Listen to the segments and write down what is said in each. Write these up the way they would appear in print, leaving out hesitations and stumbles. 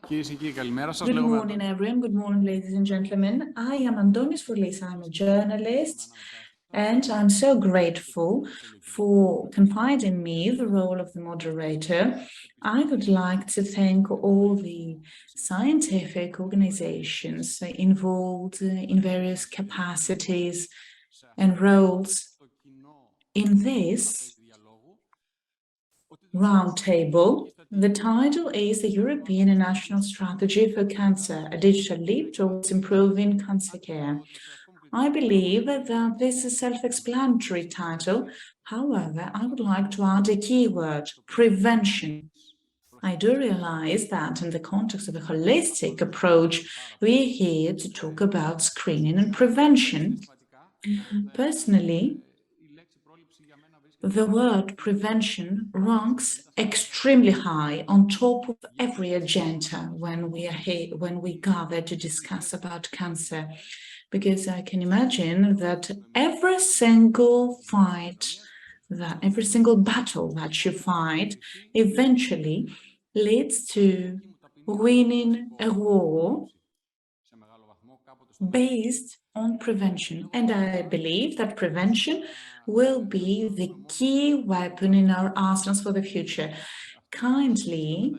Good morning, everyone. Good morning, ladies and gentlemen. I am Αντώνης Φουρλή. I'm a journalist, and I'm so grateful for confiding me the role of the moderator. I would like to thank all the scientific organizations involved in various capacities and roles in this roundtable. The title is the European and National Strategy for Cancer, a digital leap towards improving cancer care. I believe that this is a self-explanatory title. However, I would like to add a keyword, prevention. I do realize that in the context of a holistic approach, we're here to talk about screening and prevention. Personally, the word prevention ranks extremely high on top of every agenda when we are here, when we gather to discuss about cancer, because I can imagine that every single battle that you fight eventually leads to winning a war based on prevention. And I believe that prevention will be the key weapon in our arsenals for the future. Kindly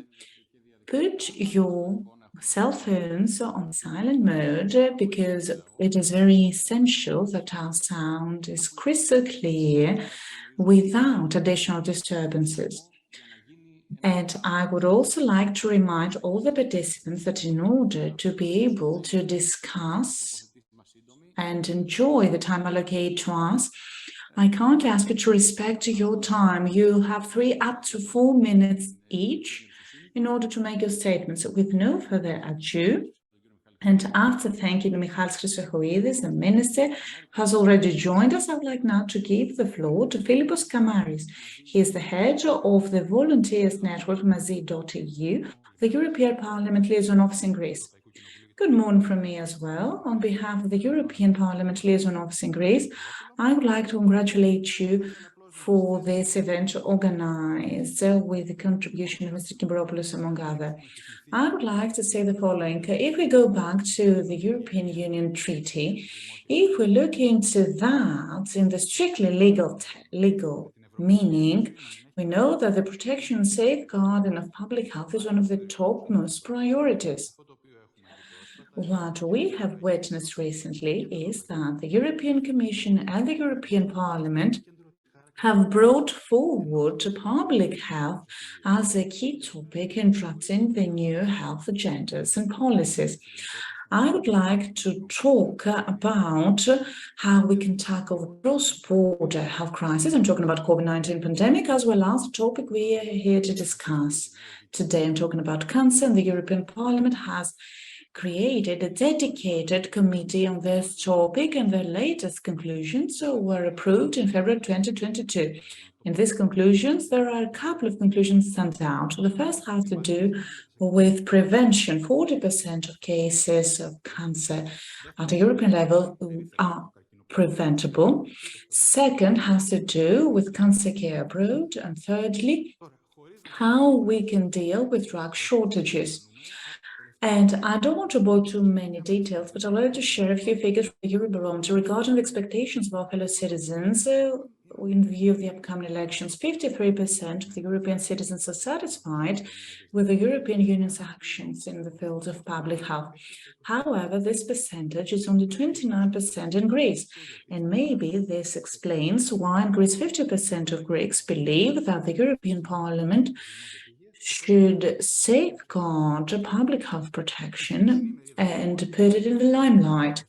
put your cell phones on silent mode, because it is very essential that our sound is crystal clear without additional disturbances. And I would also like to remind all the participants that in order to be able to discuss and enjoy the time allocated to us, I kindly ask you to respect your time. You have 3 up to 4 minutes each in order to make your statements. With no further ado, and after thanking Michalis Chrysochoidis, the minister, who has already joined us, I would like now to give the floor to Philippos Kamaris. He is the head of the Volunteers Network Mazi.eu, the European Parliament Liaison Office in Greece. Good morning from me as well. On behalf of the European Parliament Liaison Office in Greece, I would like to congratulate you for this event organized with the contribution of Mr. Κυμπουρόπουλος, among others. I would like to say the following. If we go back to the European Union Treaty, if we look into that in the strictly legal meaning, we know that the protection and safeguarding of public health is one of the topmost priorities. What we have witnessed recently is that the European Commission and the European Parliament have brought forward public health as a key topic in drafting the new health agendas and policies. I would like to talk about how we can tackle the cross-border health crisis. I'm talking about COVID-19 pandemic, as well as the topic we are here to discuss today. I'm talking about cancer, and the European Parliament has created a dedicated committee on this topic, and their latest conclusions were approved in February 2022. In these conclusions, there are a couple of conclusions stand out. The first has to do with prevention. 40% of cases of cancer at a European level are preventable. Second has to do with cancer care abroad. And thirdly, how we can deal with drug shortages. And I don't want to bore too many details, but I'd like to share a few figures from the Eurobarometer regarding the expectations of our fellow citizens in view of the upcoming elections. 53% of the European citizens are satisfied with the European Union's actions in the field of public health. However, this percentage is only 29% in Greece. And maybe this explains why in Greece 50% of Greeks believe that the European Parliament should safeguard public health protection and put it in the limelight.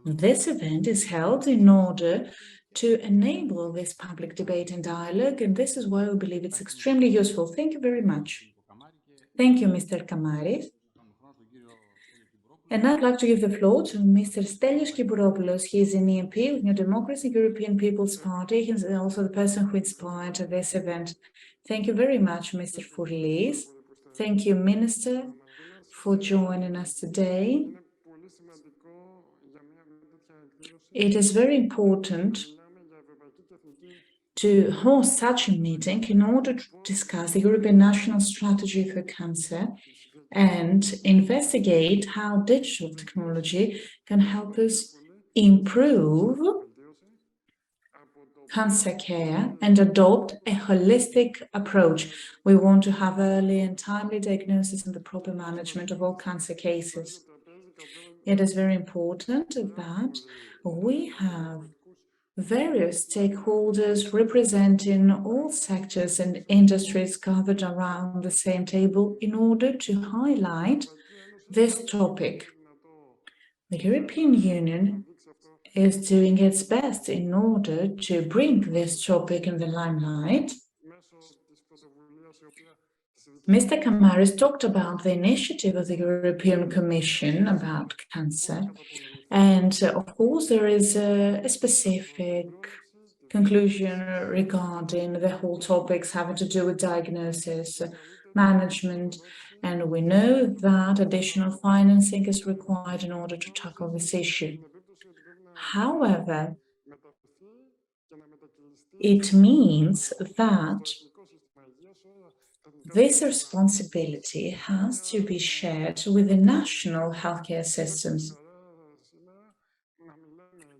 This event is held in order to enable this public debate and dialogue, and this is why we believe it's extremely useful. Thank you very much. Thank you, Mr. Kamaris. And I'd like to give the floor to Mr. Stέλιος Κυμπουρόπουλος. He is an EMP with New Democracy, European People's Party. He's also the person who inspired this event. Thank you very much, Mr. Furley. Thank you, Minister, for joining us today. It is very important to host such a meeting in order to discuss the European National Strategy for Cancer and investigate how digital technology can help us improve cancer care and adopt a holistic approach. We want to have early and timely diagnosis and the proper management of all cancer cases. It is very important that we have various stakeholders representing all sectors and industries gathered around the same table in order to highlight this topic. The European Union is doing its best in order to bring this topic in the limelight. Mr. Kamaris talked about the initiative of the European Commission about cancer, and of course there is a specific conclusion regarding the whole topics having to do with diagnosis, management, and we know that additional financing is required in order to tackle this issue. However, it means that this responsibility has to be shared with the national healthcare systems.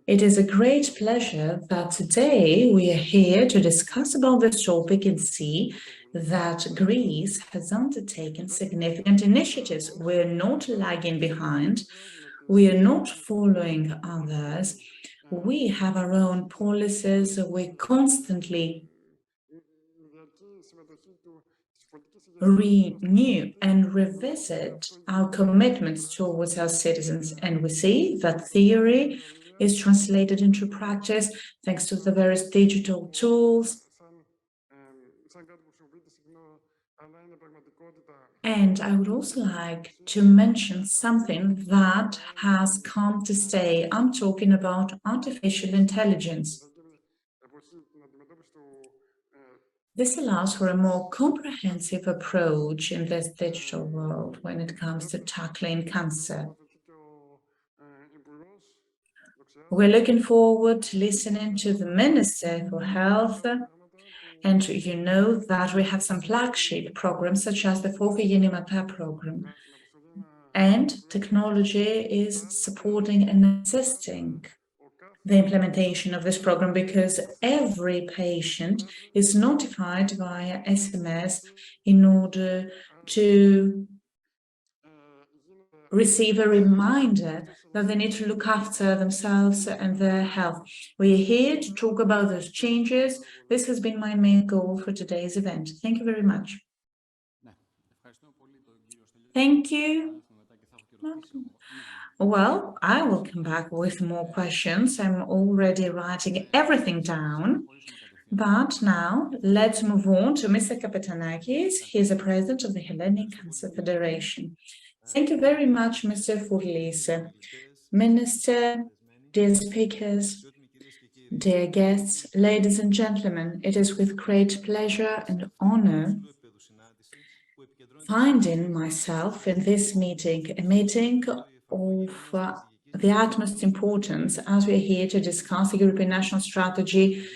It is a great pleasure that today we are here to discuss about this topic and see that Greece has undertaken significant initiatives. We're not lagging behind. We are not following others. We have our own policies. We constantly renew and revisit our commitments towards our citizens, and we see that theory is translated into practice thanks to the various digital tools. And I would also like to mention something that has come to stay. I'm talking about artificial intelligence. This allows for a more comprehensive approach in this digital world when it comes to tackling cancer. We're looking forward to listening to the Minister for Health, and you know that we have some flagship programs such as the Fofi Yenimata program. And technology is supporting and assisting the implementation of this program because every patient is notified via SMS in order to receive a reminder that they need to look after themselves and their health. We are here to talk about those changes. This has been my main goal for today's event. Thank you very much. Thank you. Well, I will come back with more questions. I'm already writing everything down. But now, let's move on to Mr. Kapetanakis. He is the president of the Hellenic Cancer Federation. Thank you very much, Mr. Furley. Minister, dear speakers, dear guests, ladies and gentlemen, it is with great pleasure and honor finding myself in this meeting, a meeting of the utmost importance as we are here to discuss the European National Strategy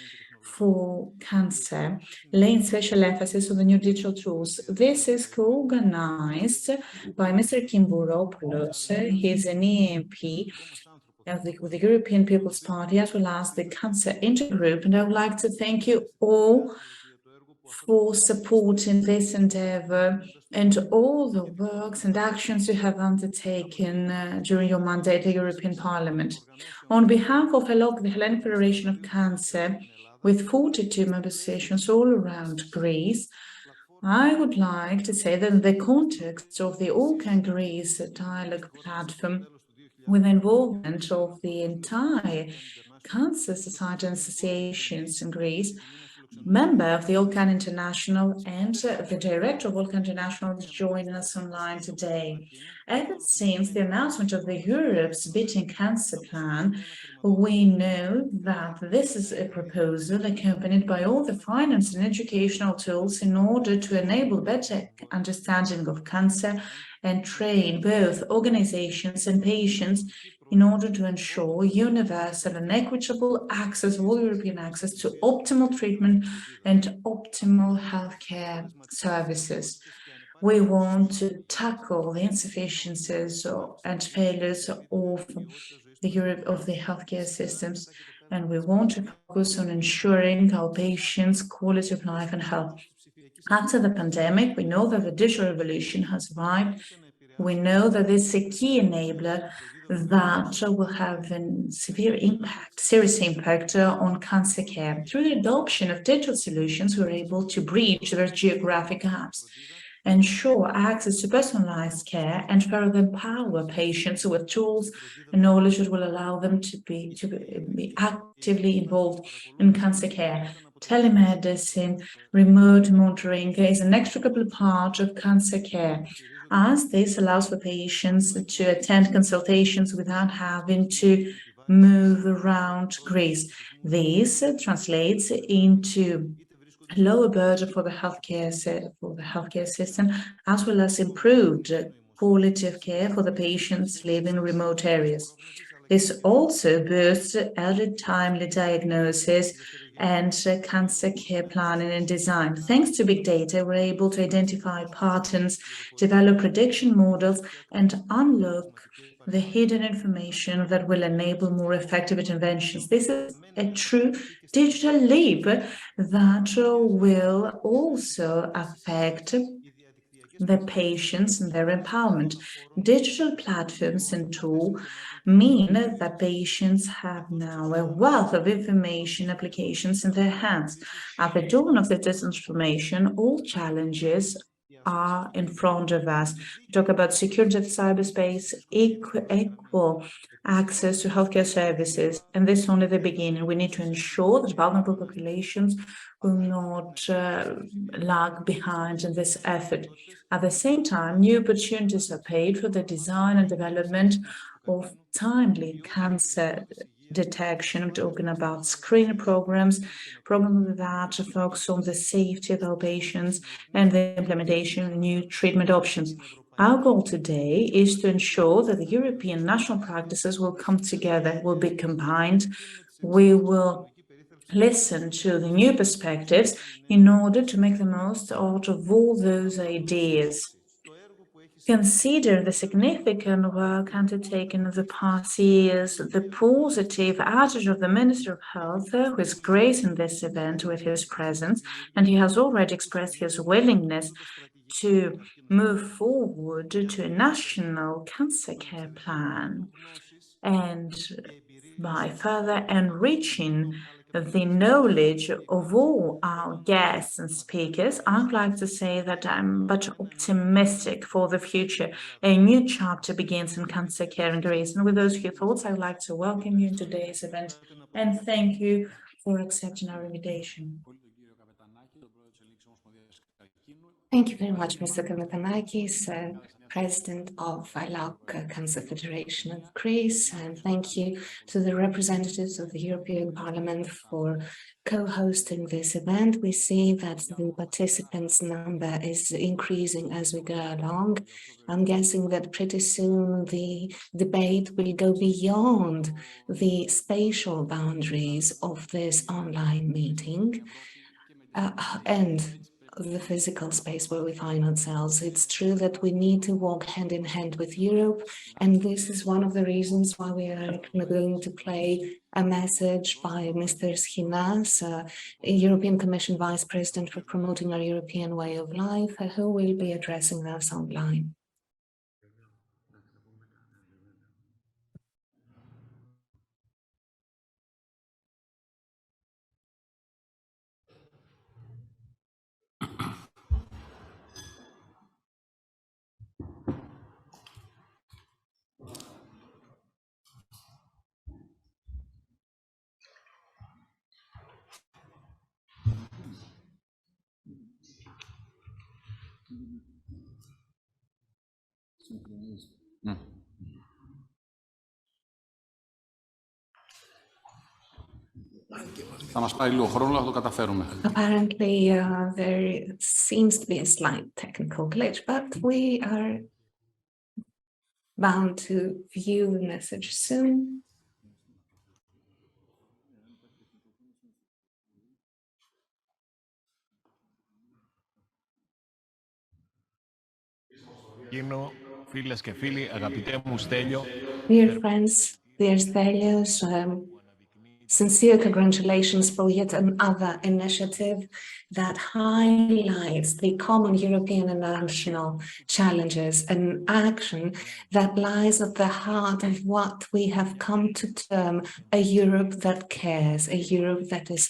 for Cancer, laying special emphasis on the new digital tools. This is co-organized by Mr. Kimbouropoulos. He is an EMP with the European People's Party, as well as the Cancer Intergroup, and I would like to thank you all for supporting this endeavor and all the works and actions you have undertaken during your mandate at the European Parliament. On behalf of the Hellenic Federation of Cancer, with 42 member stations all around Greece, I would like to say that in the context of the All.Can Greece dialogue platform, with the involvement of the entire cancer society and associations in Greece, member of the All.Can International and the director of All.Can International is joining us online today. Ever since the announcement of the Europe's Beating Cancer Plan, we know that this is a proposal accompanied by all the finance and educational tools in order to enable better understanding of cancer and train both organizations and patients in order to ensure universal and equitable access, all European access to optimal treatment and optimal healthcare services. We want to tackle the insufficiencies and failures of the healthcare systems, and we want to focus on ensuring our patients' quality of life and health. After the pandemic, we know that the digital revolution has arrived. We know that this is a key enabler that will have a serious impact on cancer care. Through the adoption of digital solutions, we're able to bridge their geographic gaps, ensure access to personalized care, and further empower patients with tools and knowledge that will allow them to be actively involved in cancer care. Telemedicine, remote monitoring is an inextricable part of cancer care, as this allows for patients to attend consultations without having to move around Greece. This translates into a lower burden for the healthcare system, as well as improved quality of care for the patients living in remote areas. This also boosts early timely diagnosis and cancer care planning and design. Thanks to big data, we're able to identify patterns, develop prediction models, and unlock the hidden information that will enable more effective interventions. This is a true digital leap that will also affect the patients and their empowerment. Digital platforms and tools mean that patients have now a wealth of information applications in their hands. At the dawn of this transformation, all challenges are in front of us. We talk about security of cyberspace, equal access to healthcare services, and this is only the beginning. We need to ensure that vulnerable populations will not lag behind in this effort. At the same time, new opportunities are paid for the design and development of timely cancer detection. I'm talking about screening programs that focus on the safety of our patients and the implementation of new treatment options. Our goal today is to ensure that the European national practices will come together, will be combined. We will listen to the new perspectives in order to make the most out of all those ideas. Consider the significant work undertaken in the past years, the positive attitude of the Minister of Health, who is gracing this event with his presence, and he has already expressed his willingness to move forward to a national cancer care plan. And by further enriching the knowledge of all our guests and speakers, I'd like to say that I'm but optimistic for the future. A new chapter begins in cancer care in Greece. And with those few thoughts, I'd like to welcome you in today's event and thank you for accepting our invitation. Thank you very much, Mr. Kamatanakis, President of All.Can Cancer Federation of Greece, and thank you to the representatives of the European Parliament for co-hosting this event. We see that the participants' number is increasing as we go along. I'm guessing that pretty soon the debate will go beyond the spatial boundaries of this online meeting and the physical space where we find ourselves. It's true that we need to walk hand in hand with Europe, and this is one of the reasons why we are going to play a message by Mr. Schinas, European Commission Vice President for Promoting our European Way of Life, who will be addressing us online. Θα μας πάρει λίγο χρόνο, αλλά θα το καταφέρουμε. Apparently, there seems to be a slight technical glitch, but we are bound to view the message soon. Φίλες και φίλοι, αγαπητέ μου Στέλιο. Dear friends, dear Stelios, sincere congratulations for yet another initiative that highlights the common European and national challenges and action that lies at the heart of what we have come to term a Europe that cares, a Europe that is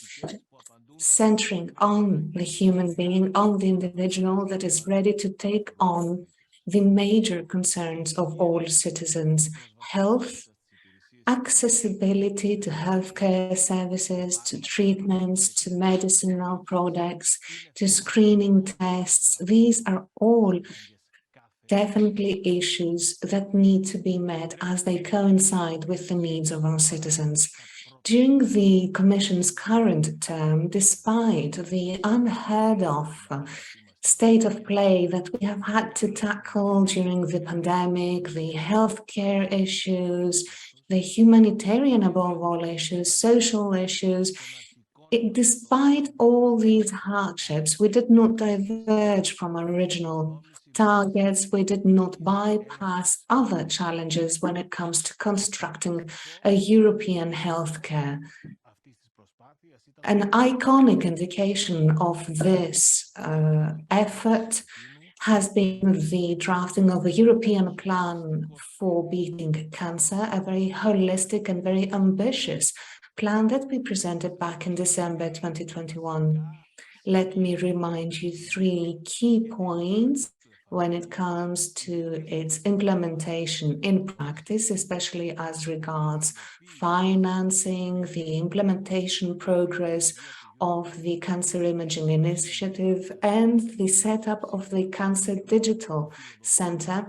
centering on the human being, on the individual, that is ready to take on the major concerns of all citizens: health, accessibility to healthcare services, to treatments, to medicinal products, to screening tests. These are all definitely issues that need to be met as they coincide with the needs of our citizens. During the Commission's current term, despite the unheard of state of play that we have had to tackle during the pandemic, the healthcare issues, the humanitarian above all issues, social issues, despite all these hardships, we did not diverge from our original targets. We did not bypass other challenges when it comes to constructing a European healthcare. An iconic indication of this effort has been the drafting of a European plan for beating cancer, a very holistic and very ambitious plan that we presented back in December 2021. Let me remind you 3 key points when it comes to its implementation in practice, especially as regards financing, the implementation progress of the Cancer Imaging Initiative, and the setup of the Cancer Digital Center,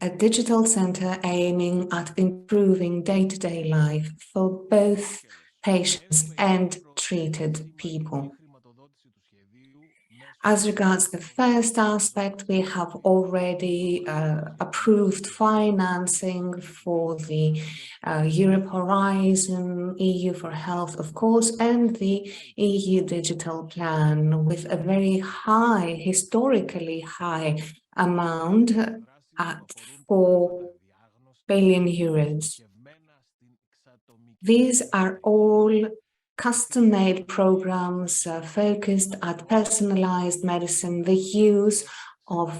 a digital center aiming at improving day-to-day life for both patients and treated people. As regards the first aspect, we have already approved financing for the Europe Horizon, EU for Health, of course, and the EU Digital Plan with a very high, historically high amount at 4 billion euros. These are all custom-made programs focused at personalized medicine, the use of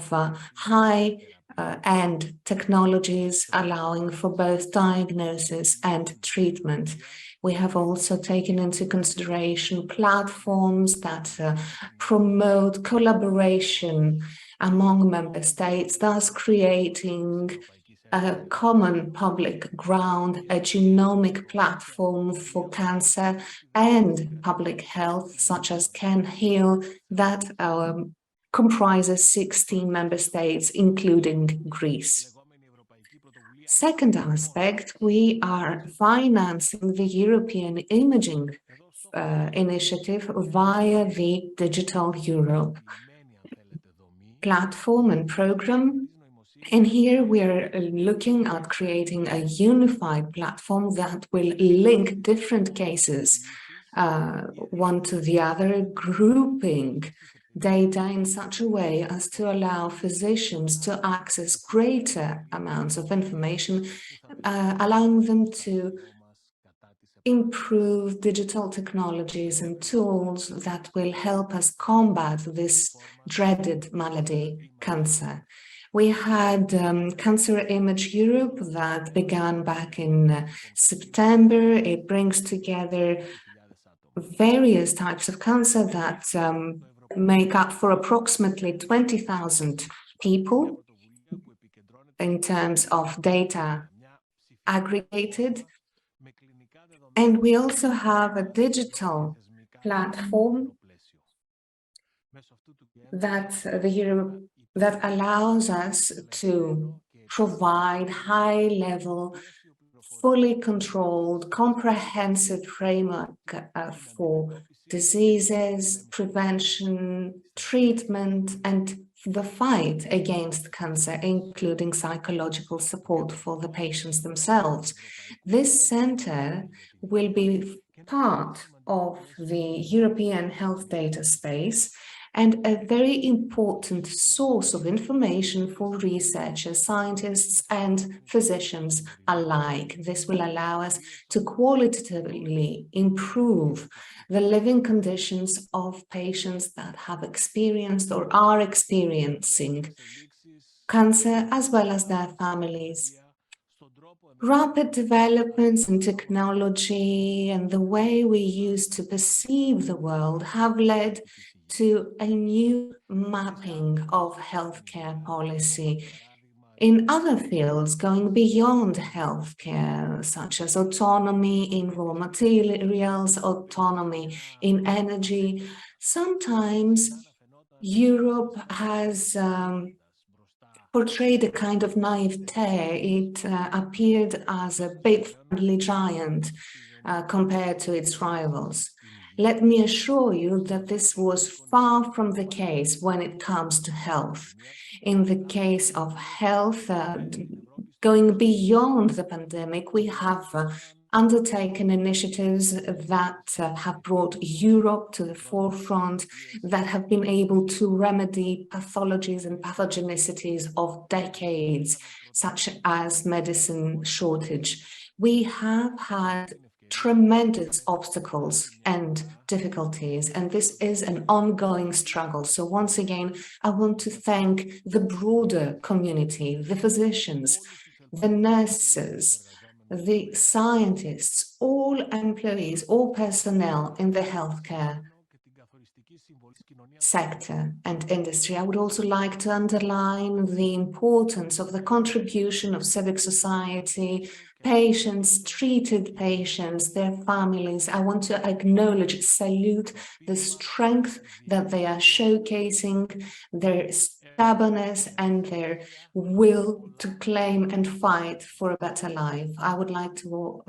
high-end technologies allowing for both diagnosis and treatment. We have also taken into consideration platforms that promote collaboration among member states, thus creating a common public ground, a genomic platform for cancer and public health, such as Can Heal, that comprises 16 member states, including Greece. Second aspect, we are financing the European Imaging Initiative via the Digital Europe platform and program. And here we are looking at creating a unified platform that will link different cases one to the other, grouping data in such a way as to allow physicians to access greater amounts of information, allowing them to improve digital technologies and tools that will help us combat this dreaded malady, cancer. We had Cancer Image Europe that began back in September. It brings together various types of cancer that make up for approximately 20,000 people in terms of data aggregated. And we also have a digital platform that allows us to provide high-level, fully controlled, comprehensive framework for diseases, prevention, treatment, and the fight against cancer, including psychological support for the patients themselves. This center will be part of the European health data space and a very important source of information for researchers, scientists, and physicians alike. This will allow us to qualitatively improve the living conditions of patients that have experienced or are experiencing cancer, as well as their families. Rapid developments in technology and the way we used to perceive the world have led to a new mapping of healthcare policy in other fields going beyond healthcare, such as autonomy in raw materials, autonomy in energy. Sometimes Europe has portrayed a kind of naivete. It appeared as a big friendly giant compared to its rivals. Let me assure you that this was far from the case when it comes to health. In the case of health, going beyond the pandemic, we have undertaken initiatives that have brought Europe to the forefront, that have been able to remedy pathologies and pathogenicities of decades, such as medicine shortage. We have had tremendous obstacles and difficulties, and this is an ongoing struggle. So once again, I want to thank the broader community, the physicians, the nurses, the scientists, all employees, all personnel in the healthcare sector and industry. I would also like to underline the importance of the contribution of civic society, patients, treated patients, their families. I want to acknowledge, salute the strength that they are showcasing, their stubbornness and their will to claim and fight for a better life. I would like to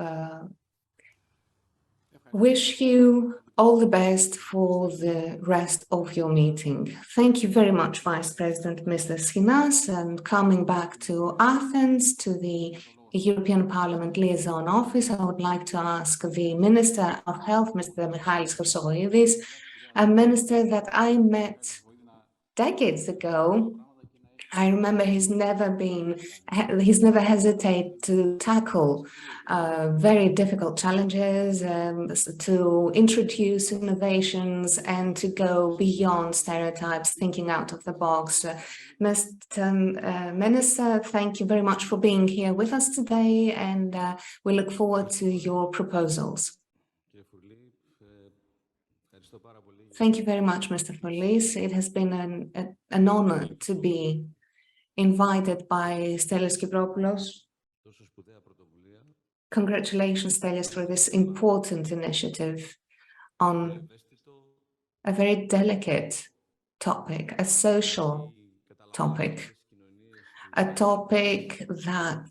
wish you all the best for the rest of your meeting. Thank you very much, Vice President Mr. Schinas. And coming back to Athens, to the European Parliament Liaison Office, I would like to ask the Minister of Health, Mr. Michalis Chrysogoidis, a minister that I met decades ago. I remember he's never hesitated to tackle very difficult challenges, to introduce innovations and to go beyond stereotypes, thinking out of the box. Mr. Minister, thank you very much for being here with us today, and we look forward to your proposals. Thank you very much, Mr. Furley. It has been an honor to be invited by Stelios Kimbouropoulos. Congratulations, Stelios, for this important initiative on a very delicate topic, a social topic, a topic that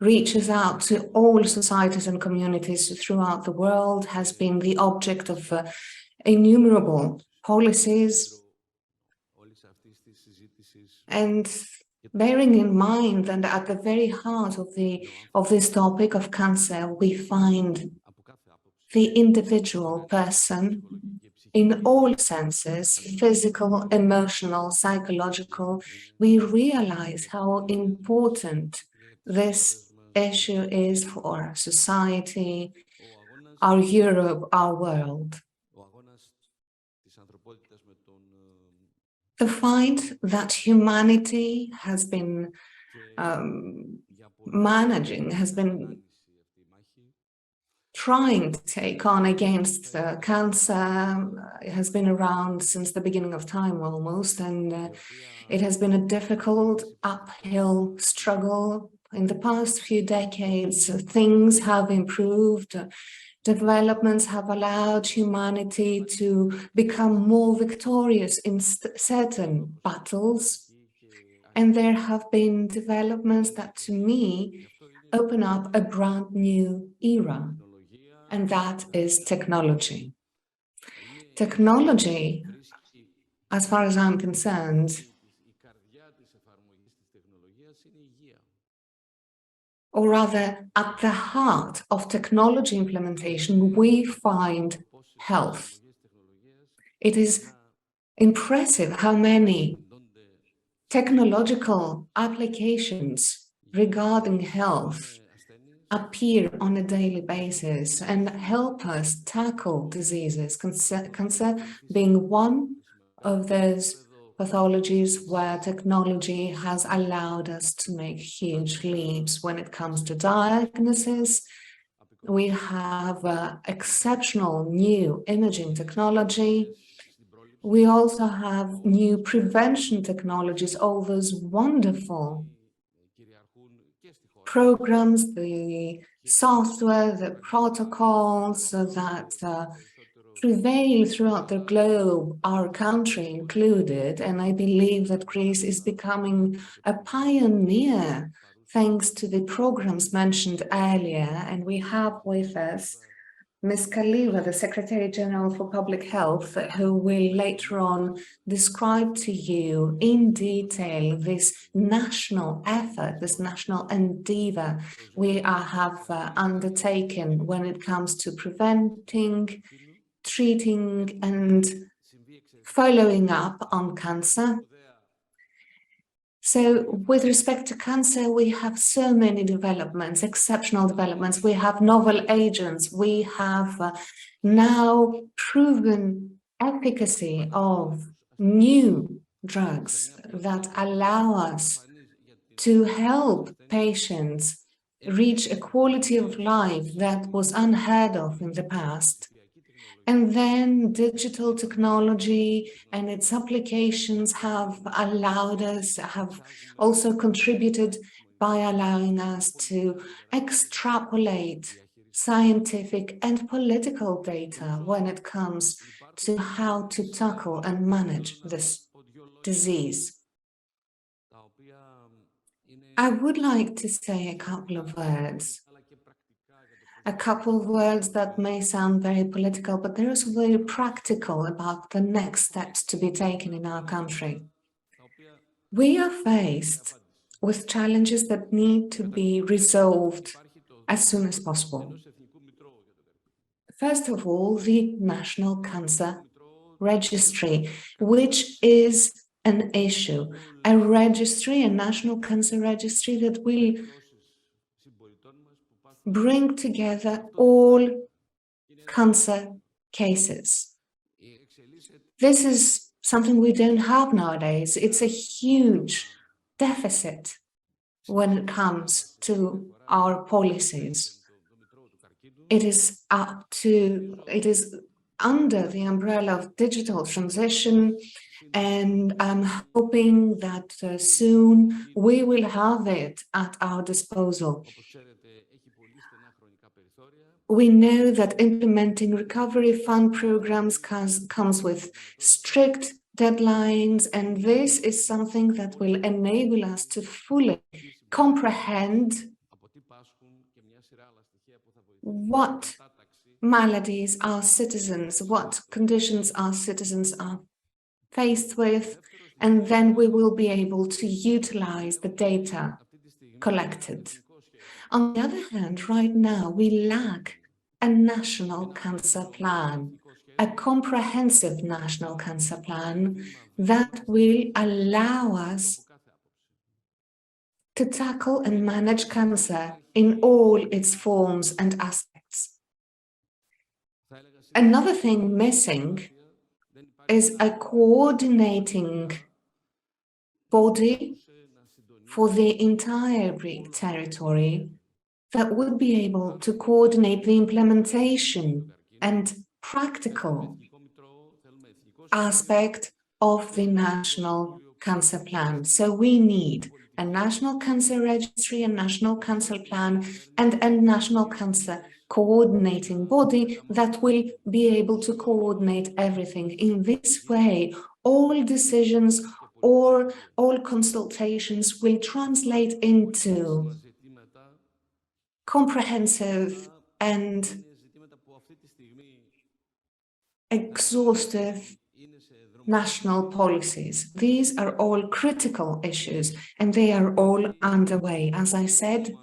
reaches out to all societies and communities throughout the world, has been the object of innumerable policies. And bearing in mind that at the very heart of this topic of cancer, we find the individual person in all senses, physical, emotional, psychological. We realize how important this issue is for our society, our Europe, our world. The fight that humanity has been trying to take on against cancer has been around since the beginning of time almost, and it has been a difficult uphill struggle. In the past few decades, things have improved. Developments have allowed humanity to become more victorious in certain battles. And there have been developments that, to me, open up a brand new era, and that is technology. Technology as far as I'm concerned, or rather, at the heart of technology implementation, we find health. It is impressive how many technological applications regarding health appear on a daily basis and help us tackle diseases, cancer being one of those pathologies where technology has allowed us to make huge leaps when it comes to diagnosis. We have exceptional new imaging technology. We also have new prevention technologies, all those wonderful programs, the software, the protocols that prevail throughout the globe, our country included, and I believe that Greece is becoming a pioneer thanks to the programs mentioned earlier. And we have with us Ms. Kaliva, the Secretary General for Public Health, who will later on describe to you in detail this national effort, this national endeavor we have undertaken when it comes to preventing, treating, and following up on cancer. So with respect to cancer, we have so many developments, exceptional developments. We have novel agents. We have now proven efficacy of new drugs that allow us to help patients reach a quality of life that was unheard of in the past. And then digital technology and its applications have allowed us, have also contributed by allowing us to extrapolate scientific and political data when it comes to how to tackle and manage this disease. I would like to say a couple of words that may sound very political, but they're also very practical about the next steps to be taken in our country. We are faced with challenges that need to be resolved as soon as possible. First of all, the National Cancer Registry, which is an issue, a registry, a National Cancer Registry that will bring together all cancer cases. This is something we don't have nowadays. It's a huge deficit when it comes to our policies. It is under the umbrella of digital transition, and I'm hoping that soon we will have it at our disposal. We know that implementing recovery fund programs comes with strict deadlines, and this is something that will enable us to fully comprehend what maladies our citizens, what conditions our citizens are faced with, and then we will be able to utilize the data collected. On the other hand, right now, we lack a national cancer plan, a comprehensive national cancer plan that will allow us to tackle and manage cancer in all its forms and aspects. Another thing missing is a coordinating body for the entire Greek territory that would be able to coordinate the implementation and practical aspect of the National Cancer Plan. So we need a National Cancer Registry, a National Cancer Plan, and a National Cancer Coordinating Body that will be able to coordinate everything. In this way, all decisions or all consultations will translate into comprehensive and exhaustive national policies. These are all critical issues and they are all underway. As I said,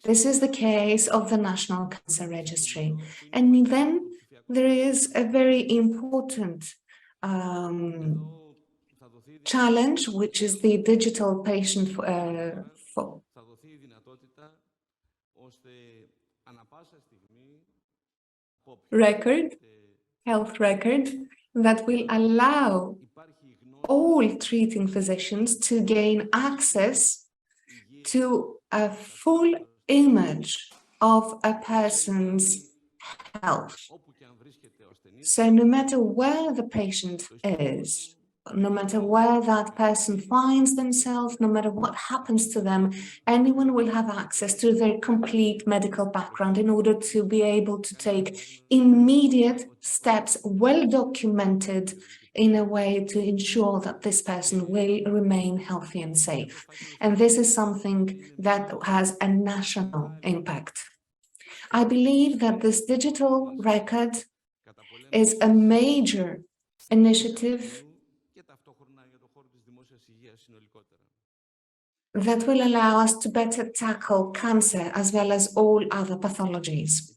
this is the case of the National Cancer Registry. And then there is a very important challenge, which is the digital patient health record that will allow all treating physicians to gain access to a full image of a person's health. So no matter where the patient is, no matter where that person finds themselves, no matter what happens to them, anyone will have access to their complete medical background in order to be able to take immediate steps, well documented, in a way to ensure that this person will remain healthy and safe. And this is something that has a national impact. I believe that this digital record is a major initiative that will allow us to better tackle cancer as well as all other pathologies.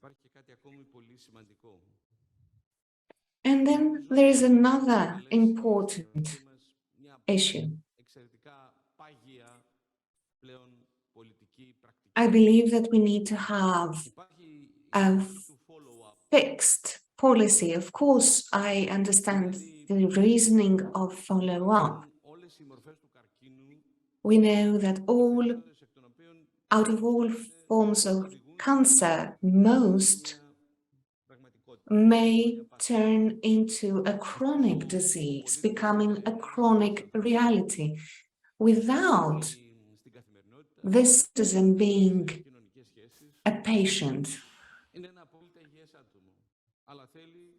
And then there is another important issue. I believe that we need to have a fixed policy. Of course, I understand the reasoning of follow-up. We know that out of all forms of cancer, most may turn into a chronic disease, becoming a chronic reality, without this citizen being a patient,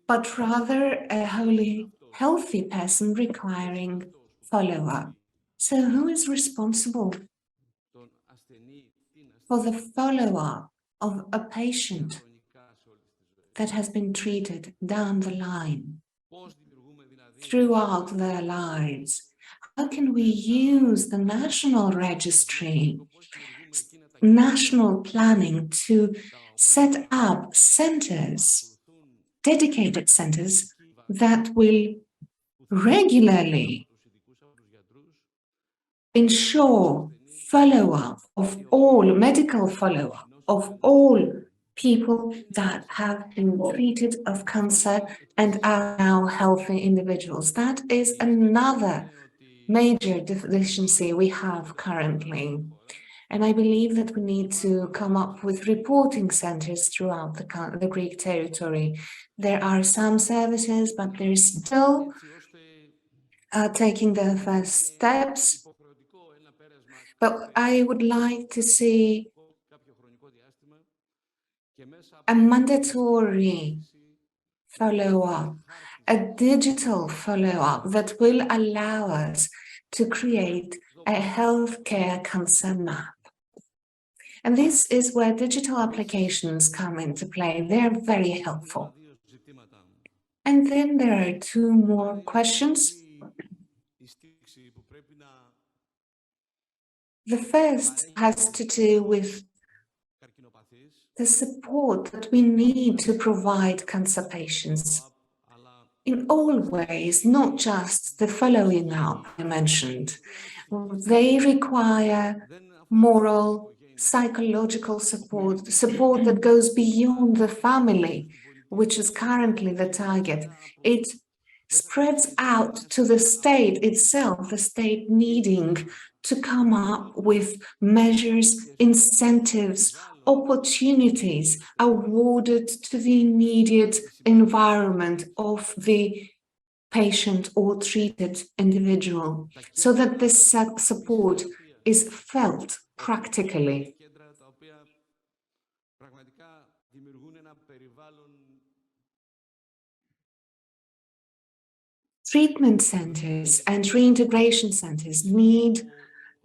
but rather a wholly healthy person requiring follow-up. So who is responsible for the follow-up of a patient that has been treated down the line throughout their lives? How can we use the national registry, national planning to set up centers, dedicated centers that will regularly ensure follow-up of all, medical follow-up of all people that have been treated of cancer and are now healthy individuals? That is another major deficiency we have currently. And I believe that we need to come up with reporting centers throughout the Greek territory. There are some services, but they're still taking their first steps. But I would like to see a mandatory follow-up, a digital follow-up that will allow us to create a healthcare cancer map. And this is where digital applications come into play. They're very helpful. And then there are two more questions. The first has to do with the support that we need to provide cancer patients in all ways, not just the following up I mentioned. They require moral, psychological support that goes beyond the family, which is currently the target. It spreads out to the state itself, the state needing to come up with measures, incentives, opportunities awarded to the immediate environment of the patient or treated individual, so that this support is felt practically. Treatment centers and reintegration centers need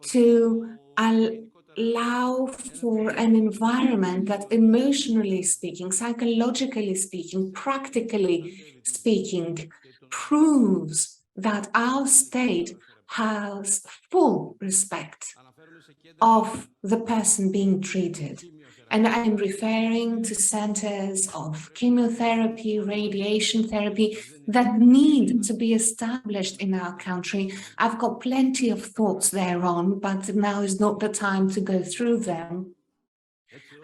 to allow for an environment that emotionally speaking, psychologically speaking, practically speaking, proves that our state has full respect of the person being treated. And I'm referring to centers of chemotherapy, radiation therapy that need to be established in our country. I've got plenty of thoughts thereon, but now is not the time to go through them.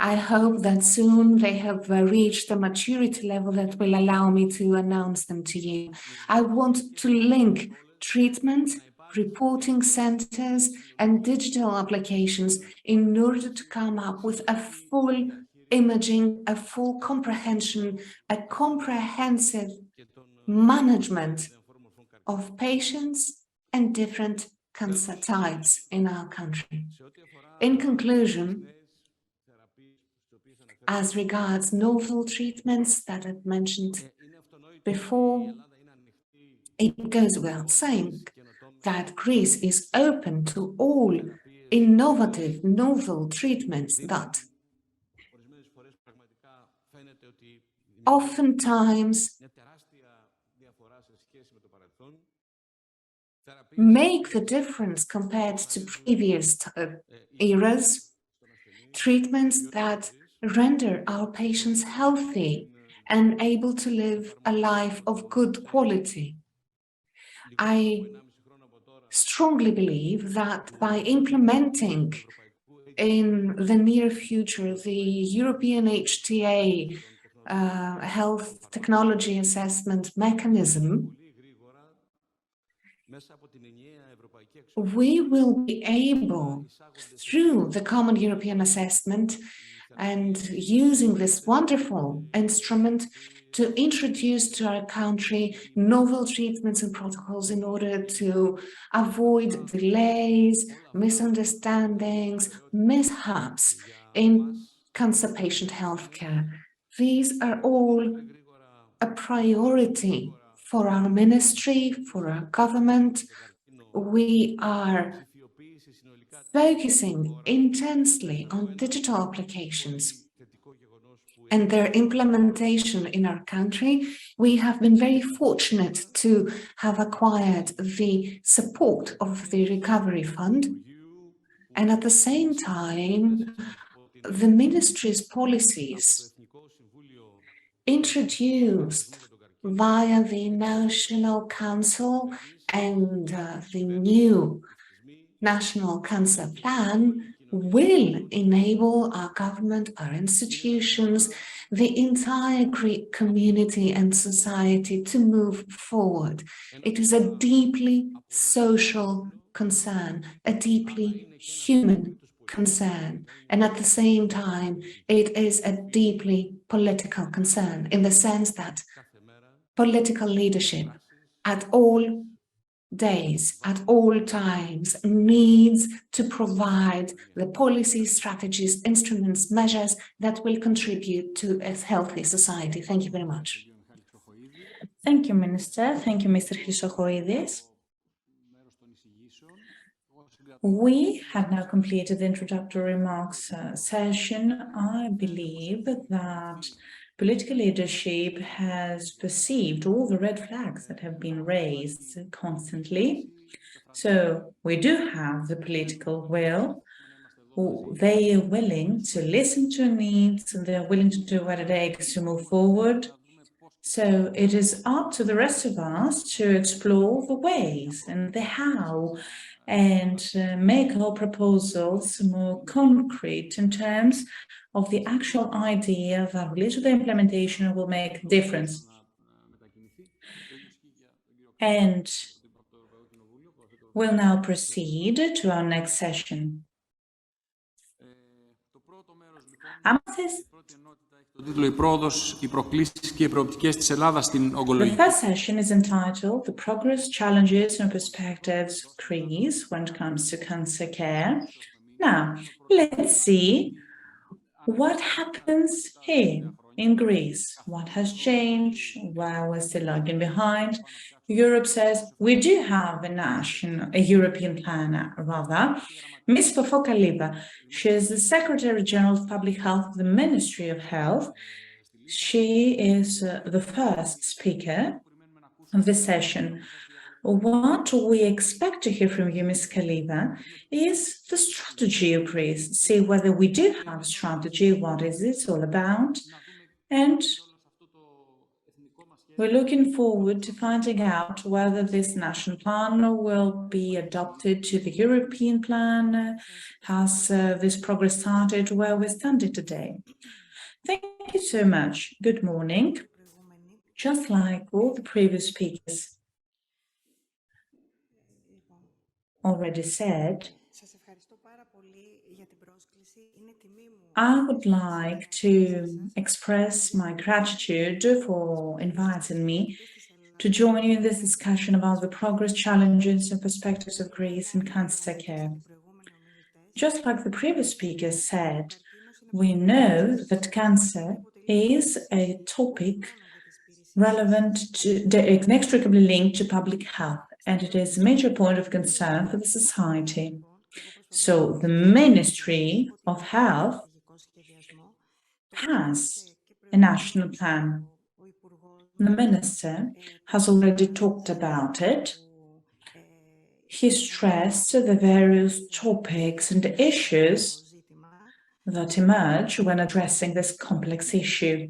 I hope that soon they have reached a maturity level that will allow me to announce them to you. I want to link treatment, reporting centers, and digital applications in order to come up with a full imaging, a full comprehension, a comprehensive management of patients and different cancer types in our country. In conclusion, as regards novel treatments that I've mentioned before, it goes without saying that Greece is open to all innovative, novel treatments that oftentimes make the difference compared to previous eras, treatments that render our patients healthy and able to live a life of good quality. I strongly believe that by implementing in the near future the European HTA health technology assessment mechanism, we will be able, through the common European assessment and using this wonderful instrument, to introduce to our country novel treatments and protocols in order to avoid delays, misunderstandings, mishaps in cancer patient healthcare. These are all a priority for our ministry, for our government. We are focusing intensely on digital applications and their implementation in our country. We have been very fortunate to have acquired the support of the Recovery Fund. And at the same time, the ministry's policies introduced via the National Council and the new National Cancer Plan will enable our government, our institutions, the entire Greek community and society to move forward. It is a deeply social concern, a deeply human concern, and at the same time, it is a deeply political concern in the sense that political leadership at all days, at all times, needs to provide the policies, strategies, instruments, measures that will contribute to a healthy society. Thank you very much. Thank you, Minister. Thank you, Mr. Chrysochoidis. We have now completed the introductory remarks session. I believe that political leadership has perceived all the red flags that have been raised constantly. So we do have the political will. They are willing to listen to needs, and they are willing to do what it takes to move forward. So it is up to the rest of us to explore the ways and the how, and make our proposals more concrete in terms of the actual idea that will lead to the implementation and will make a difference. And we'll now proceed to our next session. The first session is entitled The Progress, Challenges and Perspectives of Greece when it comes to cancer care. Now, let's see what happens here in Greece. What has changed? Why we're still lagging behind? Europe says we do have a European plan, rather. Ms. Fofokaliba, she is the Secretary General of Public Health of the Ministry of Health. She is the first speaker of this session. What we expect to hear from you, Ms. Kaliva, is the strategy of Greece. See whether we do have a strategy, what is it all about, and we're looking forward to finding out whether this national plan will be adopted to the European plan. Has this progress started where we're standing today? Thank you so much. Good morning. Just like all the previous speakers already said, I would like to express my gratitude for inviting me to join you in this discussion about the progress, challenges, and perspectives of Greece in cancer care. Just like the previous speaker said, we know that cancer is a topic relevant to, inextricably linked to public health, and it is a major point of concern for the society. So the Ministry of Health has a national plan. The minister has already talked about it. He stressed the various topics and issues that emerge when addressing this complex issue.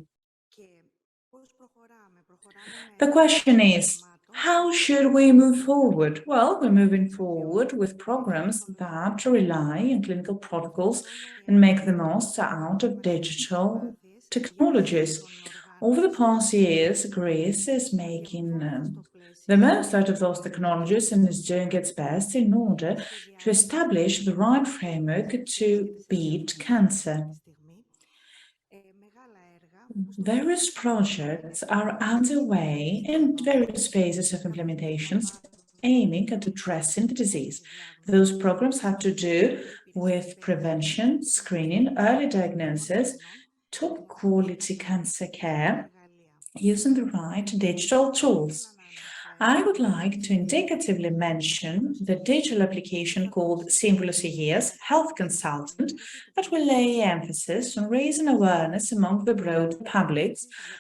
The question is, how should we move forward? Well, we're moving forward with programs that rely on clinical protocols and make the most out of digital technologies. Over the past years, Greece is making the most out of those technologies and is doing its best in order to establish the right framework to beat cancer. Various projects are underway in various phases of implementations aiming at addressing the disease. Those programs have to do with prevention, screening, early diagnosis, top quality cancer care using the right digital tools. I would like to indicatively mention the digital application called Σύμβουλος Υγείας, Health Consultant, that will lay emphasis on raising awareness among the broad public,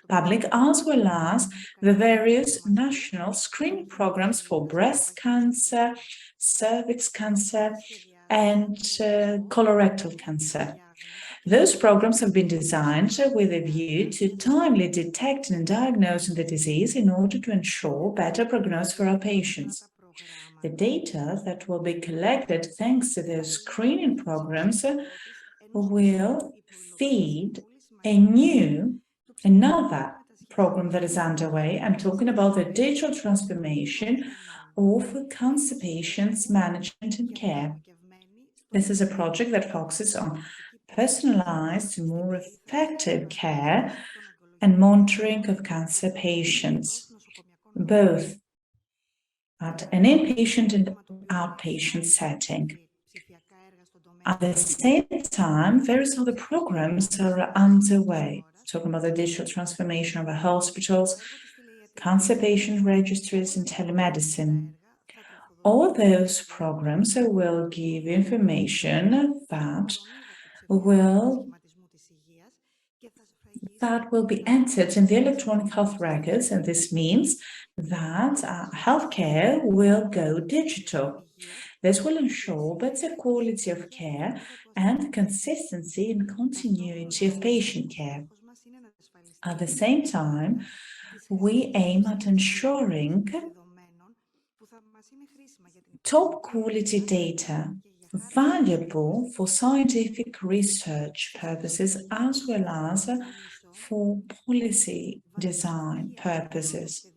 as well as the various national screening programs for breast cancer, cervix cancer, and colorectal cancer. Those programs have been designed with a view to timely detecting and diagnosing the disease in order to ensure better prognosis for our patients. The data that will be collected thanks to those screening programs will feed another program that is underway. I'm talking about the digital transformation of cancer patients' management and care. This is a project that focuses on personalized and more effective care and monitoring of cancer patients, both at an inpatient and outpatient setting. At the same time, various other programs are underway, talking about the digital transformation of our hospitals, cancer patient registries, and telemedicine. All those programs will give information that will be entered in the electronic health records, and this means that healthcare will go digital. This will ensure better quality of care and consistency and continuity of patient care. At the same time, we aim at ensuring top quality data valuable for scientific research purposes as well as for policy design purposes.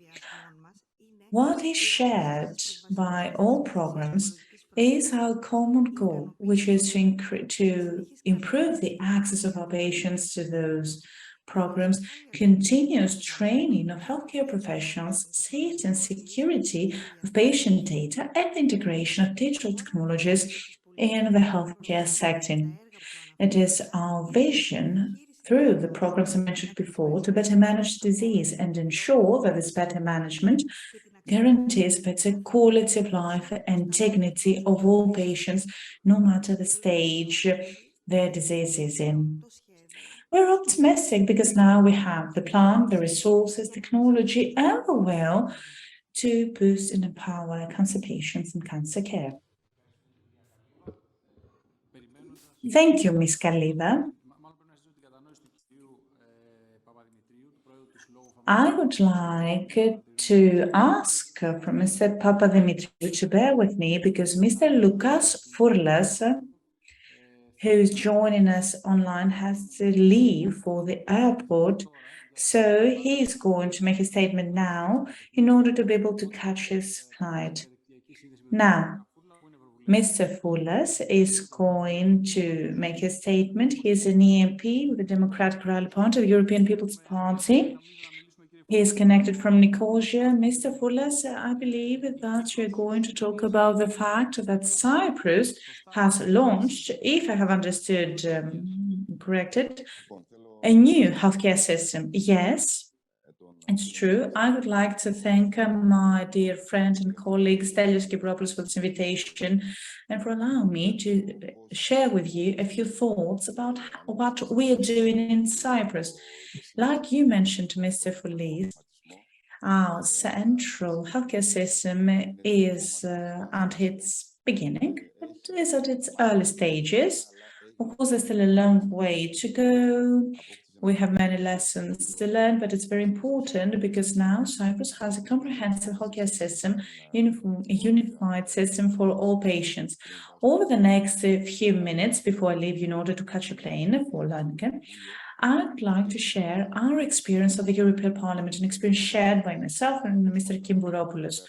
What is shared by all programs is our common goal, which is to improve the access of our patients to those programs, continuous training of healthcare professionals, safety and security of patient data, and the integration of digital technologies in the healthcare setting. It is our vision through the programs I mentioned before to better manage disease and ensure that this better management guarantees better quality of life and dignity of all patients, no matter the stage their disease is in. We're optimistic because now we have the plan, the resources, technology, and the will to boost and empower cancer patients and cancer care. Thank you, Ms. Kalida. I would like to ask from Mr. Papadimitriou to bear with me because Mr. Lukas Furlas, who is joining us online, has to leave for the airport. So he is going to make a statement now in order to be able to catch his flight. Now, Mr. Furlas is going to make a statement. He is an EMP with the Democratic Rally Party of the European People's Party. He is connected from Nicosia. Mr. Furlas, I believe that you're going to talk about the fact that Cyprus has launched, if I have understood corrected, a new healthcare system. Yes, it's true. I would like to thank my dear friend and colleague Stelios Κυμπουρόπουλος for this invitation and for allowing me to share with you a few thoughts about what we are doing in Cyprus. Like you mentioned, Mr. Furley, our central healthcare system is at its beginning. It is at its early stages. Of course, there's still a long way to go. We have many lessons to learn, but it's very important because now Cyprus has a comprehensive healthcare system, a unified system for all patients. Over the next few minutes, before I leave you in order to catch a plane for London, I'd like to share our experience of the European Parliament, an experience shared by myself and Mr. Κυμπουρόπουλος.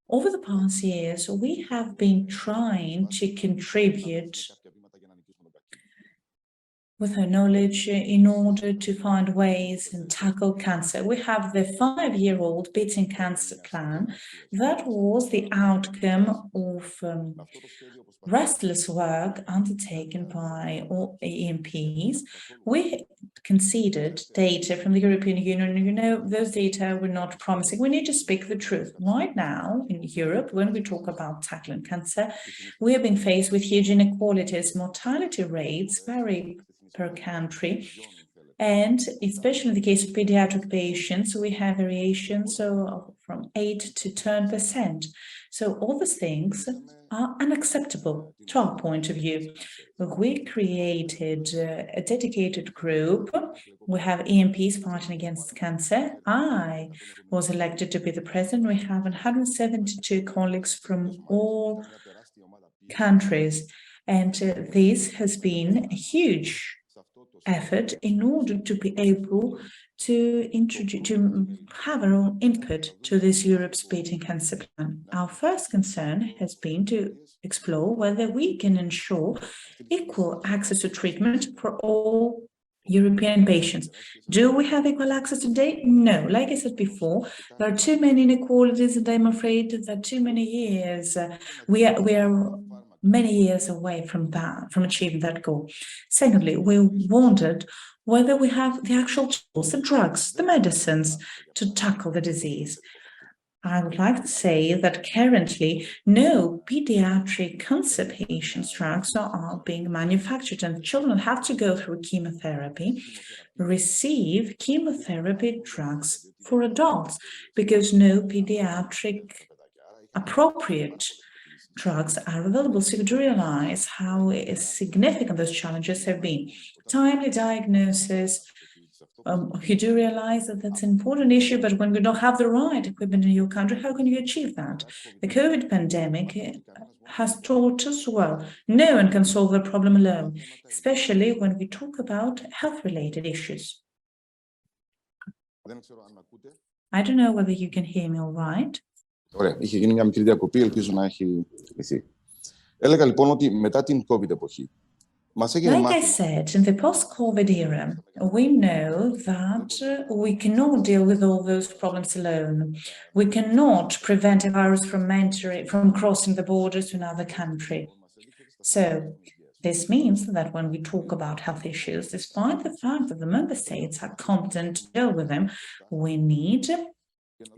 Over the past years, we have been trying to contribute with our knowledge in order to find ways and tackle cancer. We have the 5-year-old Beating Cancer Plan that was the outcome of restless work undertaken by all EMPs. We conceded data from the European Union. You know, those data were not promising. We need to speak the truth. Right now in Europe, when we talk about tackling cancer, we have been faced with huge inequalities. Mortality rates vary per country, and especially in the case of pediatric patients, we have variations from 8 to 10%. So all these things are unacceptable to our point of view. We created a dedicated group. We have EMPs fighting against cancer. I was elected to be the president. We have 172 colleagues from all countries, and this has been a huge effort in order to be able to have our own input to this Europe's Beating Cancer Plan. Our first concern has been to explore whether we can ensure equal access to treatment for all European patients. Do we have equal access today? No. Like I said before, there are too many inequalities, and I'm afraid that too many years we are many years away from achieving that goal. Secondly, we wondered whether we have the actual tools, the drugs, the medicines to tackle the disease. I would like to say that currently no pediatric cancer patients' drugs are being manufactured, and children have to go through chemotherapy, receive chemotherapy drugs for adults because no pediatric appropriate drugs are available. So you do realize how significant those challenges have been. Timely diagnosis, you do realize that that's an important issue, but when we don't have the right equipment in your country, how can you achieve that? The COVID pandemic has taught us, well, no one can solve the problem alone, especially when we talk about health-related issues. I don't know whether you can hear me all right. Ωραία, είχε γίνει μια μικρή διακοπή, ελπίζω να έχει λυθεί. Έλεγα λοιπόν ότι μετά την COVID εποχή, Like I said, in the post-COVID era, we know that we cannot deal with all those problems alone. We cannot prevent a virus from crossing the borders to another country. So this means that when we talk about health issues, despite the fact that the member states are competent to deal with them, we need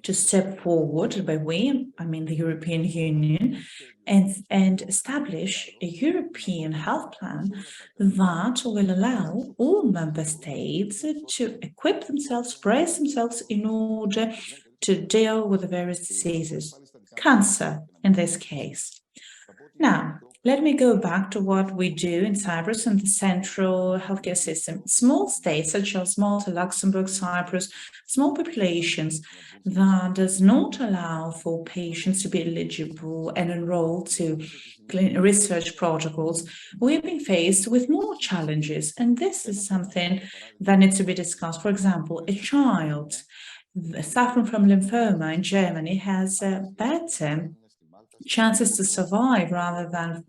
to step forward, by we, I mean the European Union, and establish a European health plan that will allow all member states to equip themselves, brace themselves in order to deal with the various diseases, cancer in this case. Now, let me go back to what we do in Cyprus and the central healthcare system. Small states such as Malta, Luxembourg, Cyprus, small populations that does not allow for patients to be eligible and enrolled to research protocols, we've been faced with more challenges. And this is something that needs to be discussed. For example, a child suffering from lymphoma in Germany has better chances to survive rather than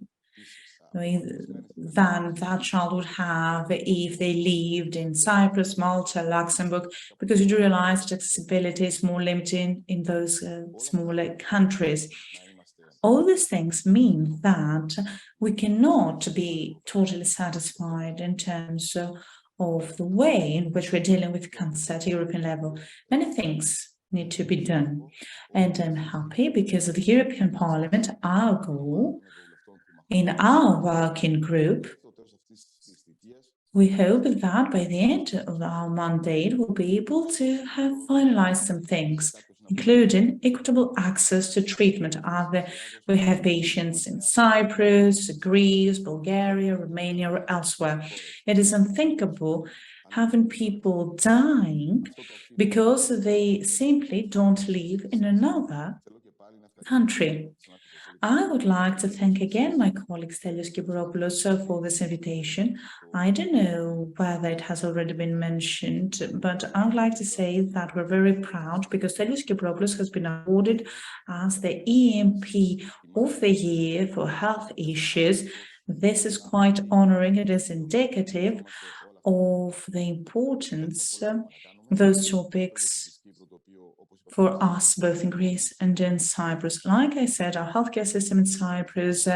that child would have if they lived in Cyprus, Malta, Luxembourg, because you do realize that accessibility is more limited in those smaller countries. All these things mean that we cannot be totally satisfied in terms of the way in which we're dealing with cancer at European level. Many things need to be done. And I'm happy because of the European Parliament, our goal in our working group, we hope that by the end of our mandate, we'll be able to have finalized some things, including equitable access to treatment. We have patients in Cyprus, Greece, Bulgaria, Romania, or elsewhere. It is unthinkable having people dying because they simply don't live in another country. I would like to thank again my colleague Stelios Kiburopoulos for this invitation. I don't know whether it has already been mentioned, but I would like to say that we're very proud because Stelios Kiburopoulos has been awarded as the EMP of the Year for health issues. This is quite honoring. It is indicative of the importance of those topics for us, both in Greece and in Cyprus. Like I said, our healthcare system in Cyprus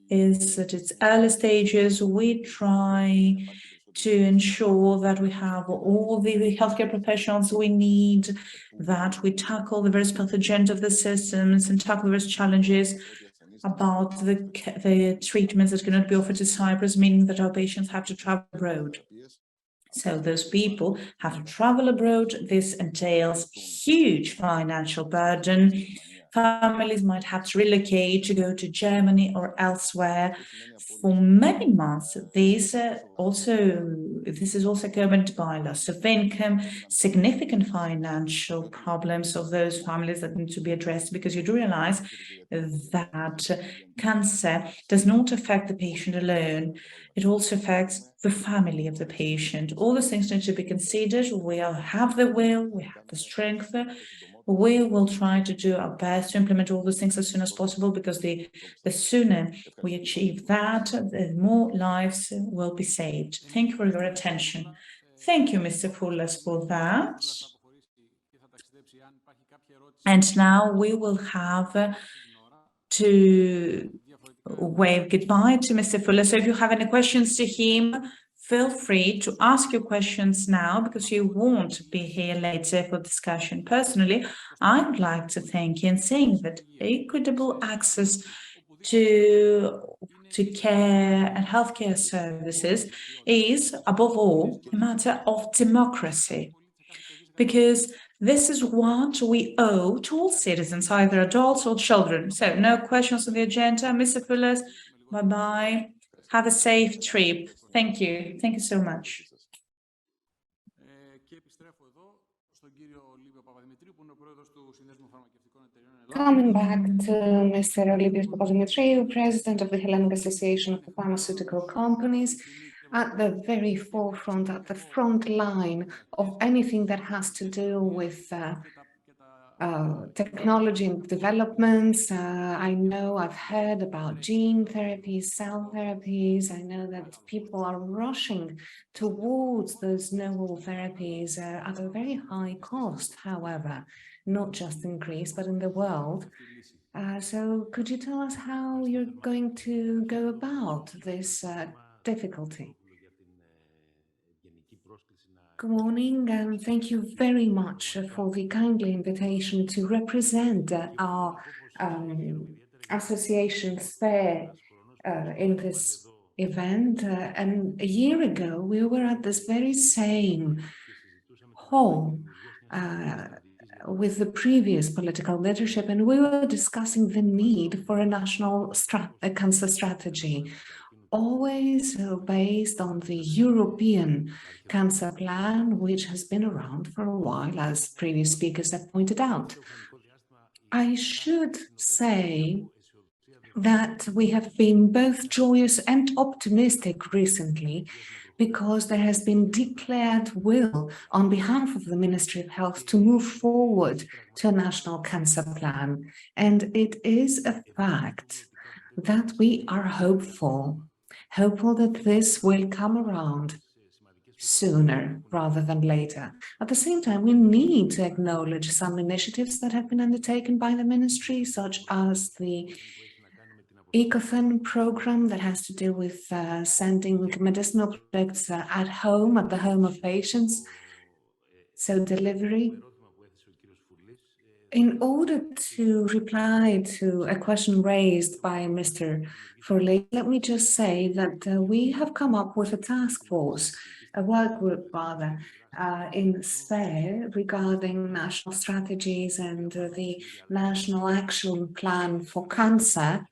is at its early stages. We try to ensure that we have all the healthcare professionals we need, that we tackle the various pathogens of the systems and tackle the various challenges about the treatments that cannot be offered to Cyprus, meaning that our patients have to travel abroad. So those people have to travel abroad. This entails huge financial burden. Families might have to relocate to go to Germany or elsewhere for many months. This is also accompanied by loss of income, significant financial problems of those families that need to be addressed, because you do realize that cancer does not affect the patient alone. It also affects the family of the patient. All those things need to be considered. We have the will, we have the strength. We will try to do our best to implement all those things as soon as possible, because the sooner we achieve that, the more lives will be saved. Thank you for your attention. Thank you, Mr. Furlas, for that. And now we will have to wave goodbye to Mr. Fuller. So if you have any questions to him, feel free to ask your questions now, because you won't be here later for discussion. Personally, I would like to thank you in saying that equitable access to care and healthcare services is, above all, a matter of democracy, because this is what we owe to all citizens, either adults or children. So no questions on the agenda. Mr. Fullers, bye-bye. Have a safe trip. Thank you. Thank you so much. Coming back to Mr. Olympios Papadimitriou, President of the Hellenic Association of Pharmaceutical Companies, at the very forefront, at the front line of anything that has to do with technology and developments. I know I've heard about gene therapies, cell therapies. I know that people are rushing towards those novel therapies at a very high cost, however, not just in Greece, but in the world. So could you tell us how you're going to go about this difficulty? Good morning, and thank you very much for the kindly invitation to represent our association's fair in this event. And a year ago, we were at this very same hall with the previous political leadership, and we were discussing the need for a national cancer strategy, always based on the European cancer plan, which has been around for a while, as previous speakers have pointed out. I should say that we have been both joyous and optimistic recently, because there has been declared will on behalf of the Ministry of Health to move forward to a national cancer plan. And it is a fact that we are hopeful that this will come around sooner rather than later. At the same time, we need to acknowledge some initiatives that have been undertaken by the ministry, such as the ECOFIN program that has to do with sending medicinal products at home, at the home of patients, so delivery. In order to reply to a question raised by Mr. Furley, let me just say that we have come up with a task force, a work group rather, in SPE regarding national strategies and the National Action Plan for Cancer.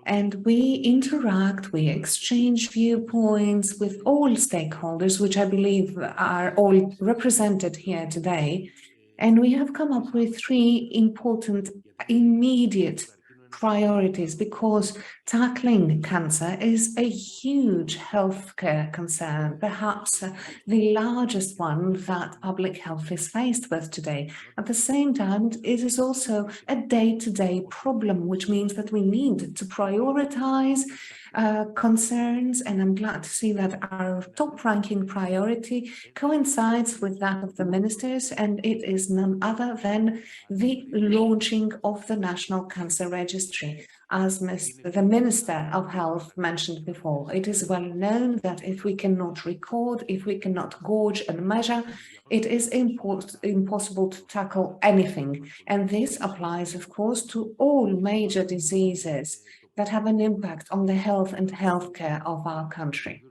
And we interact, we exchange viewpoints with all stakeholders, which I believe are all represented here today. And we have come up with 3 important immediate priorities, because tackling cancer is a huge healthcare concern, perhaps the largest one that public health is faced with today. At the same time, it is also a day-to-day problem, which means that we need to prioritize concerns, and I'm glad to see that our top-ranking priority coincides with that of the ministers, and it is none other than the launching of the National Cancer Registry. As the Minister of Health mentioned before, it is well known that if we cannot record, if we cannot gauge and measure, it is impossible to tackle anything. And this applies, of course, to all major diseases that have an impact on the health and healthcare of our country.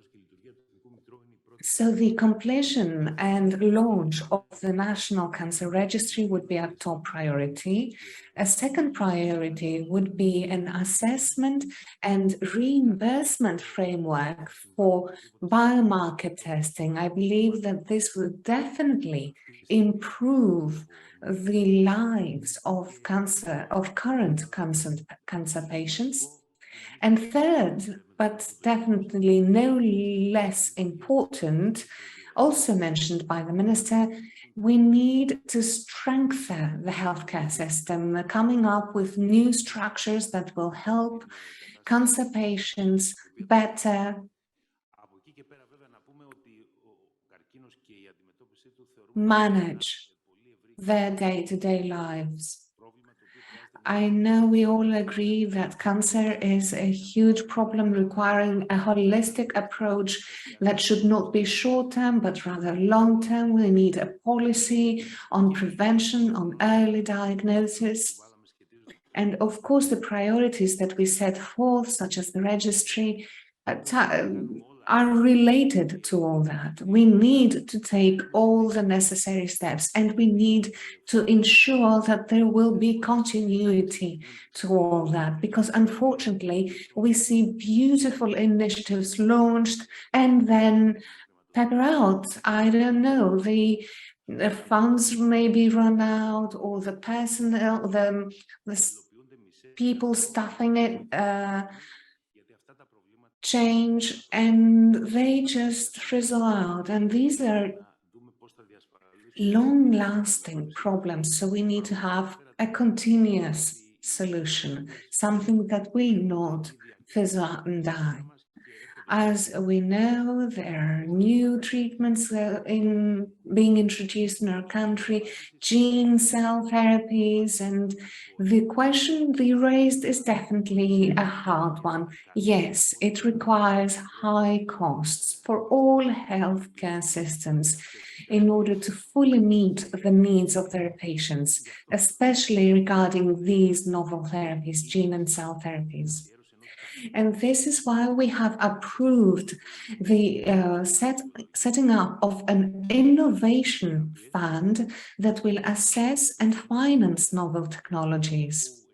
So the completion and launch of the National Cancer Registry would be our top priority. A second priority would be an assessment and reimbursement framework for biomarker testing. I believe that this will definitely improve the lives of current cancer patients. And third, but definitely no less important, also mentioned by the minister, we need to strengthen the healthcare system, coming up with new structures that will help cancer patients better manage their day-to-day lives. I know we all agree that cancer is a huge problem requiring a holistic approach that should not be short-term, but rather long-term. We need a policy on prevention, on early diagnosis. And of course, the priorities that we set forth, such as the registry, are related to all that. We need to take all the necessary steps, and we need to ensure that there will be continuity to all that, because unfortunately we see beautiful initiatives launched and then pepper out. I don't know, the funds may be run out, or the personnel, the people staffing it change, and they just fizzle out. And these are long-lasting problems, so we need to have a continuous solution, something that will not fizzle out and die. As we know, there are new treatments being introduced in our country, gene cell therapies, and the question we raised is definitely a hard one. Yes, it requires high costs for all healthcare systems in order to fully meet the needs of their patients, especially regarding these novel therapies, gene and cell therapies. And this is why we have approved the setting up of an innovation fund that will assess and finance novel technologies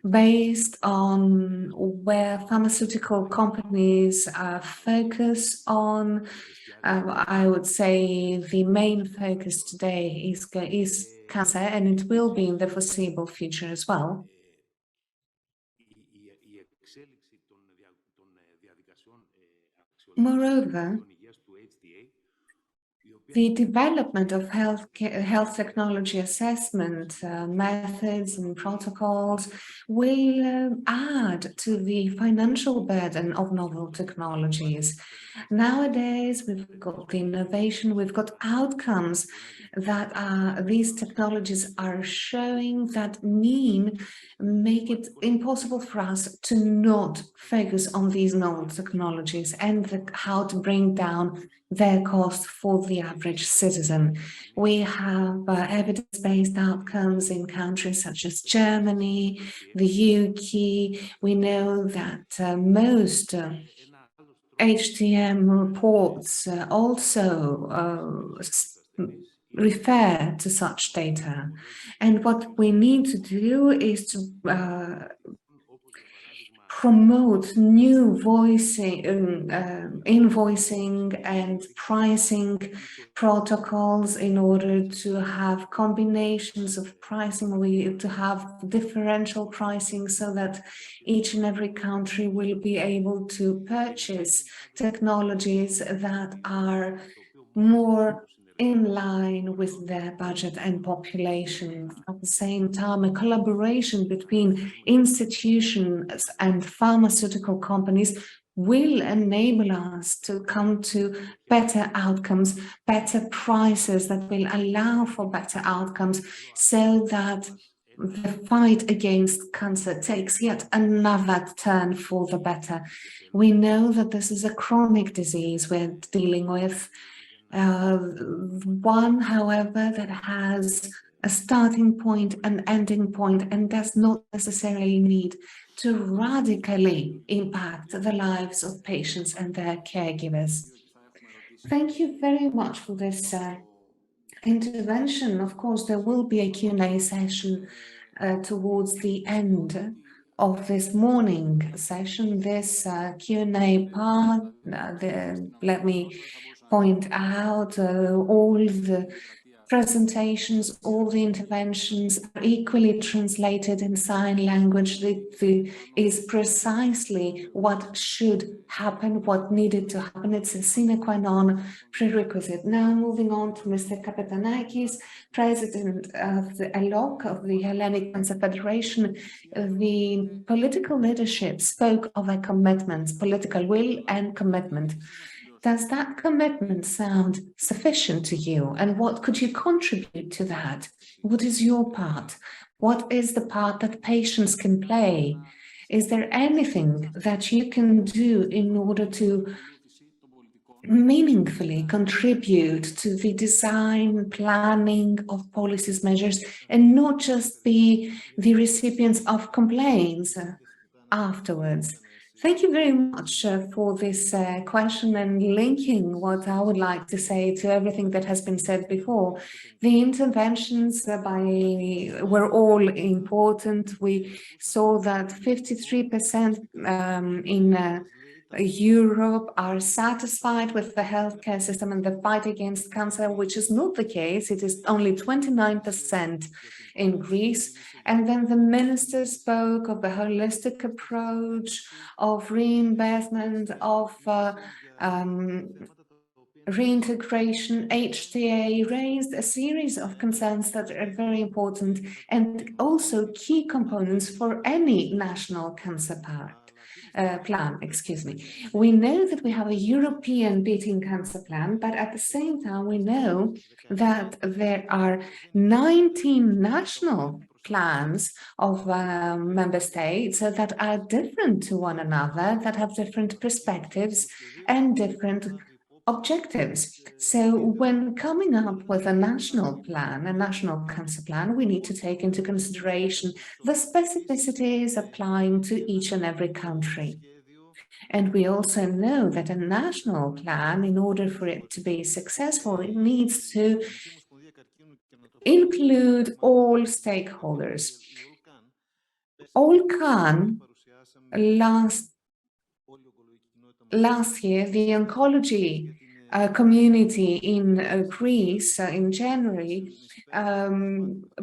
based on where pharmaceutical companies focus on. I would say the main focus today is cancer, and it will be in the foreseeable future as well. Moreover, the development of health technology assessment methods and protocols will add to the financial burden of novel technologies. Nowadays, we've got the innovation, we've got outcomes that these technologies are showing that make it impossible for us to not focus on these novel technologies and how to bring down their cost for the average citizen. We have evidence-based outcomes in countries such as Germany, the UK. We know that most HTM reports also refer to such data. And what we need to do is to promote new invoicing and pricing protocols in order to have combinations of pricing, to have differential pricing so that each and every country will be able to purchase technologies that are more in line with their budget and population. At the same time, a collaboration between institutions and pharmaceutical companies will enable us to come to better outcomes, better prices that will allow for better outcomes, so that the fight against cancer takes yet another turn for the better. We know that this is a chronic disease we're dealing with. One, however, that has a starting point, an ending point, and does not necessarily need to radically impact the lives of patients and their caregivers. Thank you very much for this intervention. Of course, there will be a Q&A session towards the end of this morning session. This Q&A part, let me point out all the presentations, all the interventions are equally translated in sign language. That is precisely what should happen, what needed to happen. It's a sine qua non prerequisite. Now moving on to Mr. Kapetanakis, President of the ELOC, of the Hellenic Cancer Federation. The political leadership spoke of a commitment, political will and commitment. Does that commitment sound sufficient to you? And what could you contribute to that? What is your part? What is the part that patients can play? Is there anything that you can do in order to meaningfully contribute to the design, planning of policies, measures, and not just be the recipients of complaints afterwards? Thank you very much for this question, and linking what I would like to say to everything that has been said before. The interventions were all important. We saw that 53% in Europe are satisfied with the healthcare system and the fight against cancer, which is not the case. It is only 29% in Greece. And then the minister spoke of the holistic approach, of reimbursement, of reintegration. HTA raised a series of concerns that are very important and also key components for any national cancer plan. We know that we have a European beating cancer plan, but at the same time, we know that there are 19 national plans of member states that are different to one another, that have different perspectives and different objectives. So when coming up with a national plan, a national cancer plan, we need to take into consideration the specificities applying to each and every country. And we also know that a national plan, in order for it to be successful, it needs to include all stakeholders. All.Can, last year, the oncology community in Greece in January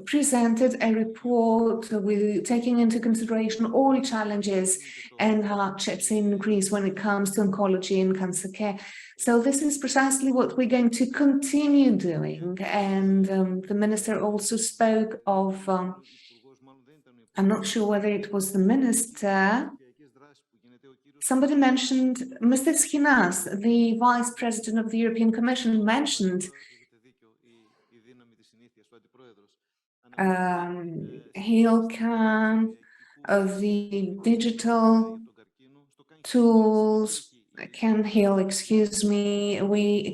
presented a report with taking into consideration all challenges and hardships in Greece when it comes to oncology and cancer care. So this is precisely what we're going to continue doing. And the minister also spoke of, I'm not sure whether it was the minister, somebody mentioned, Mr. Skinas, the Vice President of the European Commission, mentioned All.Can, the digital tools, Can Heal, excuse me.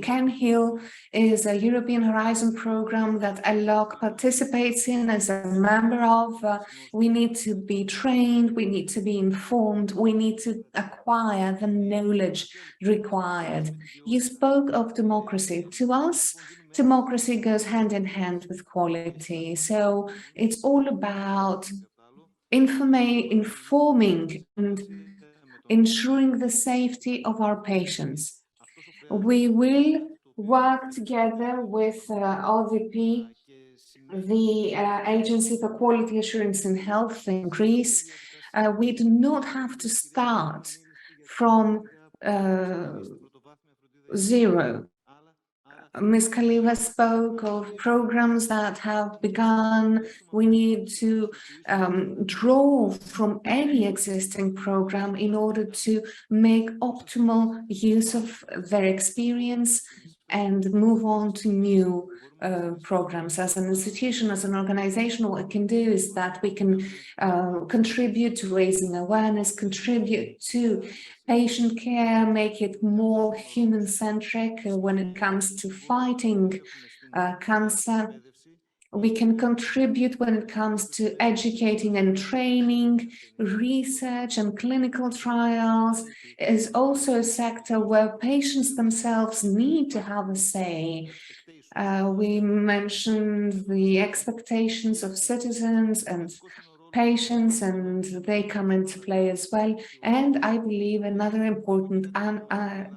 Can Heal is a European Horizon program that ALOC participates in as a member of. We need to be trained, we need to be informed, we need to acquire the knowledge required. You spoke of democracy. To us, democracy goes hand in hand with quality. So it's all about informing and ensuring the safety of our patients. We will work together with OVP, the Agency for Quality Assurance in Health in Greece. We do not have to start from zero. Ms. Khalifa spoke of programs that have begun. We need to draw from any existing program in order to make optimal use of their experience and move on to new programs. As an institution, as an organization, what we can do is that we can contribute to raising awareness, contribute to patient care, make it more human-centric when it comes to fighting cancer. We can contribute when it comes to educating and training. Research and clinical trials is also a sector where patients themselves need to have a say. We mentioned the expectations of citizens and patients, and they come into play as well. And I believe another important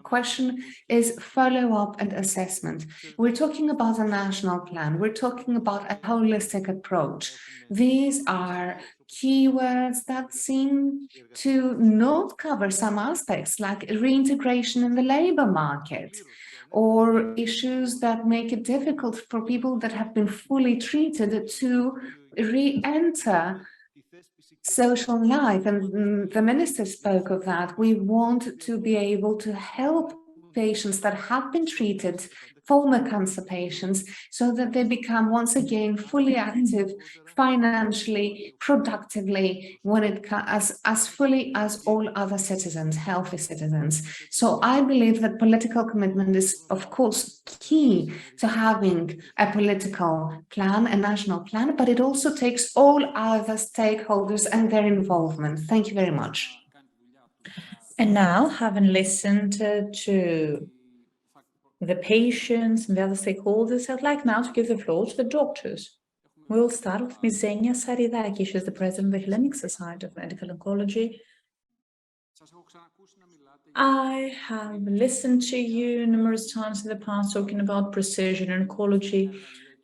question is follow-up and assessment. We're talking about a national plan. We're talking about a holistic approach. These are keywords that seem to not cover some aspects like reintegration in the labor market, or issues that make it difficult for people that have been fully treated to re-enter social life. And the minister spoke of that. We want to be able to help patients that have been treated, former cancer patients, so that they become once again fully active, financially, productively, when it as fully as all other citizens, healthy citizens. So I believe that political commitment is, of course, key to having a political plan, a national plan, but it also takes all other stakeholders and their involvement. Thank you very much. And now, having listened to the patients and the other stakeholders, I'd like now to give the floor to the doctors. We'll start with Ms. Zenia Saridaki. She's the president of the Hellenic Society of Medical Oncology. I have listened to you numerous times in the past talking about precision oncology,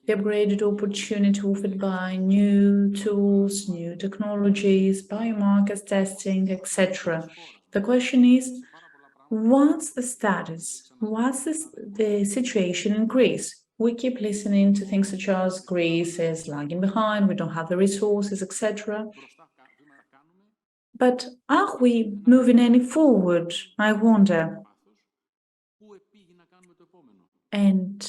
the upgraded opportunity offered by new tools, new technologies, biomarkers testing, etc. The question is, what's the status? What's the situation in Greece? We keep listening to things such as Greece is lagging behind, we don't have the resources, etc. But are we moving any forward, I wonder? And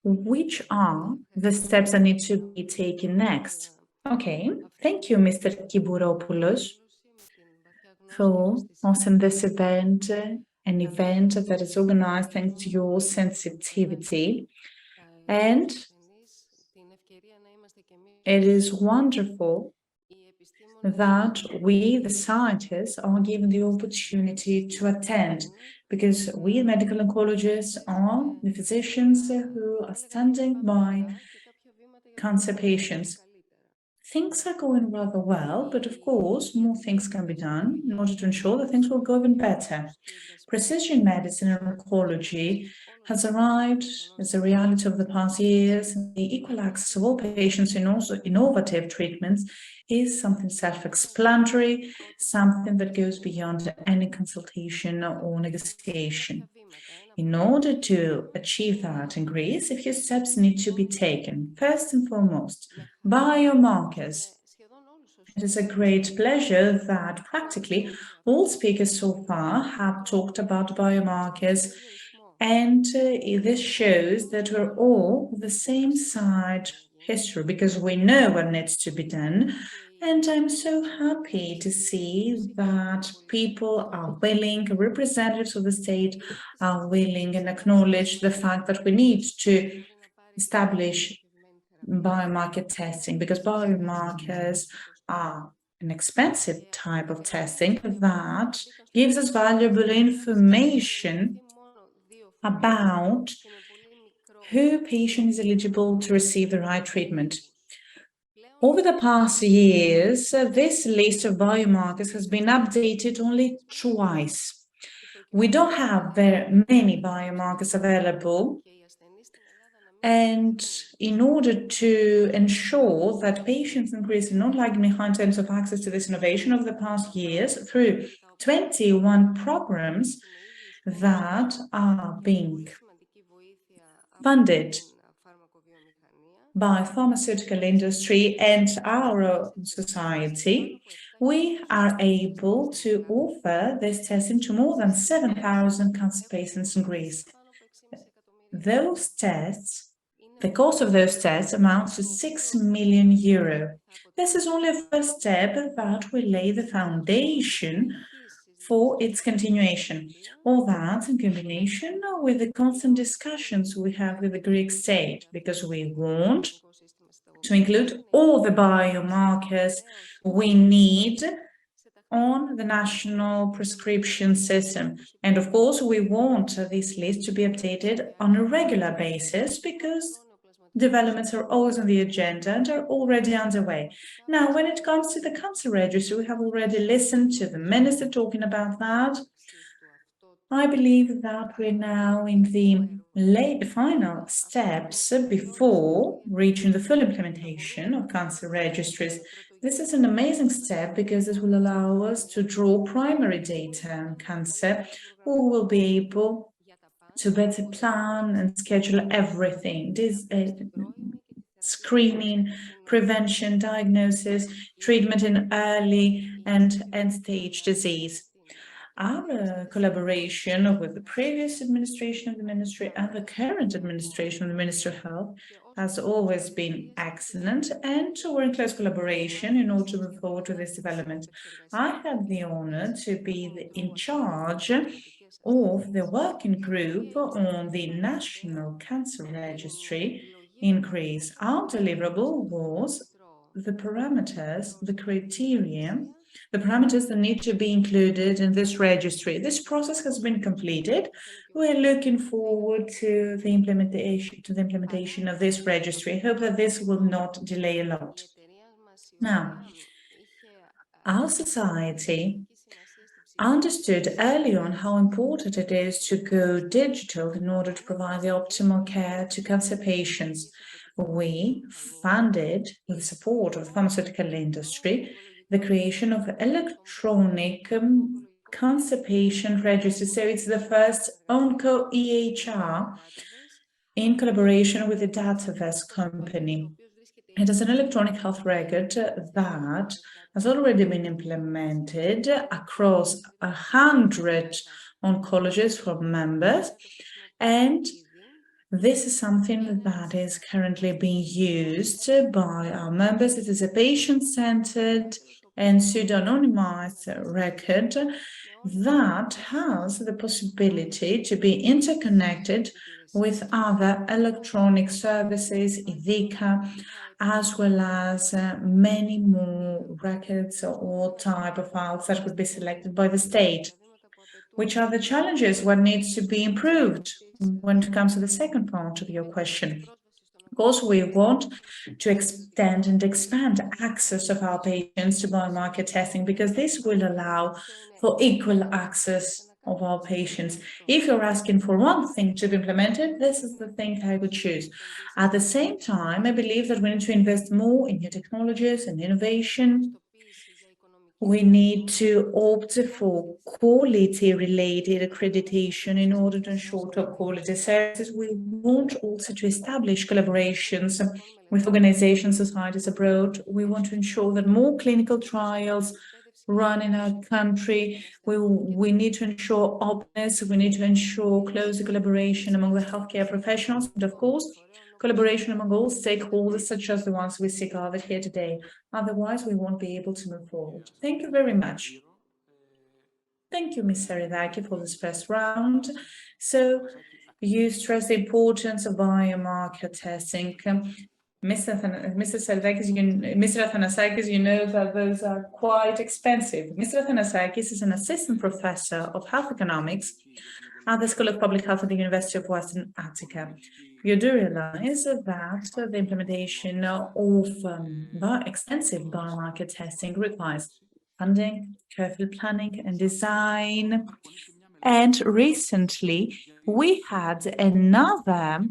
which are the steps that need to be taken next? Okay, thank you, Mr. Kiburopoulos, for hosting this event an event that is organized thanks to your sensitivity. And it is wonderful that we, the scientists, are given the opportunity to attend, because we medical oncologists are the physicians who are standing by cancer patients. Things are going rather well, but of course, more things can be done in order to ensure that things will go even better. Precision medicine and oncology has arrived as a reality of the past years, and the equal access of all patients in also innovative treatments is something self-explanatory, something that goes beyond any consultation or negotiation. In order to achieve that in Greece, a few steps need to be taken. First and foremost, biomarkers. It is a great pleasure that practically all speakers so far have talked about biomarkers, and this shows that we're all the same side history, because we know what needs to be done. And I'm so happy to see that people are willing, representatives of the state are willing and acknowledge the fact that we need to establish biomarker testing, because biomarkers are an expensive type of testing that gives us valuable information about who patient is eligible to receive the right treatment. Over the past years, this list of biomarkers has been updated only twice. We don't have very many biomarkers available, and in order to ensure that patients in Greece are not lagging behind in terms of access to this innovation over the past years, through 21 programs that are being funded by pharmaceutical industry and our society, we are able to offer this testing to more than 7,000 cancer patients in Greece. Those tests, the cost of those tests amounts to €6 million. This is only a first step that will lay the foundation for its continuation. All that in combination with the constant discussions we have with the Greek state, because we want to include all the biomarkers we need on the national prescription system. And of course, we want this list to be updated on a regular basis, because developments are always on the agenda and are already underway. Now, when it comes to the cancer registry, we have already listened to the minister talking about that. I believe that we're now in the final steps before reaching the full implementation of cancer registries. This is an amazing step, because this will allow us to draw primary data on cancer. We will be able to better plan and schedule everything. This screening, prevention, diagnosis, treatment in early and end-stage disease. Our collaboration with the previous administration of the ministry and the current administration of the Ministry of Health has always been excellent, and we're in close collaboration in order to move forward with this development. I have the honor to be in charge of the working group on the National Cancer Registry in Greece. Our deliverable was the parameters, the criteria, the parameters that need to be included in this registry. This process has been completed. We're looking forward to the implementation of this registry. I hope that this will not delay a lot. Now, our society understood early on how important it is to go digital in order to provide the optimal care to cancer patients. We funded, with the support of the pharmaceutical industry, the creation of electronic cancer patient registry. So it's the first OncoEHR in collaboration with the Dataverse company. It is an electronic health record that has already been implemented across 100 oncologists for members, and this is something that is currently being used by our members. It is a patient-centered and pseudonymized record, that has the possibility to be interconnected with other electronic services, IDICA, as well as many more records or type of files that would be selected by the state. Which are the challenges? What needs to be improved when it comes to the second part of your question? Of course, we want to extend and expand access of our patients to biomarker testing because this will allow for equal access of our patients. If you're asking for one thing to be implemented, this is the thing I would choose. At the same time, I believe that we need to invest more in new technologies and innovation. We need to opt for quality-related accreditation in order to ensure top-quality services. We want also to establish collaborations with organizations, societies abroad. We want to ensure that more clinical trials run in our country. We need to ensure openness. We need to ensure closer collaboration among the healthcare professionals, and of course, collaboration among all stakeholders, such as the ones we see gathered here today. Otherwise, we won't be able to move forward. Thank you very much. Thank you, Ms. Saridaki, for this first round. So, you stress the importance of biomarker testing. Mr. Athanasakis, you know that those are quite expensive. Mr. Athanasakis is an assistant professor of health economics at the School of Public Health at the University of Western Attica. You do realize that the implementation of extensive biomarker testing requires funding, careful planning and design. And recently, we had another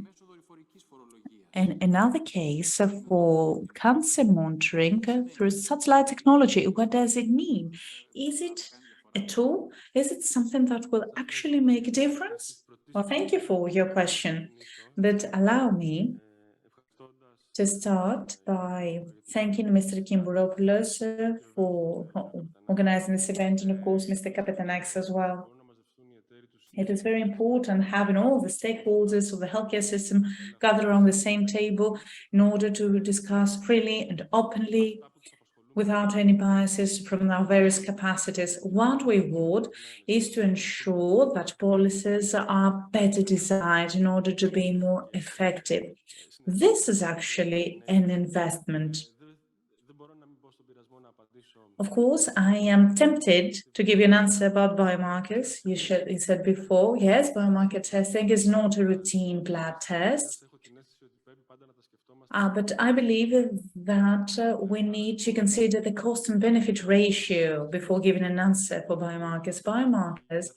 case for cancer monitoring through satellite technology. What does it mean? Is it a tool? Is it something that will actually make a difference? Well, thank you for your question, but allow me to start by thanking Mr. Kimbouropoulos for organizing this event, and of course, Mr. Kapetanakis as well. It is very important having all the stakeholders of the healthcare system gather around the same table in order to discuss freely and openly without any biases from our various capacities. What we want is to ensure that policies are better designed in order to be more effective. This is actually an investment. Of course, I am tempted to give you an answer about biomarkers. You said before, yes, biomarker testing is not a routine blood test. But I believe that we need to consider the cost and benefit ratio before giving an answer for biomarkers. Biomarkers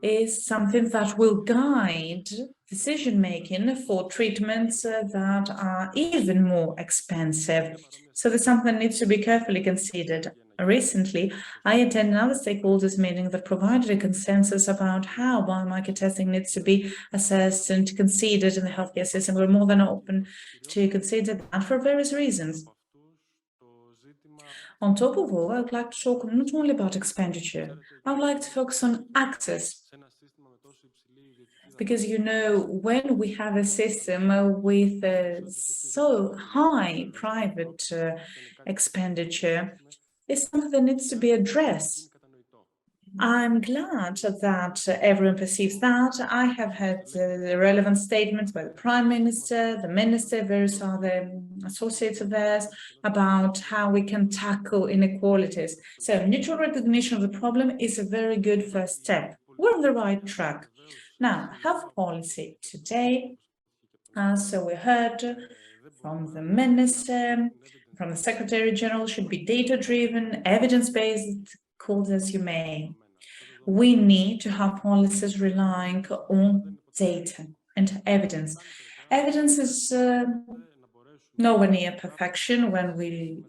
is something that will guide decision-making for treatments that are even more expensive. So there's something that needs to be carefully considered. Recently, I attended another stakeholders meeting that provided a consensus about how biomarker testing needs to be assessed and considered in the healthcare system. We're more than open to consider that for various reasons. On top of all, I would like to talk not only about expenditure, I would like to focus on access. Because, you know, when we have a system with so high private expenditure, it's something that needs to be addressed. I'm glad that everyone perceives that. I have had the relevant statements by the Prime Minister, the Minister, various other associates of theirs about how we can tackle inequalities. So mutual recognition of the problem is a very good first step. We're on the right track. Now, health policy today, as we heard from the Minister, from the Secretary General, should be data-driven, evidence-based, call it as you may. We need to have policies relying on data and evidence. Evidence is nowhere near perfection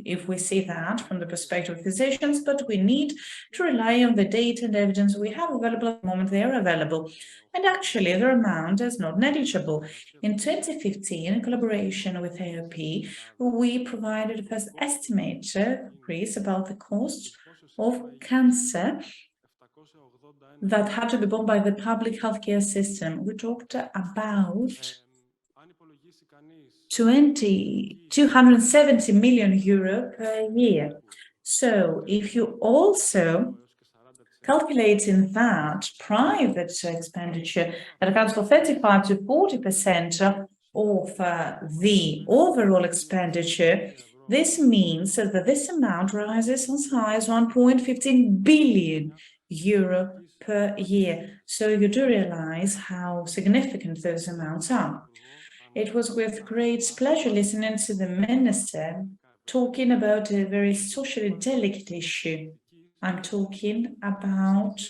if we see that from the perspective of physicians, but we need to rely on the data and evidence we have available at the moment they are available. And actually, their amount is not negligible. In 2015, in collaboration with AOP, we provided a first estimate to Greece about the cost of cancer that had to be borne by the public healthcare system. We talked about 270 million euro per year. So if you also calculating that private expenditure that accounts for 35 to 40% of the overall expenditure, this means that this amount rises as high as 1.15 billion euro per year. So you do realize how significant those amounts are. It was with great pleasure listening to the minister talking about a very socially delicate issue. I'm talking about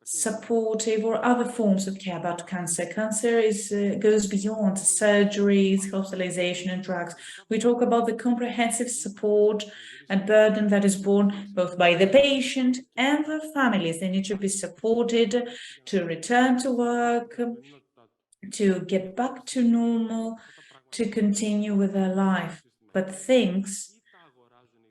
supportive or other forms of care about cancer. Cancer goes beyond surgeries, hospitalization, and drugs. We talk about the comprehensive support and burden that is borne both by the patient and the families. They need to be supported to return to work, to get back to normal, to continue with their life. But things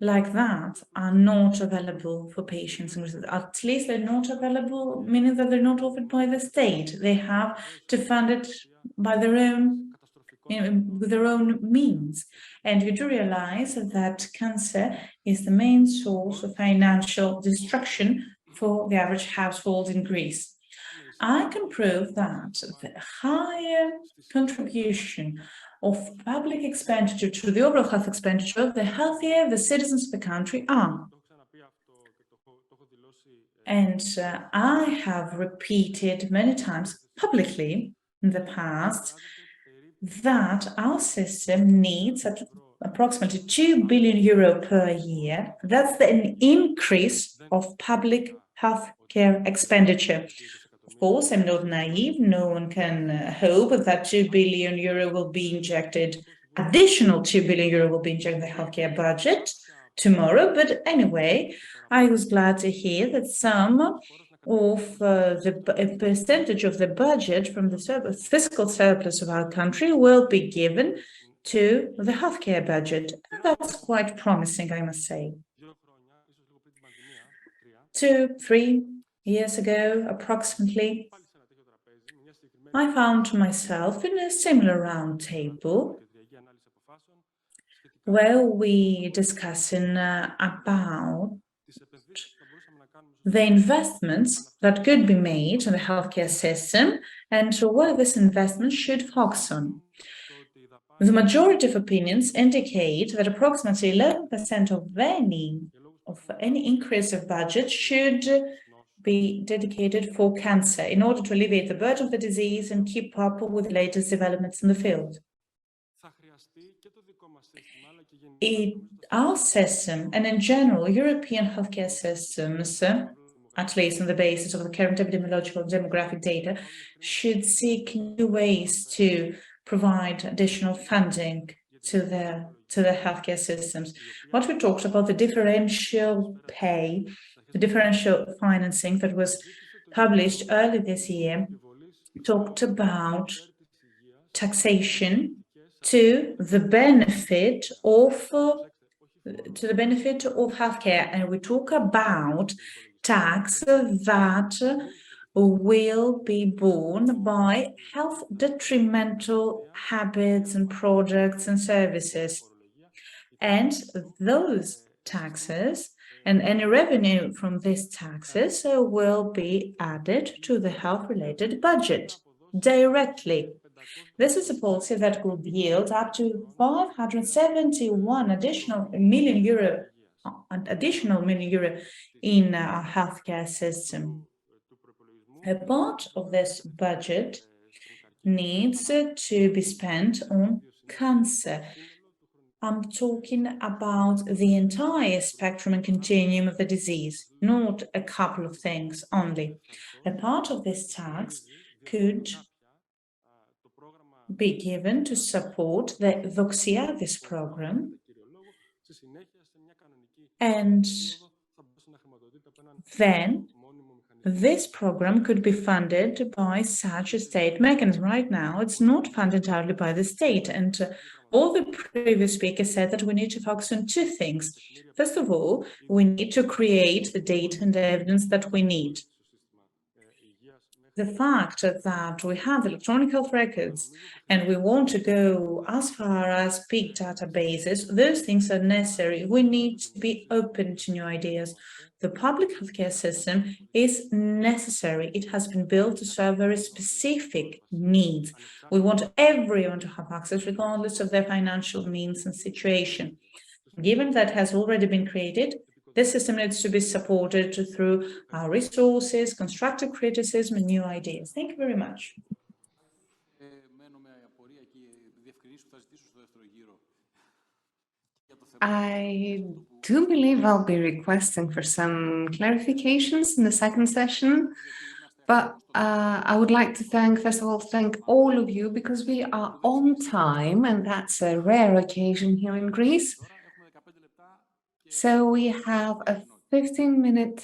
like that are not available for patients. At least they're not available, meaning that they're not offered by the state. They have to fund it by their own, with their own means. And you do realize that cancer is the main source of financial destruction for the average household in Greece. I can prove that the higher contribution of public expenditure to the overall health expenditure, the healthier the citizens of the country are. And I have repeated many times publicly in the past that our system needs approximately 2 billion euro per year. That's an increase of public health care expenditure. Of course, I'm not naive. No one can hope that 2 billion euro will be injected, additional 2 billion euro will be injected in the healthcare budget tomorrow. But anyway, I was glad to hear that some of the percentage of the budget from the fiscal surplus of our country will be given to the healthcare budget. And that's quite promising, I must say. 2-3 years ago, approximately, I found myself in a similar round table where we discussing about the investments that could be made in the healthcare system and where this investment should focus on. The majority of opinions indicate that approximately 11% of any increase of budget should be dedicated for cancer in order to alleviate the burden of the disease and keep up with the latest developments in the field. Our system, and in general, European healthcare systems, at least on the basis of the current epidemiological and demographic data, should seek new ways to provide additional funding to the healthcare systems. What we talked about, the differential pay, the differential financing that was published early this year, talked about taxation to the benefit of healthcare, and we talk about tax that will be borne by health detrimental habits and products and services. And those taxes and any revenue from these taxes will be added to the health-related budget directly. This is a policy that will yield up to 571 additional million euro in our healthcare system. A part of this budget needs to be spent on cancer. I'm talking about the entire spectrum and continuum of the disease, not a couple of things only. A part of this tax could be given to support the Doxiadis program, and then this program could be funded by such a state mechanism. Right now, it's not funded entirely by the state, and all the previous speakers said that we need to focus on two things. First of all, we need to create the data and the evidence that we need. The fact that we have electronic health records and we want to go as far as big databases, those things are necessary. We need to be open to new ideas. The public healthcare system is necessary. It has been built to serve very specific needs. We want everyone to have access regardless of their financial means and situation. Given that has already been created, this system needs to be supported through our resources, constructive criticism, and new ideas. Thank you very much. I do believe I'll be requesting for some clarifications in the second session, but I would like to first of all, thank all of you because we are on time, and that's a rare occasion here in Greece. So we have a 15-minute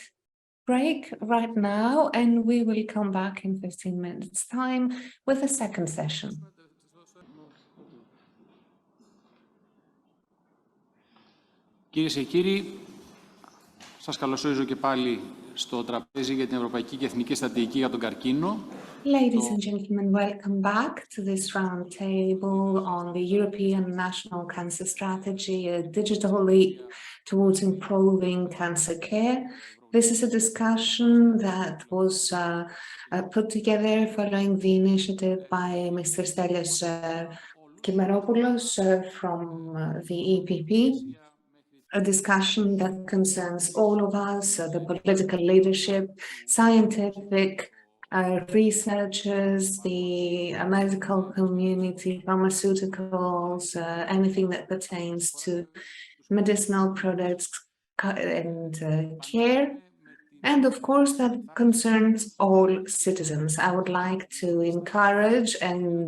break right now, and we will come back in 15 minutes' time with the second session. Κυρίες και κύριοι, σας καλωσορίζω και πάλι στο τραπέζι για την Ευρωπαϊκή και Εθνική Στρατηγική για τον Καρκίνο. Ladies and gentlemen, welcome back to this round table on the European National Cancer Strategy, a digital leap towards improving cancer care. This is a discussion that was put together following the initiative by Mr. Stelios Kimbouropoulos from the EPP, a discussion that concerns all of us, the political leadership, scientific researchers, the medical community, pharmaceuticals, anything that pertains to medicinal products and care. And of course, that concerns all citizens. I would like to encourage and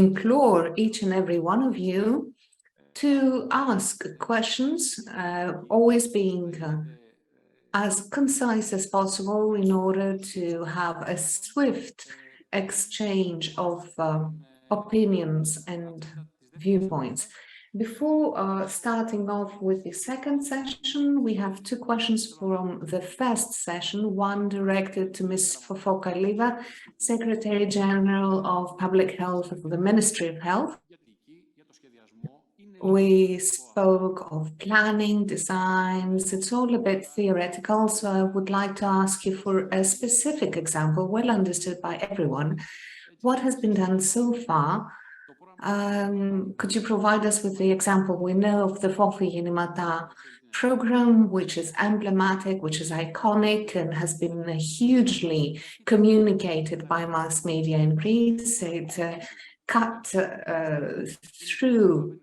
implore each and every one of you to ask questions, always being as concise as possible in order to have a swift exchange of opinions and viewpoints. Before starting off with the second session, we have two questions from the first session, one directed to Ms. Fofokaliva, Secretary General of Public Health of the Ministry of Health. We spoke of planning, designs. It's all a bit theoretical, so I would like to ask you for a specific example, well understood by everyone. What has been done so far? Could you provide us with the example? We know of the Fofi Yenimata program, which is emblematic, which is iconic, and has been hugely communicated by mass media in Greece. It cut through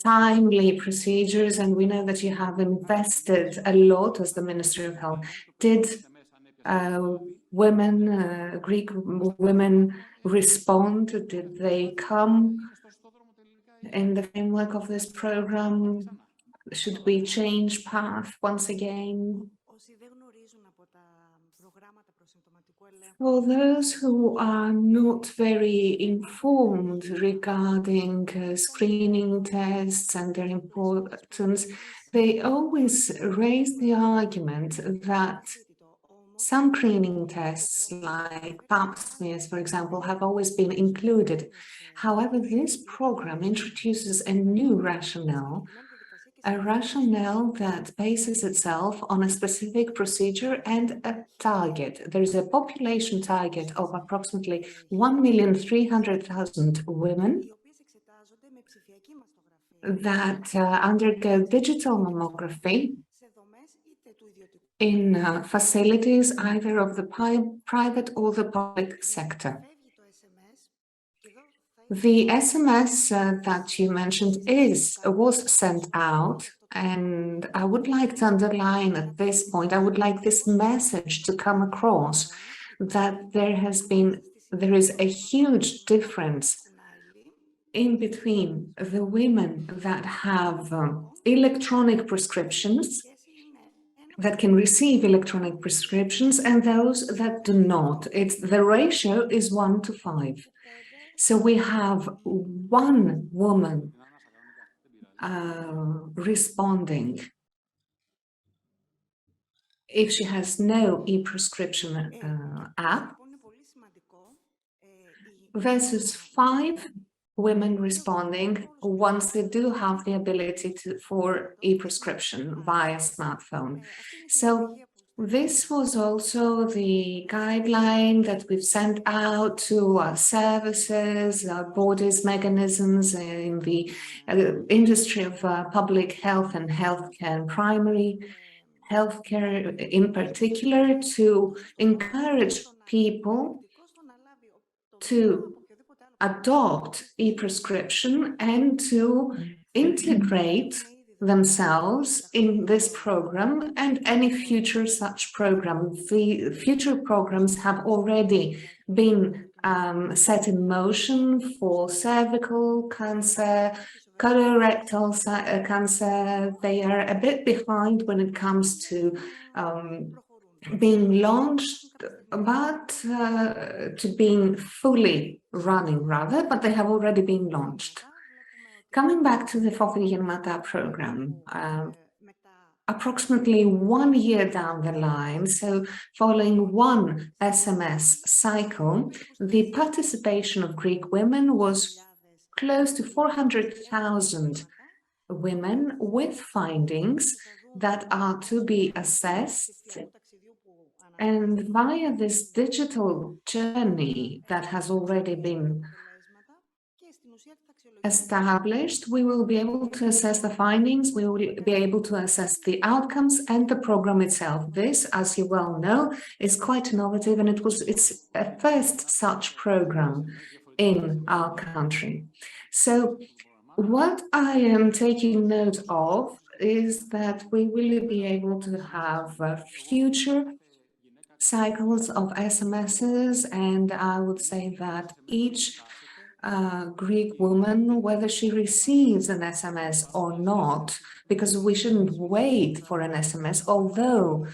timely procedures, and we know that you have invested a lot as the Ministry of Health. Did Greek women respond? Did they come in the framework of this program? Should we change path once again? For those who are not very informed regarding screening tests and their importance, they always raise the argument that some screening tests, like pap smears, for example, have always been included. However, this program introduces a new rationale, a rationale that bases itself on a specific procedure and a target. There is a population target of approximately 1,300,000 women that undergo digital mammography in facilities either of the private or the public sector. The SMS that you mentioned was sent out, and I would like to underline at this point, I would like this message to come across that there is a huge difference in between the women that have electronic prescriptions, that can receive electronic prescriptions, and those that do not. The ratio is 1:5. So we have one woman responding if she has no e-prescription app, versus 5 women responding once they do have the ability for e-prescription via smartphone. So this was also the guideline that we've sent out to our services, our bodies, mechanisms in the industry of public health and healthcare and primary healthcare in particular, to encourage people to adopt e-prescription and to integrate themselves in this program and any future such program. The future programs have already been set in motion for cervical cancer, colorectal cancer. They are a bit behind when it comes to being launched, but to being fully running rather, but they have already been launched. Coming back to the Fothilgenmata program, approximately 1 year down the line, so following one SMS cycle, the participation of Greek women was close to 400,000 women with findings that are to be assessed. And via this digital journey that has already been established, we will be able to assess the findings, we will be able to assess the outcomes and the program itself. This, as you well know, is quite innovative, and it's a first such program in our country. So what I am taking note of is that we will be able to have future cycles of SMSs, and I would say that each Greek woman, whether she receives an SMS or not, because we shouldn't wait for an SMS, although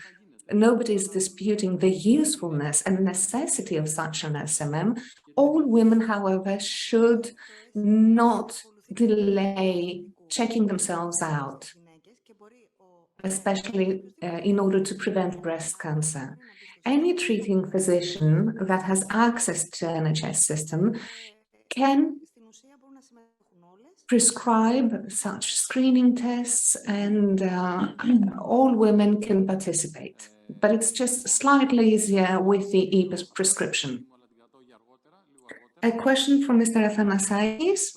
nobody is disputing the usefulness and necessity of such an SMM, all women, however, should not delay checking themselves out, especially in order to prevent breast cancer. Any treating physician that has access to NHS system can prescribe such screening tests, and all women can participate. But it's just slightly easier with the e-prescription. A question from Mr. Athanasakis,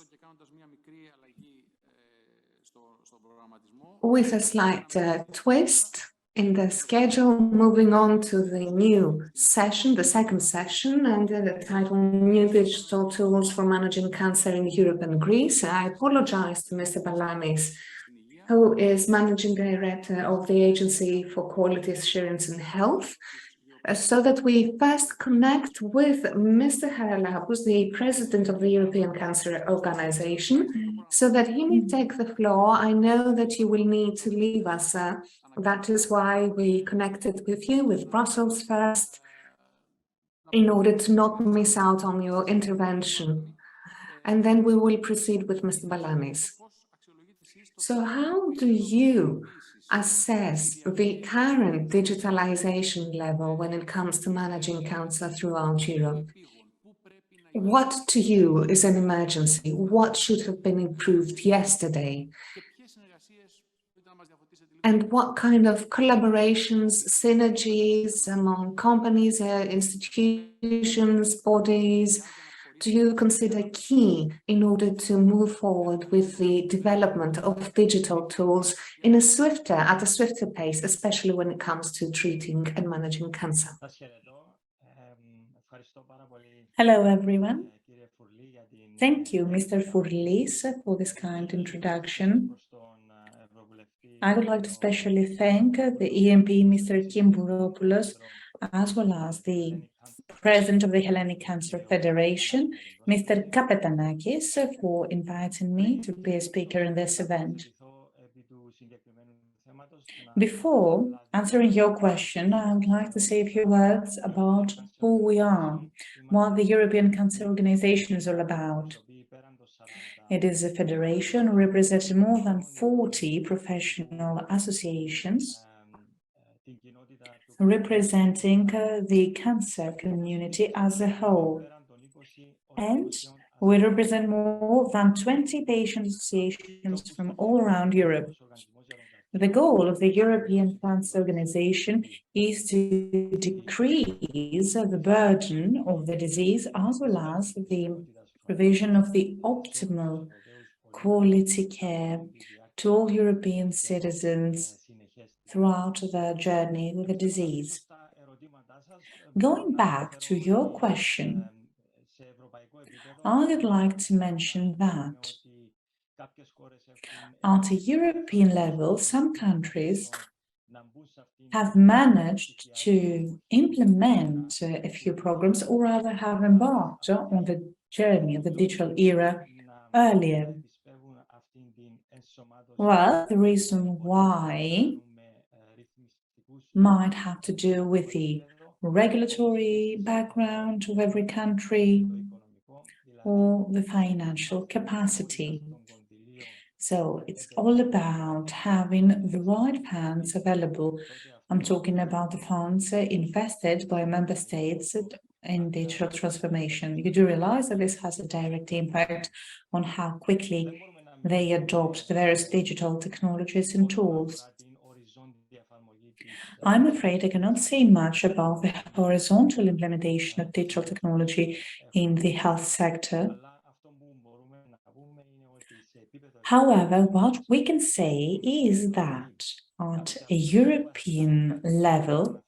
with a slight twist in the schedule, moving on to the new session, the second session, under the title New Digital Tools for Managing Cancer in Europe and Greece. I apologize to Mr. Balanis, who is Managing Director of the Agency for Quality Assurance in Health, so that we first connect with Mr. Haralapoulos, the President of the European Cancer Organization, so that he may take the floor. I know that you will need to leave us. That is why we connected with you, with Brussels first, in order to not miss out on your intervention. And then we will proceed with Mr. Balanis. So how do you assess the current digitalization level when it comes to managing cancer throughout Europe? What to you is an emergency? What should have been improved yesterday? And what kind of collaborations, synergies among companies, institutions, bodies, do you consider key in order to move forward with the development of digital tools at a swifter pace, especially when it comes to treating and managing cancer? Hello, everyone. Thank you, Mr. Furlí, for this kind introduction. I would like to especially thank the EMP, Mr. Kimburopoulos, as well as the President of the Hellenic Cancer Federation, Mr. Kapetanakis, for inviting me to be a speaker in this event. Before answering your question, I would like to say a few words about who we are, what the European Cancer Organization is all about. It is a federation representing more than 40 professional associations representing the cancer community as a whole. And we represent more than 20 patient associations from all around Europe. The goal of the European Cancer Organization is to decrease the burden of the disease as well as the provision of the optimal quality care to all European citizens throughout their journey with the disease. Going back to your question, I would like to mention that at a European level, some countries have managed to implement a few programs or rather have embarked on the journey of the digital era earlier. Well, the reason why might have to do with the regulatory background of every country or the financial capacity. So it's all about having the right funds available. I'm talking about the funds invested by member states in digital transformation. You do realize that this has a direct impact on how quickly they adopt the various digital technologies and tools. I'm afraid I cannot say much about the horizontal implementation of digital technology in the health sector. However, what we can say is that at a European level,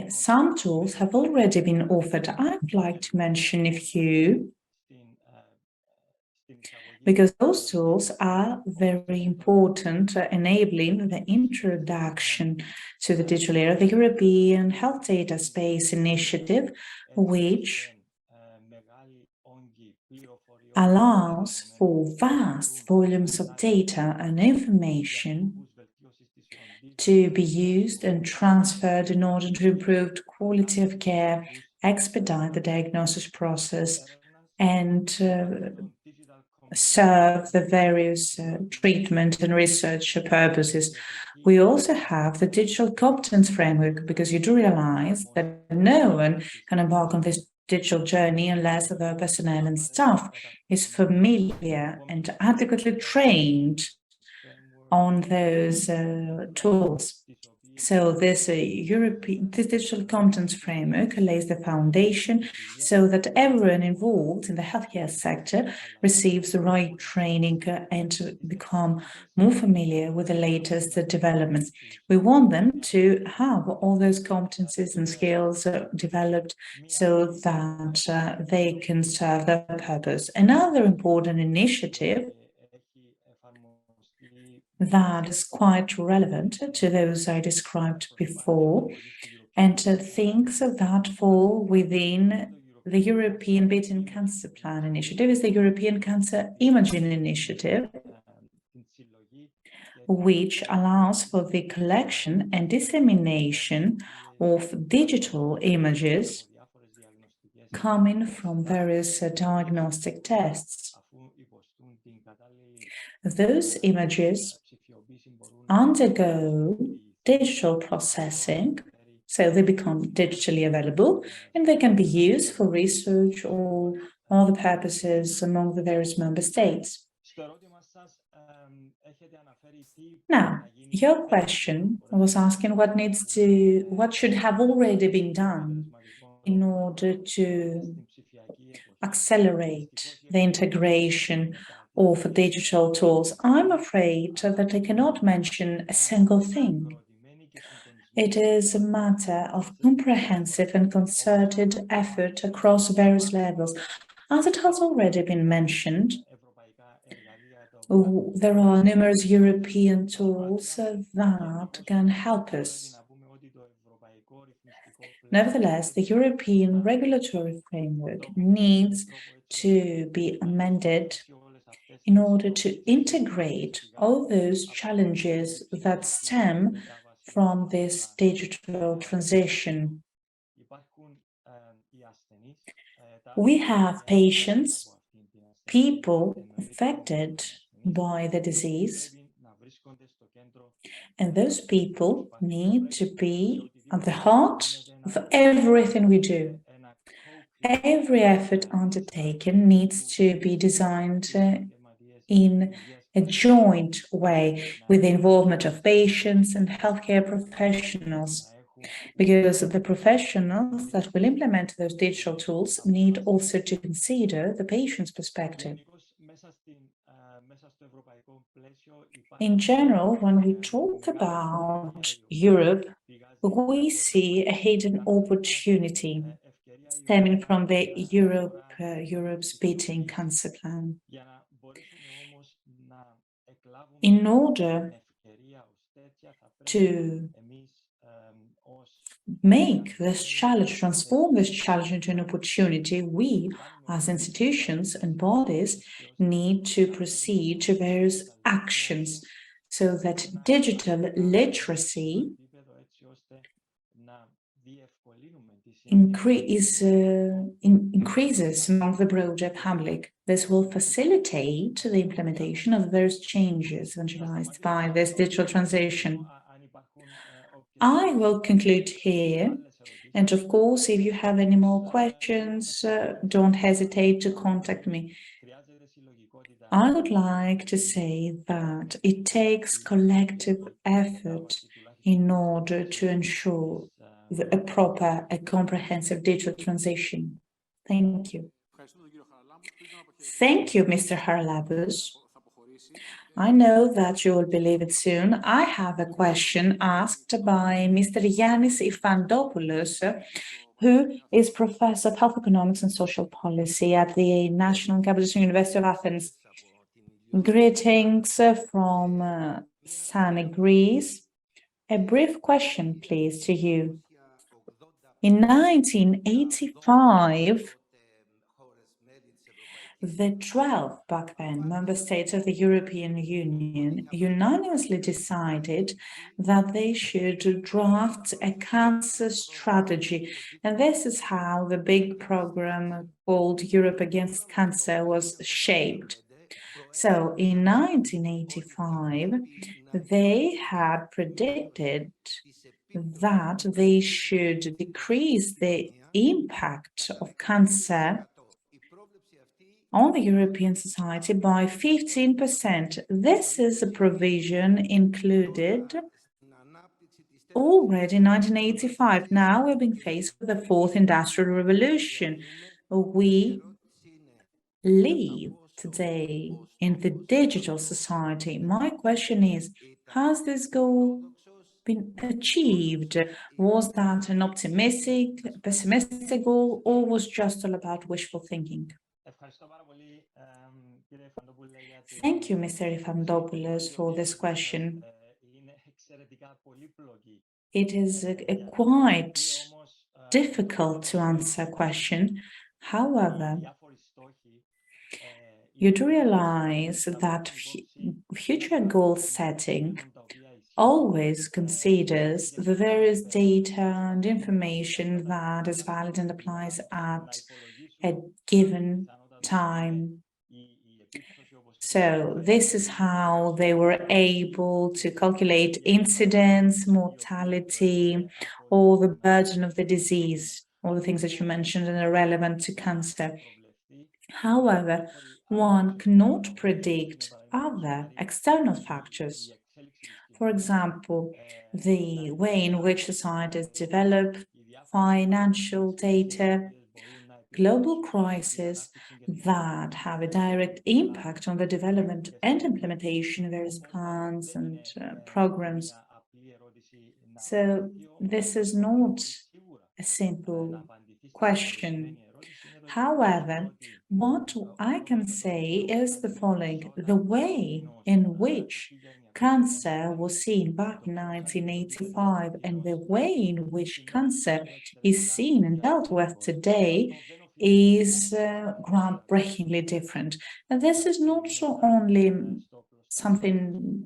some tools have already been offered. I'd like to mention a few, because those tools are very important, enabling the introduction to the digital era. The European Health Data Space Initiative, which allows for vast volumes of data and information to be used and transferred in order to improve the quality of care, expedite the diagnosis process, and serve the various treatment and research purposes. We also have the digital competence framework, because you do realize that no one can embark on this digital journey unless their personnel and staff is familiar and adequately trained on those tools. So this digital competence framework lays the foundation so that everyone involved in the healthcare sector receives the right training and to become more familiar with the latest developments. We want them to have all those competencies and skills developed so that they can serve their purpose. Another important initiative that is quite relevant to those I described before, and things that fall within the European Beating Cancer Plan initiative is the European Cancer Imaging Initiative, which allows for the collection and dissemination of digital images coming from various diagnostic tests. Those images undergo digital processing, so they become digitally available, and they can be used for research or other purposes among the various member states. Now, your question was asking what should have already been done in order to accelerate the integration of digital tools. I'm afraid that I cannot mention a single thing. It is a matter of comprehensive and concerted effort across various levels. As it has already been mentioned, there are numerous European tools that can help us. Nevertheless, the European regulatory framework needs to be amended in order to integrate all those challenges that stem from this digital transition. We have patients, people affected by the disease, and those people need to be at the heart of everything we do. Every effort undertaken needs to be designed in a joint way with the involvement of patients and healthcare professionals, because the professionals that will implement those digital tools need also to consider the patient's perspective. In general, when we talk about Europe, we see a hidden opportunity stemming from the Europe's Beating Cancer Plan. In order to make this challenge, transform this challenge into an opportunity, we as institutions and bodies need to proceed to various actions so that digital literacy increases among the broader public. This will facilitate the implementation of various changes evangelized by this digital transition. I will conclude here, and of course, if you have any more questions, don't hesitate to contact me. I would like to say that it takes collective effort in order to ensure a proper, a comprehensive digital transition. Thank you. Thank you, Mr. Haralabos. I know that you will believe it soon. I have a question asked by Mr. Yannis Ifandopoulos, who is Professor of Health Economics and Social Policy at the National Capital University of Athens. Greetings from sunny Greece. A brief question, please, to you. In 1985, the 12 back then member states of the European Union unanimously decided that they should draft a cancer strategy. And this is how the big program called Europe Against Cancer was shaped. So in 1985, they had predicted that they should decrease the impact of cancer on the European society by 15%. This is a provision included already in 1985. Now we're being faced with the fourth industrial revolution. We live today in the digital society. My question is, has this goal been achieved? Was that an optimistic, pessimistic goal, or was just all about wishful thinking? Thank you, Mr. Ifandopoulos, for this question. It is a quite difficult to answer question. However, you do realize that future goal setting always considers the various data and information that is valid and applies at a given time. So this is how they were able to calculate incidence, mortality, or the burden of the disease, all the things that you mentioned and are relevant to cancer. However, one cannot predict other external factors. For example, the way in which societies develop, financial data, global crises that have a direct impact on the development and implementation of various plans and programs. So this is not a simple question. However, what I can say is the following: the way in which cancer was seen back in 1985 and the way in which cancer is seen and dealt with today is groundbreakingly different. And this is not so only something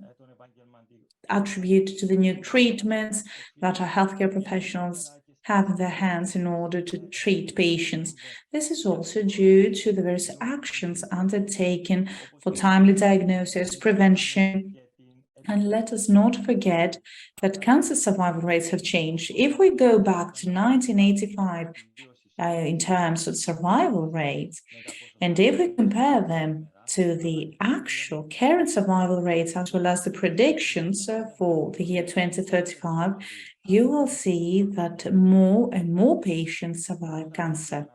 attributed to the new treatments that our healthcare professionals have in their hands in order to treat patients. This is also due to the various actions undertaken for timely diagnosis, prevention, And let us not forget that cancer survival rates have changed. If we go back to 1985 in terms of survival rates, and if we compare them to the actual current survival rates as well as the predictions for the year 2035, you will see that more and more patients survive cancer.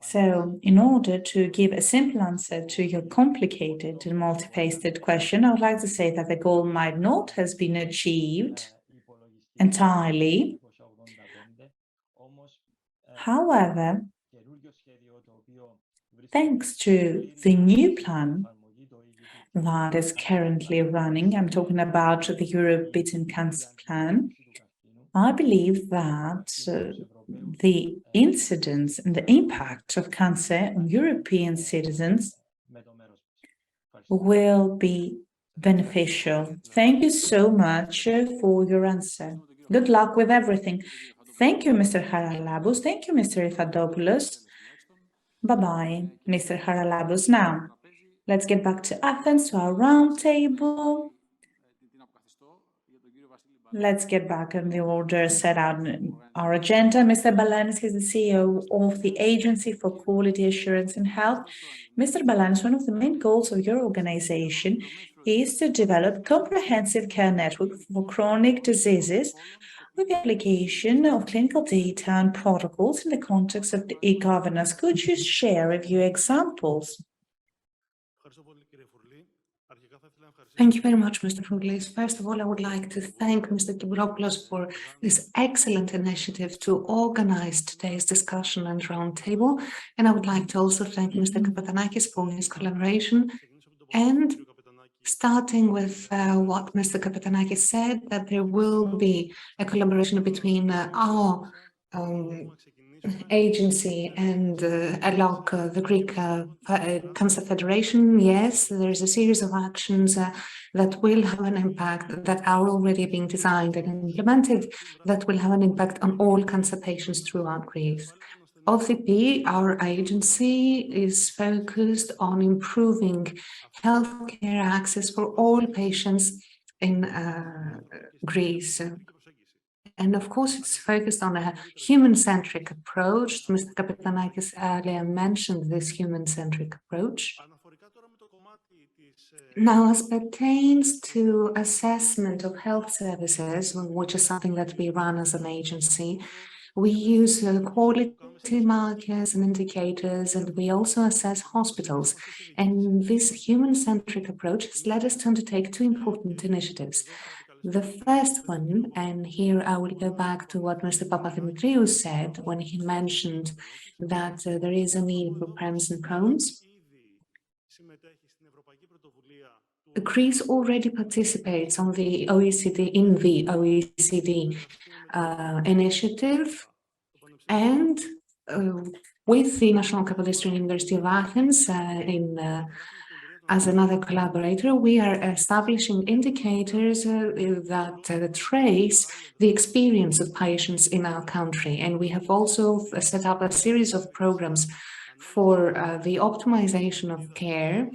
So, in order to give a simple answer to your complicated and multifaceted question, I would like to say that the goal might not have been achieved entirely. However, thanks to the new plan that is currently running, I'm talking about the European Cancer Plan, I believe that the incidence and the impact of cancer on European citizens will be beneficial. Thank you so much for your answer. Good luck with everything. Thank you, Mr. Haralabos. Thank you, Mr. Ifadopoulos. Bye-bye, Mr. Haralabos. Now, let's get back to Athens, to our round table. Let's get back on the order set out in our agenda. Mr. Balanis is the CEO of the Agency for Quality Assurance in Health. Mr. Balanis, one of the main goals of your organization is to develop comprehensive care network for chronic diseases with the application of clinical data and protocols in the context of the e-governance. Could you share a few examples? Thank you very much, Mr. Furley. First of all, I would like to thank Mr. Kimbouropoulos for this excellent initiative to organize today's discussion and roundtable. And I would like to also thank Mr. Kapatanakis for his collaboration. And starting with what Mr. Kapatanakis said, that there will be a collaboration between our agency and ELOC, the Greek Cancer Federation. Yes, there is a series of actions that will have an impact, that are already being designed and implemented, that will have an impact on all cancer patients throughout Greece. OCP, our agency, is focused on improving healthcare access for all patients in Greece. And of course, it's focused on a human-centric approach. Mr. Kapitanakis earlier mentioned this human-centric approach. Now, as pertains to assessment of health services, which is something that we run as an agency, we use quality markers and indicators, and we also assess hospitals. And this human-centric approach has led us to undertake two important initiatives. The first one, and here I will go back to what Mr. Papadimitriou said when he mentioned that there is a need for PREMs and PRONs. Greece already participates on the OECD initiative, and with the National Kapodistria University of Athens as another collaborator, we are establishing indicators that trace the experience of patients in our country. And we have also set up a series of programs for the optimization of care,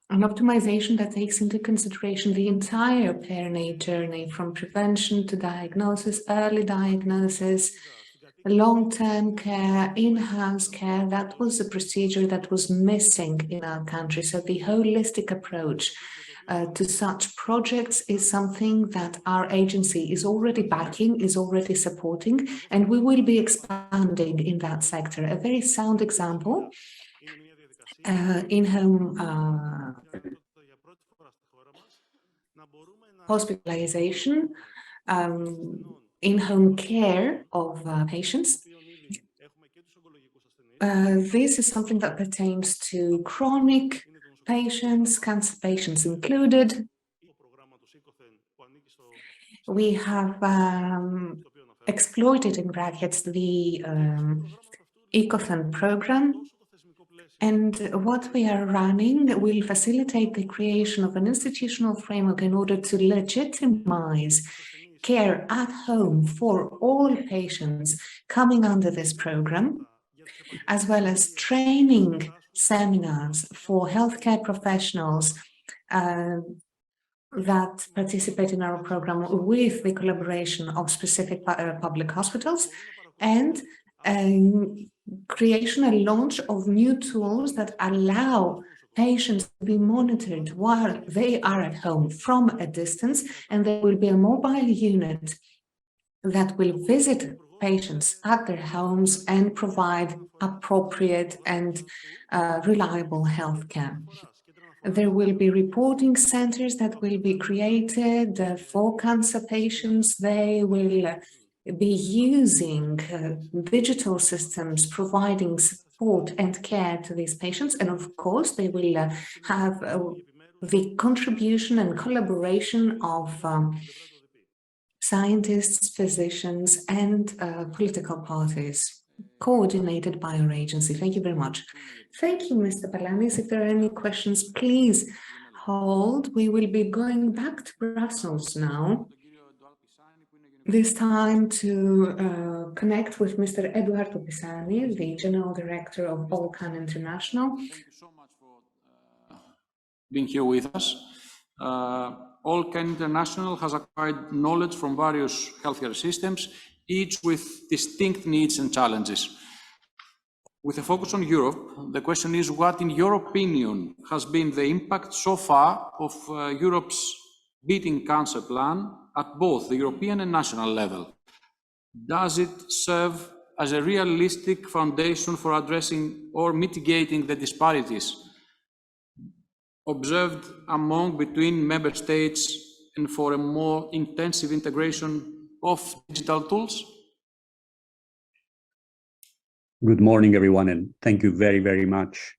an optimization that takes into consideration the entire perinatal journey, from prevention to diagnosis, early diagnosis, long-term care, in-house care. That was a procedure that was missing in our country. So the holistic approach to such projects is something that our agency is already backing, is already supporting, and we will be expanding in that sector. A very sound example, in-home hospitalization, in-home care of patients. This is something that pertains to chronic patients, cancer patients included. We have exploited, in brackets, the ECOFEN program. And what we are running will facilitate the creation of an institutional framework in order to legitimize care at home for all patients coming under this program, as well as training seminars for healthcare professionals that participate in our program with the collaboration of specific public hospitals, and creation and launch of new tools that allow patients to be monitored while they are at home from a distance, and there will be a mobile unit that will visit patients at their homes and provide appropriate and reliable health care. There will be reporting centers that will be created for cancer patients. They will be using digital systems providing support and care to these patients. And of course, they will have the contribution and collaboration of scientists, physicians, and political parties, coordinated by our agency. Thank you very much. Thank you, Mr. Palanis. If there are any questions, please hold. We will be going back to Brussels now, this time to connect with Mr. Eduardo Pisani, the General Director of All.Can International. Thank you so much for being here with us. All.Can International has acquired knowledge from various healthcare systems, each with distinct needs and challenges. With a focus on Europe, the question is, what, in your opinion, has been the impact so far of Europe's Beating Cancer Plan at both the European and national level? Does it serve as a realistic foundation for addressing or mitigating the disparities observed between member states and for a more intensive integration of digital tools? Good morning, everyone, and thank you very, very much.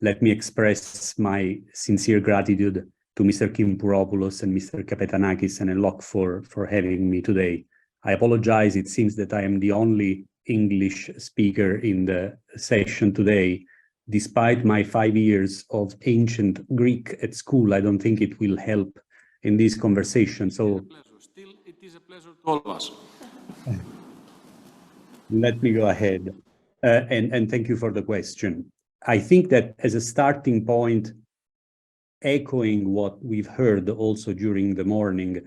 Let me express my sincere gratitude to Mr. Kimpouropoulos and Mr. Kapetanakis and Elok for having me today. I apologize, it seems that I am the only English speaker in the session today. Despite my 5 years of ancient Greek at school, I don't think it will help in this conversation. So Still, it is a pleasure to all of us. Let me go ahead. And thank you for the question. I think that as a starting point, echoing what we've heard also during the morning,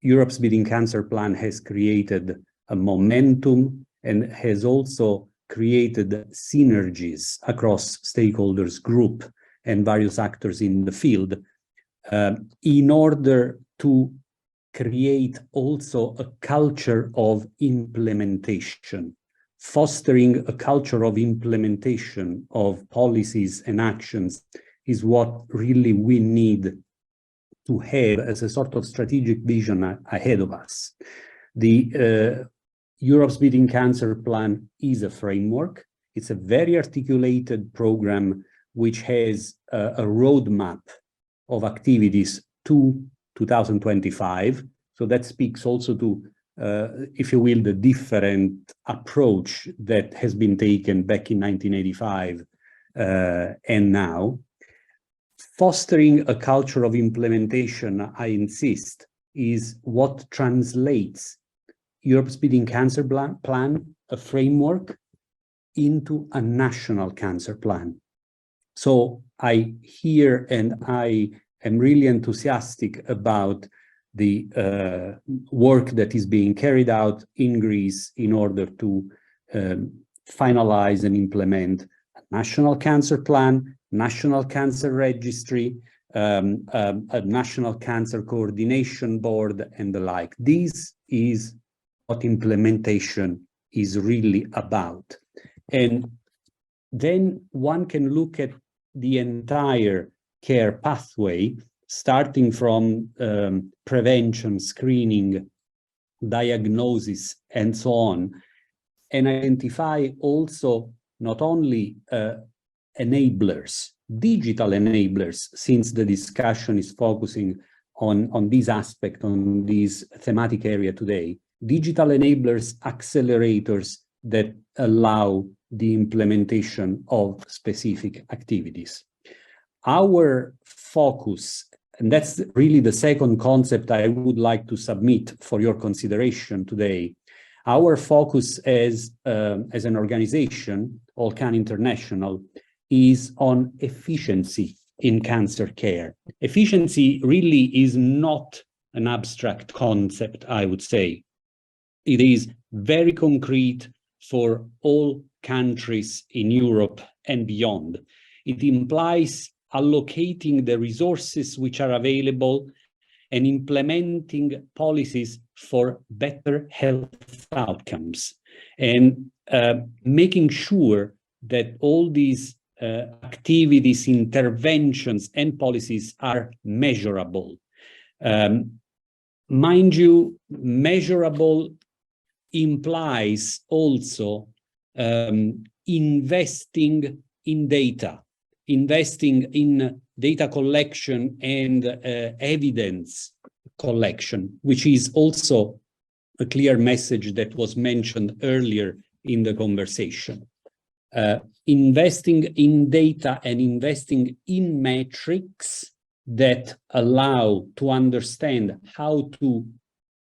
Europe's Beating Cancer Plan has created a momentum and has also created synergies across stakeholders group and various actors in the field in order to create also a culture of implementation. Fostering a culture of implementation of policies and actions is what really we need to have as a sort of strategic vision ahead of us. The Europe's Beating Cancer Plan is a framework. It's a very articulated program which has a roadmap of activities to 2025. So that speaks also to if you will, the different approach that has been taken back in 1985 and now. Fostering a culture of implementation, I insist, is what translates Europe's Beating Cancer Plan, a framework, into a national cancer plan. So I hear and I am really enthusiastic about the work that is being carried out in Greece in order to finalize and implement a national cancer plan, national cancer registry, a national cancer coordination board, and the like. This is what implementation is really about. And then one can look at the entire care pathway, starting from prevention, screening, diagnosis, and so on, and identify also not only enablers, digital enablers, since the discussion is focusing on this aspect, on this thematic area today, digital enablers, accelerators that allow the implementation of specific activities. Our focus, and that's really the second concept I would like to submit for your consideration today. Our focus as an organization, All.Can International, is on efficiency in cancer care. Efficiency really is not an abstract concept, I would say. It is very concrete for all countries in Europe and beyond. It implies allocating the resources which are available and implementing policies for better health outcomes, and making sure that all these activities, interventions, and policies are measurable. Mind you, measurable implies also investing in data, investing in data collection and evidence collection, which is also a clear message that was mentioned earlier in the conversation. Investing in data and investing in metrics that allow to understand how to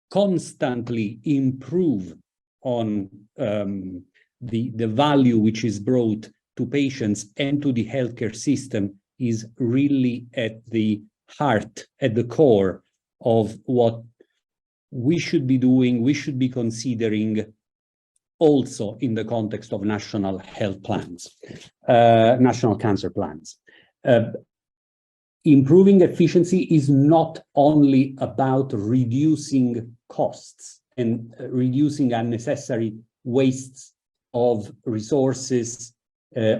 constantly improve on the value which is brought to patients and to the healthcare system is really at the heart, at the core of what we should be doing, we should be considering also in the context of national health plans, national cancer plans. Improving efficiency is not only about reducing costs and reducing unnecessary wastes of resources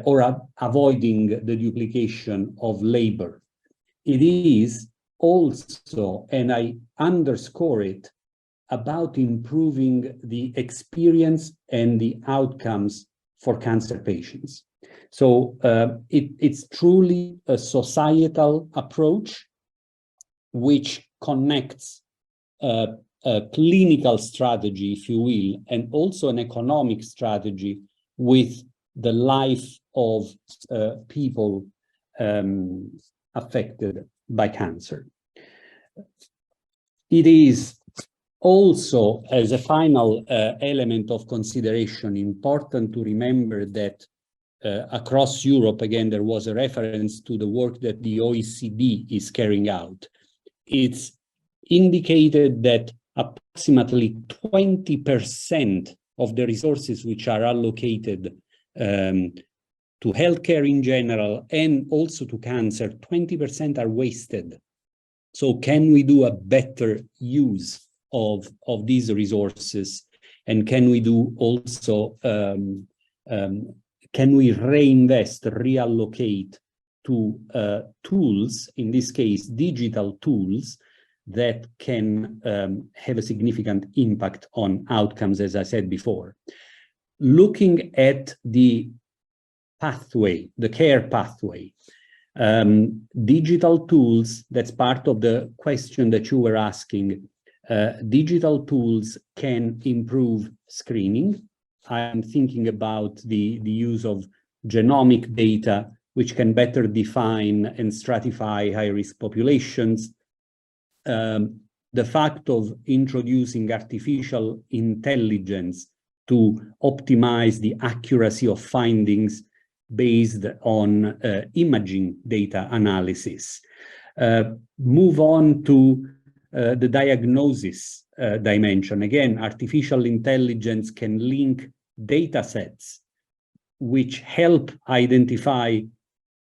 or avoiding the duplication of labor. It is also, and I underscore it, about improving the experience and the outcomes for cancer patients. So it's truly a societal approach which connects a clinical strategy, if you will, and also an economic strategy with the life of people affected by cancer. It is also, as a final element of consideration, important to remember that across Europe, again, there was a reference to the work that the OECD is carrying out. It's indicated that approximately 20% of the resources which are allocated to healthcare in general and also to cancer, 20% are wasted. So can we do a better use of these resources? And can we do also, can we reinvest, reallocate to tools, in this case, digital tools, that can have a significant impact on outcomes, as I said before. Looking at the pathway, the care pathway, digital tools, that's part of the question that you were asking. Digital tools can improve screening. I'm thinking about the use of genomic data, which can better define and stratify high-risk populations. The fact of introducing artificial intelligence to optimize the accuracy of findings based on imaging data analysis. Move on to the diagnosis dimension. Again, artificial intelligence can link data sets which help identify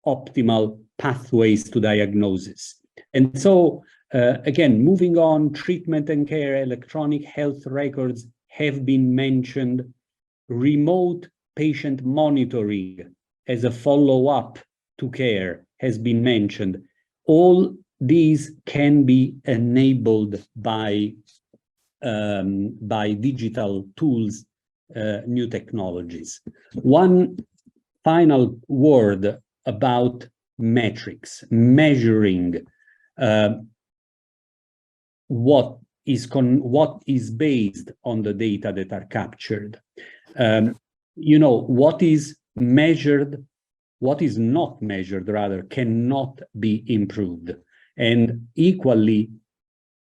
optimal pathways to diagnosis. And so, again, moving on, treatment and care, electronic health records have been mentioned, remote patient monitoring as a follow-up to care has been mentioned. All these can be enabled by digital tools, new technologies. One final word about metrics, measuring what is based on the data that are captured. What is measured, what is not measured, rather, cannot be improved. And equally,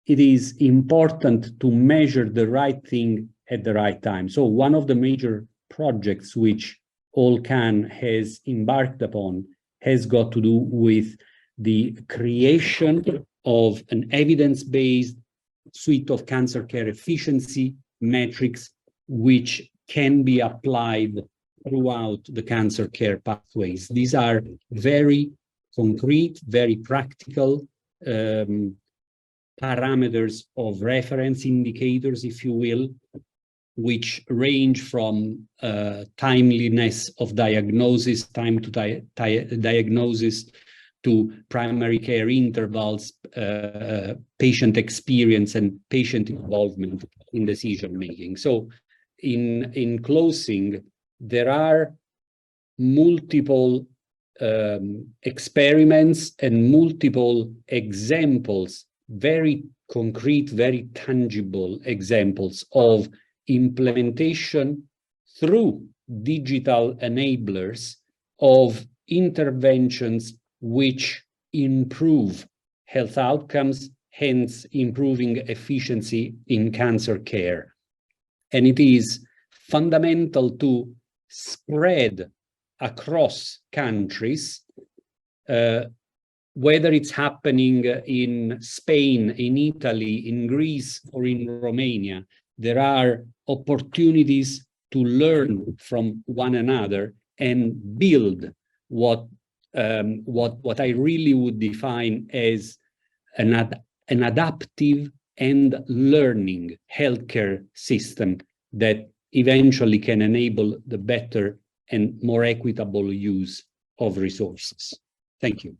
it is important to measure the right thing at the right time. So one of the major projects which All.Can has embarked upon has got to do with the creation of an evidence-based suite of cancer care efficiency metrics, which can be applied throughout the cancer care pathways. These are very concrete, very practical parameters of reference indicators, if you will, which range from timeliness of diagnosis, time to diagnosis, to primary care intervals, patient experience, and patient involvement in decision-making. So in closing, there are multiple experiments and multiple examples, very concrete, very tangible examples of implementation through digital enablers of interventions which improve health outcomes, hence improving efficiency in cancer care. And it is fundamental to spread across countries, whether it's happening in Spain, in Italy, in Greece, or in Romania. There are opportunities to learn from one another and build what I really would define as an adaptive and learning healthcare system that eventually can enable the better and more equitable use of resources. Thank you.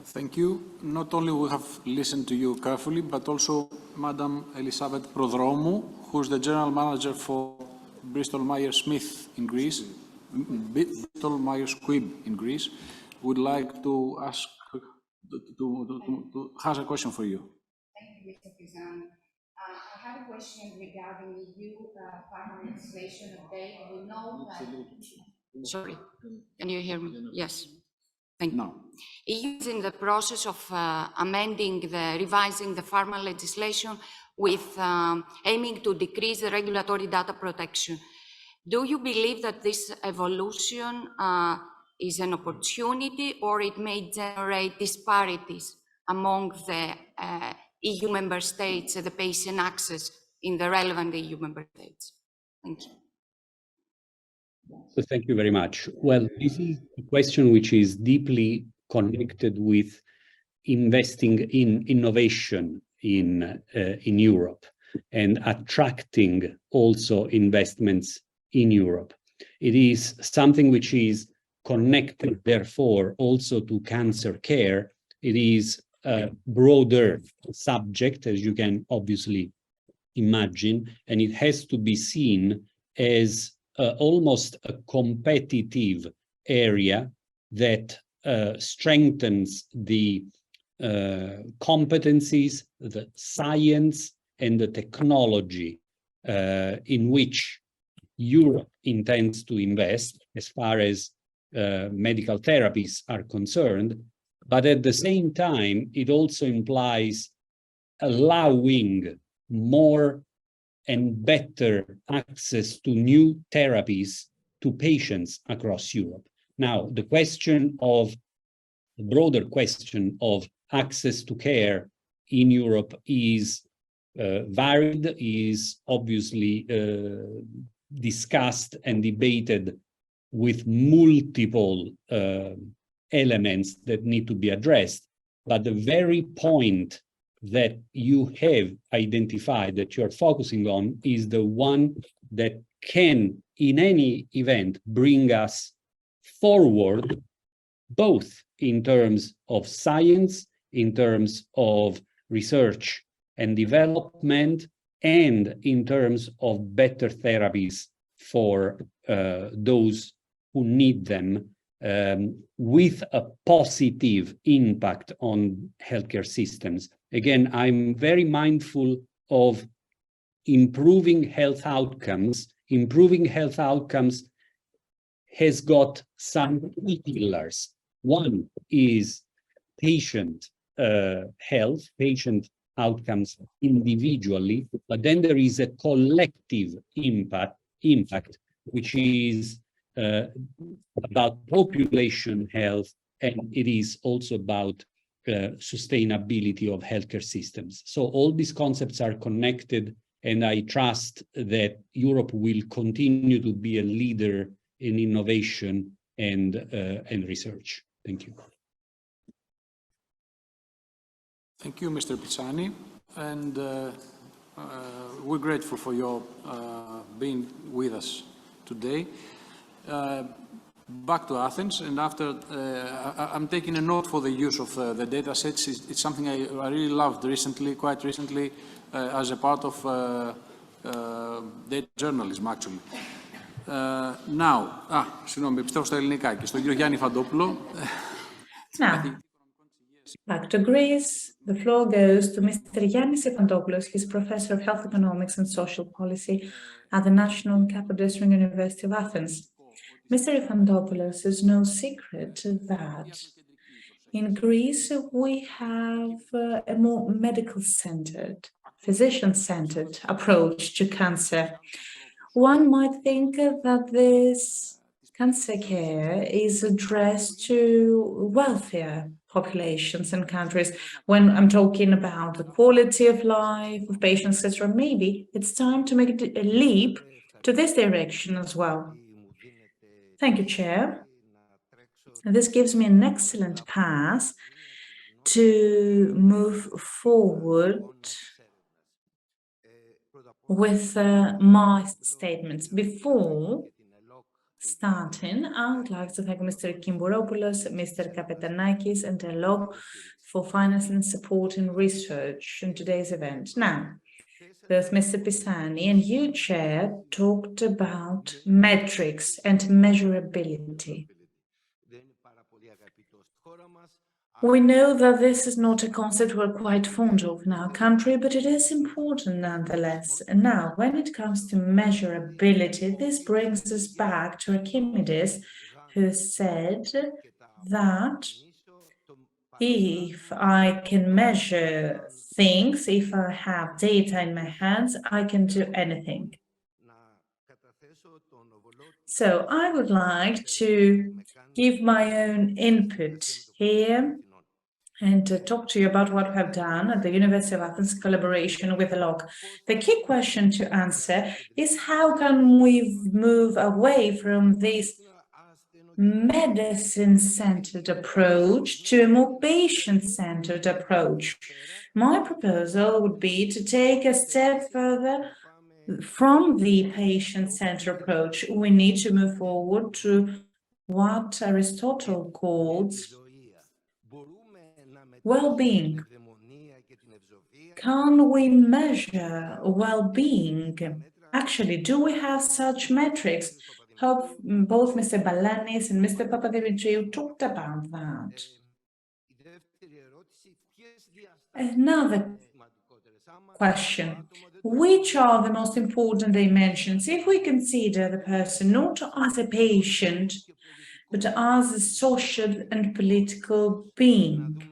Thank you. Not only we have listened to you carefully, but also Madam Elisabeth Prodromou, who's the General Manager for Bristol-Myers Smith in Greece, Bristol-Myers Squibb in Greece, would like to ask, has a question for you. Thank you, Mr. President. I have a question regarding EU pharma legislation update. We know that... Sorry, can you hear me? Yes. Thank you. No. EU is in the process of revising the pharma legislation with aiming to decrease the regulatory data protection. Do you believe that this evolution is an opportunity, or it may generate disparities among the EU member states, the patient access in the relevant EU member states? Thank you. So thank you very much. Well, this is a question which is deeply connected with investing in innovation in Europe and attracting also investments in Europe. It is something which is connected, therefore, also to cancer care. It is a broader subject, as you can obviously imagine, and it has to be seen as almost a competitive area that strengthens the competencies, the science, and the technology in which Europe intends to invest as far as medical therapies are concerned. But at the same time, it also implies allowing more and better access to new therapies to patients across Europe. Now, the broader question of access to care in Europe is varied, is obviously discussed and debated with multiple elements that need to be addressed. But the very point that you have identified, that you're focusing on, is the one that can, in any event, bring us forward, both in terms of science, in terms of research and development, and in terms of better therapies for those who need them, with a positive impact on healthcare systems. Again, I'm very mindful of improving health outcomes. Improving health outcomes has got some key pillars. One is patient health, patient outcomes individually, but then there is a collective impact which is about population health, and it is also about sustainability of healthcare systems. So all these concepts are connected, and I trust that Europe will continue to be a leader in innovation and research. Thank you. Thank you, Mr. Pisani, and we're grateful for your being with us today. Back to Athens, and after I'm taking a note for the use of the data sets. It's something I really loved recently, quite recently, as a part of data journalism, actually. Now, συγγνώμη, επιστρέφω στα ελληνικά και στον κύριο Γιάννη Φαντόπουλο. Now, back to Greece. The floor goes to Mr. Yannis Epantopoulos. He's Professor of Health Economics and Social Policy at the National Capodistran University of Athens. Mr. Epantopoulos, it's no secret that in Greece we have a more medical-centered, physician-centered approach to cancer. One might think that this cancer care is addressed to wealthier populations and countries. When I'm talking about the quality of life of patients, etc., maybe it's time to make a leap to this direction as well. Thank you, Chair. This gives me an excellent path to move forward with my statements. Before starting, I would like to thank Mr. Kimbouropoulos, Mr. Kapetanakis, and Elok for financing and supporting research in today's event. Now, both Mr. Pisani and you, Chair, talked about metrics and measurability. We know that this is not a concept we're quite fond of in our country, but it is important nonetheless. And now, when it comes to measurability, this brings us back to Archimedes, who said that if I can measure things, if I have data in my hands, I can do anything. So I would like to give my own input here and to talk to you about what we have done at the University of Athens in collaboration with All.Can. The key question to answer is how can we move away from this medicine-centered approach to a more patient-centered approach. My proposal would be to take a step further from the patient-centered approach. We need to move forward to what Aristotle calls well-being. Can we measure well-being? Actually, do we have such metrics? Both Mr. Balanis and Mr. Papadimitriou talked about that. Another question, which are the most important dimensions if we consider the person not as a patient, but as a social and political being?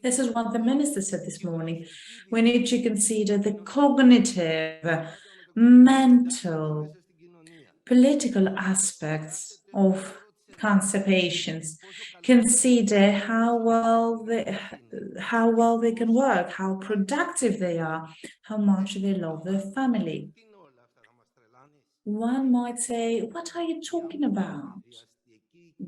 This is what the minister said this morning. We need to consider the cognitive, mental, political aspects of cancer patients. Consider how well they can work, how productive they are, how much they love their family. One might say, what are you talking about?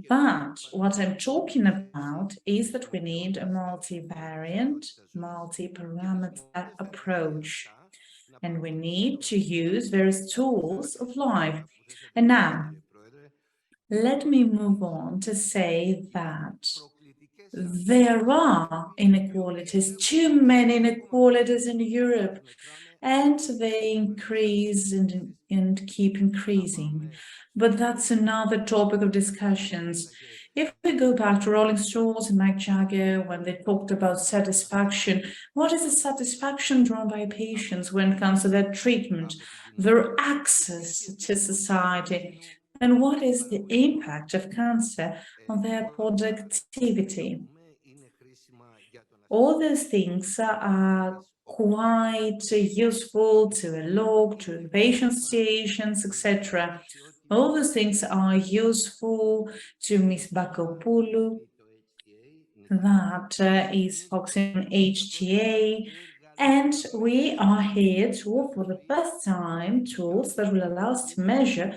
But what I'm talking about is that we need a multivariant, multi-parameter approach, and we need to use various tools of life. And now, let me move on to say that there are inequalities, too many inequalities in Europe, and they increase and keep increasing. But that's another topic of discussions. If we go back to Rolling Stones and Mick Jagger, when they talked about satisfaction, what is the satisfaction drawn by patients when it comes to their treatment, their access to society, and what is the impact of cancer on their productivity? All those things are quite useful to a log, to the patient associations, etc. All those things are useful to Ms. Bakopoulou, that is focusing on HTA, and we are here to offer for the first time tools that will allow us to measure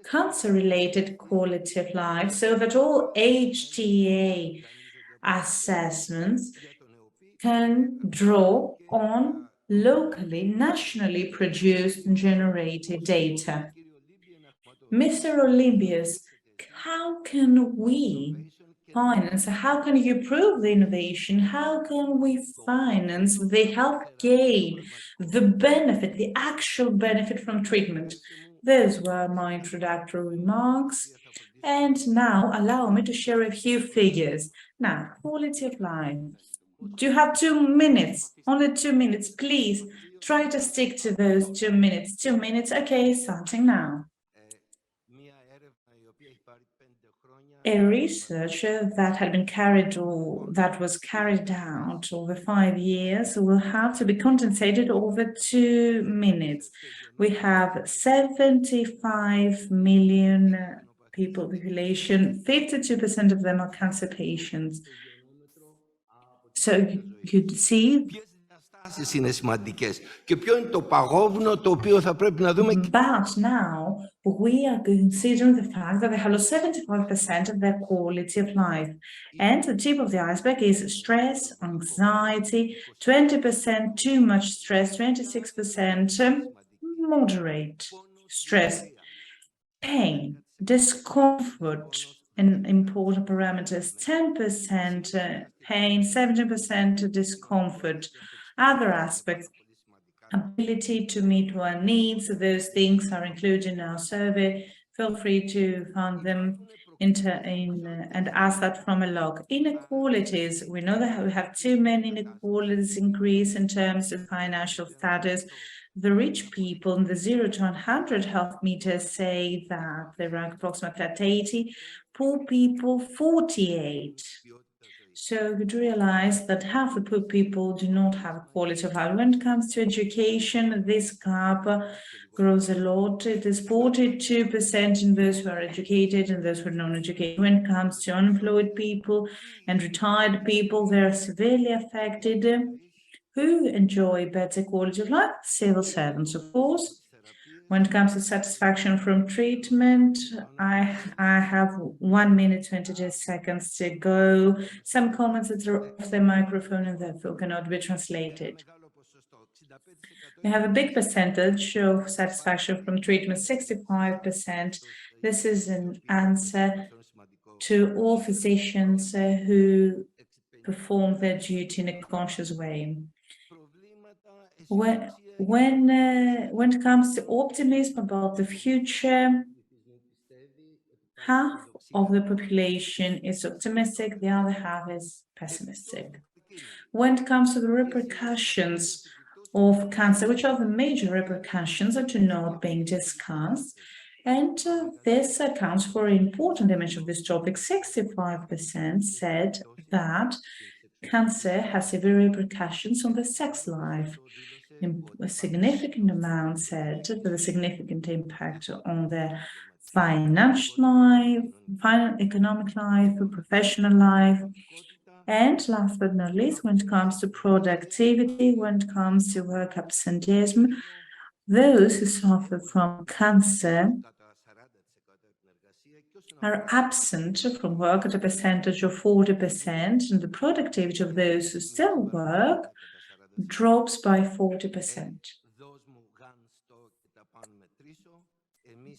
cancer-related quality of life, so that all HTA assessments can draw on locally, nationally produced and generated data. Mr. Olympius, how can we finance, how can you prove the innovation, how can we finance the health gain, the benefit, the actual benefit from treatment? Those were my introductory remarks. And now allow me to share a few figures. Now, quality of life. Do you have 2 minutes? Only 2 minutes, please. Try to stick to those 2 minutes. 2 minutes, okay, starting now. A research that had been was carried out over 5 years will have to be condensated over 2 minutes. We have 75 million population, 52% of them are cancer patients. So you see, but now we are considering the fact that they have lost 75% of their quality of life. And the tip of the iceberg is stress, anxiety, 20% too much stress, 26% moderate stress, pain, discomfort, and important parameters, 10% pain, 17% discomfort. Other aspects, ability to meet our needs, those things are included in our survey. Feel free to find them and ask that from a log. Inequalities, we know that we have too many inequalities in Greece in terms of financial status. The rich people in the 0 to 100 health meters say that they rank approximately at 80, poor people 48. So you do realize that half the poor people do not have a quality of life. When it comes to education, this gap grows a lot. It is 42% in those who are educated and those who are non-educated. When it comes to unemployed people and retired people, they are severely affected. Who enjoy better quality of life? Civil servants, of course. When it comes to satisfaction from treatment, I have 1 minute, 22 seconds to go. Some comments that are off the microphone and therefore cannot be translated. We have a big percentage of satisfaction from treatment, 65%. This is an answer to all physicians who perform their duty in a conscious way. When it comes to optimism about the future, half of the population is optimistic, the other half is pessimistic. When it comes to the repercussions of cancer, which are the major repercussions that are not being discussed, and this accounts for an important dimension of this topic. 65% said that cancer has severe repercussions on the sex life. A significant amount said that a significant impact on their financial life, economic life, professional life. And last but not least, when it comes to productivity, when it comes to work absenteeism, those who suffer from cancer are absent from work at a percentage of 40%, and the productivity of those who still work drops by 40%.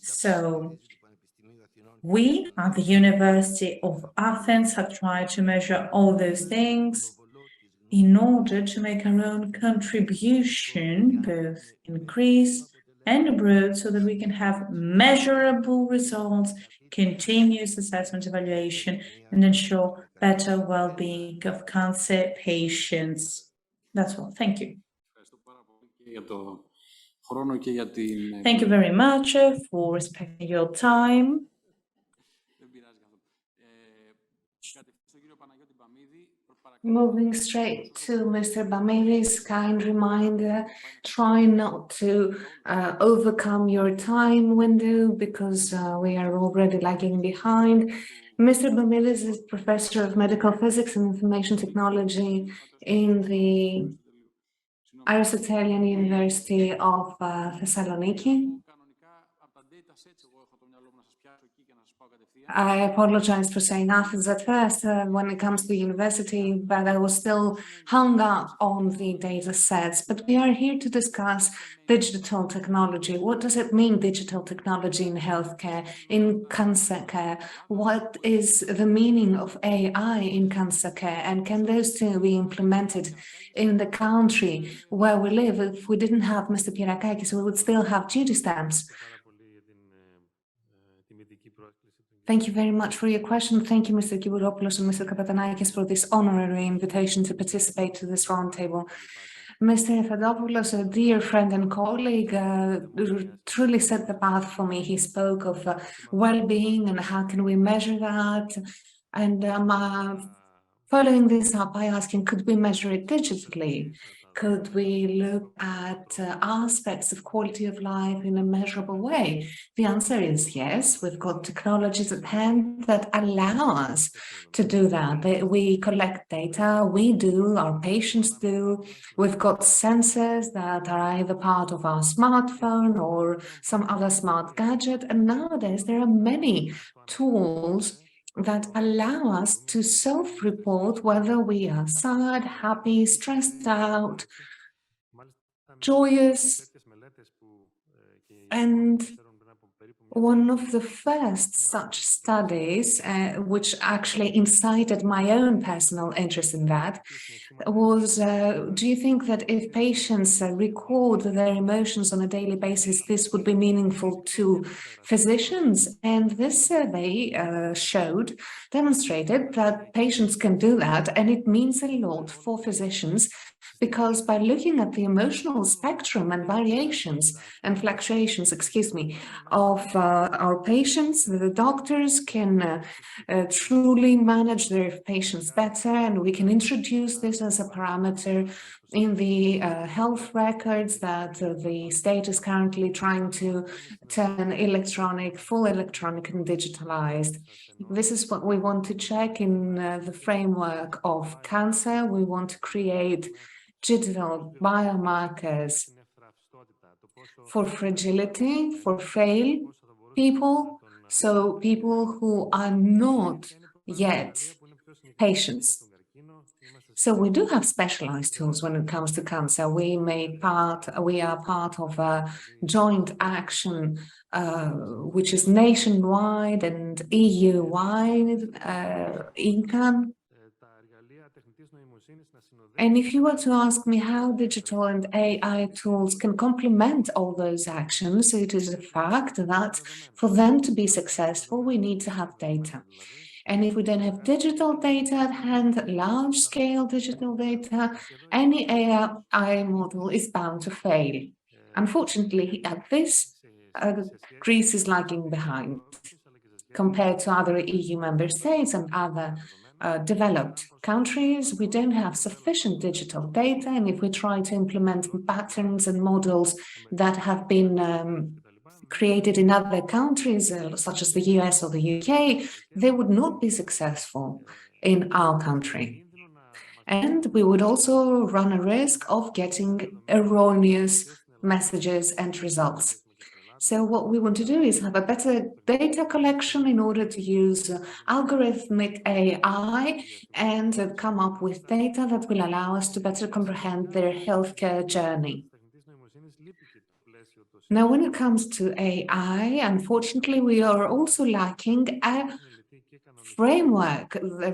So we at the University of Athens have tried to measure all those things in order to make our own contribution, both in Greece and abroad, so that we can have measurable results, continuous assessment evaluation, and ensure better well-being of cancer patients. That's all. Thank you. Thank you very much for respecting your time. Moving straight to Mr. Bamiri's kind reminder, try not to overcome your time window because we are already lagging behind. Mr. Bamiris is Professor of Medical Physics and Information Technology in the Aristotelian University of Thessaloniki. I apologize for saying Athens at first when it comes to the university, but I was still hung up on the data sets. But we are here to discuss digital technology. What does it mean, digital technology in healthcare, in cancer care? What is the meaning of AI in cancer care? And can those two be implemented in the country where we live? If we didn't have Mr. Pierakakis, we would still have duty stamps. Thank you very much for your question. Thank you, Mr. Kiburopoulos and Mr. Kapatanakis, for this honorary invitation to participate to this roundtable. Mr. Efadopoulos, a dear friend and colleague, truly set the path for me. He spoke of well-being and how can we measure that. And following this up, I asked him, could we measure it digitally? Could we look at aspects of quality of life in a measurable way? The answer is yes. We've got technologies at hand that allow us to do that. We collect data, we do, our patients do. We've got sensors that are either part of our smartphone or some other smart gadget. And nowadays, there are many tools that allow us to self-report whether we are sad, happy, stressed out, joyous. And one of the first such studies, which actually incited my own personal interest in that, was, do you think that if patients record their emotions on a daily basis, this would be meaningful to physicians? And this survey demonstrated that patients can do that, and it means a lot for physicians, because by looking at the emotional spectrum and variations and fluctuations, of our patients, the doctors can truly manage their patients better, and we can introduce this as a parameter in the health records that the state is currently trying to turn electronic, full electronic and digitalized. This is what we want to check in the framework of cancer. We want to create digital biomarkers for fragility, for frail people, so people who are not yet patients. So we do have specialized tools when it comes to cancer. We are part of a joint action which is nationwide and EU-wide, All.Can. And if you were to ask me how digital and AI tools can complement all those actions, it is a fact that for them to be successful, we need to have data. And if we don't have digital data at hand, large-scale digital data, any AI model is bound to fail. Unfortunately, at this, Greece is lagging behind compared to other EU member states and other developed countries. We don't have sufficient digital data, and if we try to implement patterns and models that have been created in other countries, such as the US or the UK, they would not be successful in our country. And we would also run a risk of getting erroneous messages and results. So what we want to do is have a better data collection in order to use algorithmic AI and come up with data that will allow us to better comprehend their healthcare journey. Now, when it comes to AI, unfortunately, we are also lacking a framework, the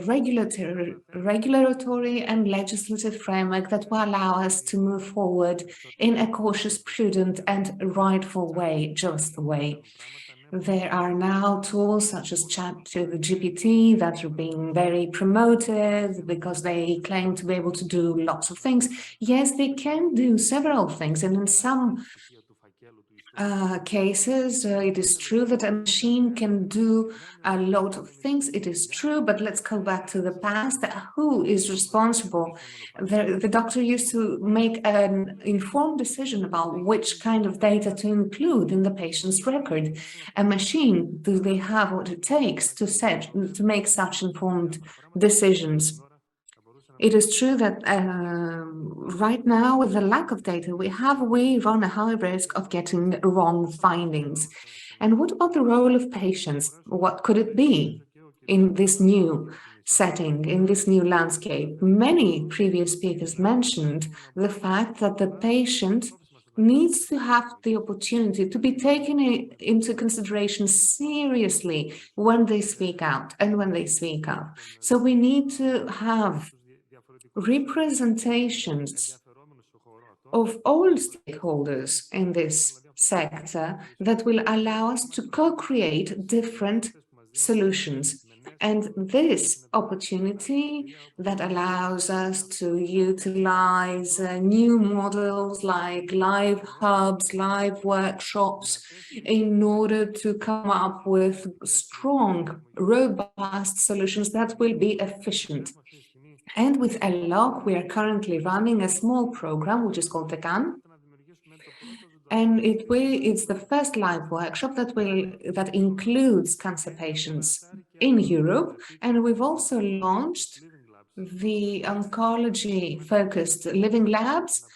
regulatory and legislative framework that will allow us to move forward in a cautious, prudent, and rightful way, just way. There are now tools such as ChatGPT that are being very promoted because they claim to be able to do lots of things. Yes, they can do several things, and in some cases. It is true that a machine can do a lot of things. It is true, but let's go back to the past. Who is responsible? The doctor used to make an informed decision about which kind of data to include in the patient's record. A machine, do they have what it takes to make such informed decisions? It is true that right now, with the lack of data we run a high risk of getting wrong findings. And what about the role of patients? What could it be in this new setting, in this new landscape? Many previous speakers mentioned the fact that the patient needs to have the opportunity to be taken into consideration seriously when they speak out and when they speak up. So we need to have representations of all stakeholders in this sector that will allow us to co-create different solutions. And this opportunity that allows us to utilize new models like live hubs, live workshops, in order to come up with strong, robust solutions that will be efficient. And with All.Can, we are currently running a small program, which is called All.Can. And it's the first live workshop that includes cancer patients in Europe. And we've also launched the oncology-focused living labs,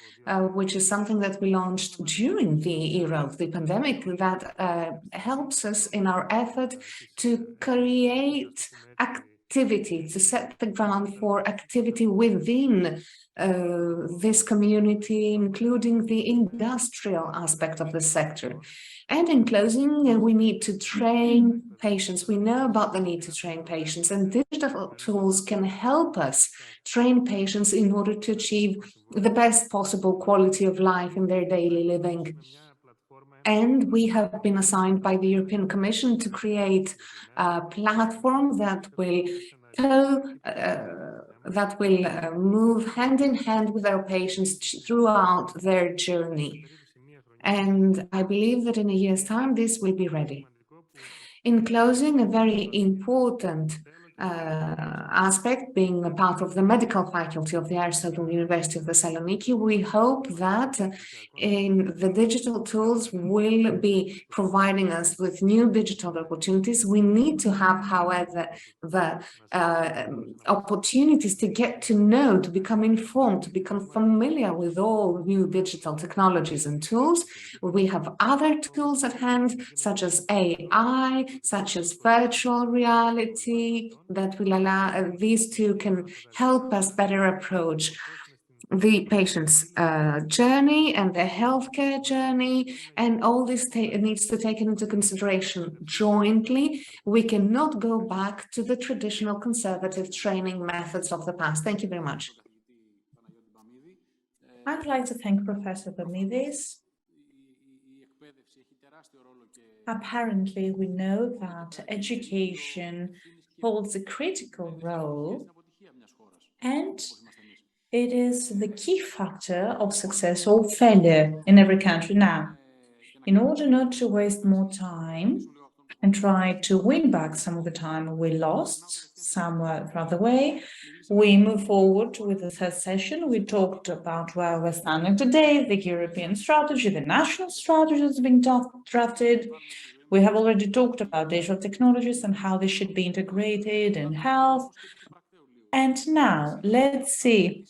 which is something that we launched during the era of the pandemic that helps us in our effort to create activity, to set the ground for activity within this community, including the industrial aspect of the sector. And in closing, we need to train patients. We know about the need to train patients, and digital tools can help us train patients in order to achieve the best possible quality of life in their daily living. And we have been assigned by the European Commission to create a platform that will move hand in hand with our patients throughout their journey. And I believe that in a year's time, this will be ready. In closing, a very important aspect, being a part of the medical faculty of the Aristotle University of Thessaloniki, we hope that the digital tools will be providing us with new digital opportunities. We need to have, however, the opportunities to get to know, to become informed, to become familiar with all new digital technologies and tools. We have other tools at hand, such as AI, such as virtual reality, that will allow these two can help us better approach the patient's journey and the healthcare journey, and all this needs to be taken into consideration jointly. We cannot go back to the traditional conservative training methods of the past. Thank you very much. I'd like to thank Professor Bamidis. Apparently, we know that education holds a critical role, and it is the key factor of success or failure in every country now. In order not to waste more time and try to win back some of the time we lost somewhere throughout the way, we move forward with the third session. We talked about where we're standing today, the European strategy, the national strategy that's being drafted. We have already talked about digital technologies and how they should be integrated in health. And now, let's see,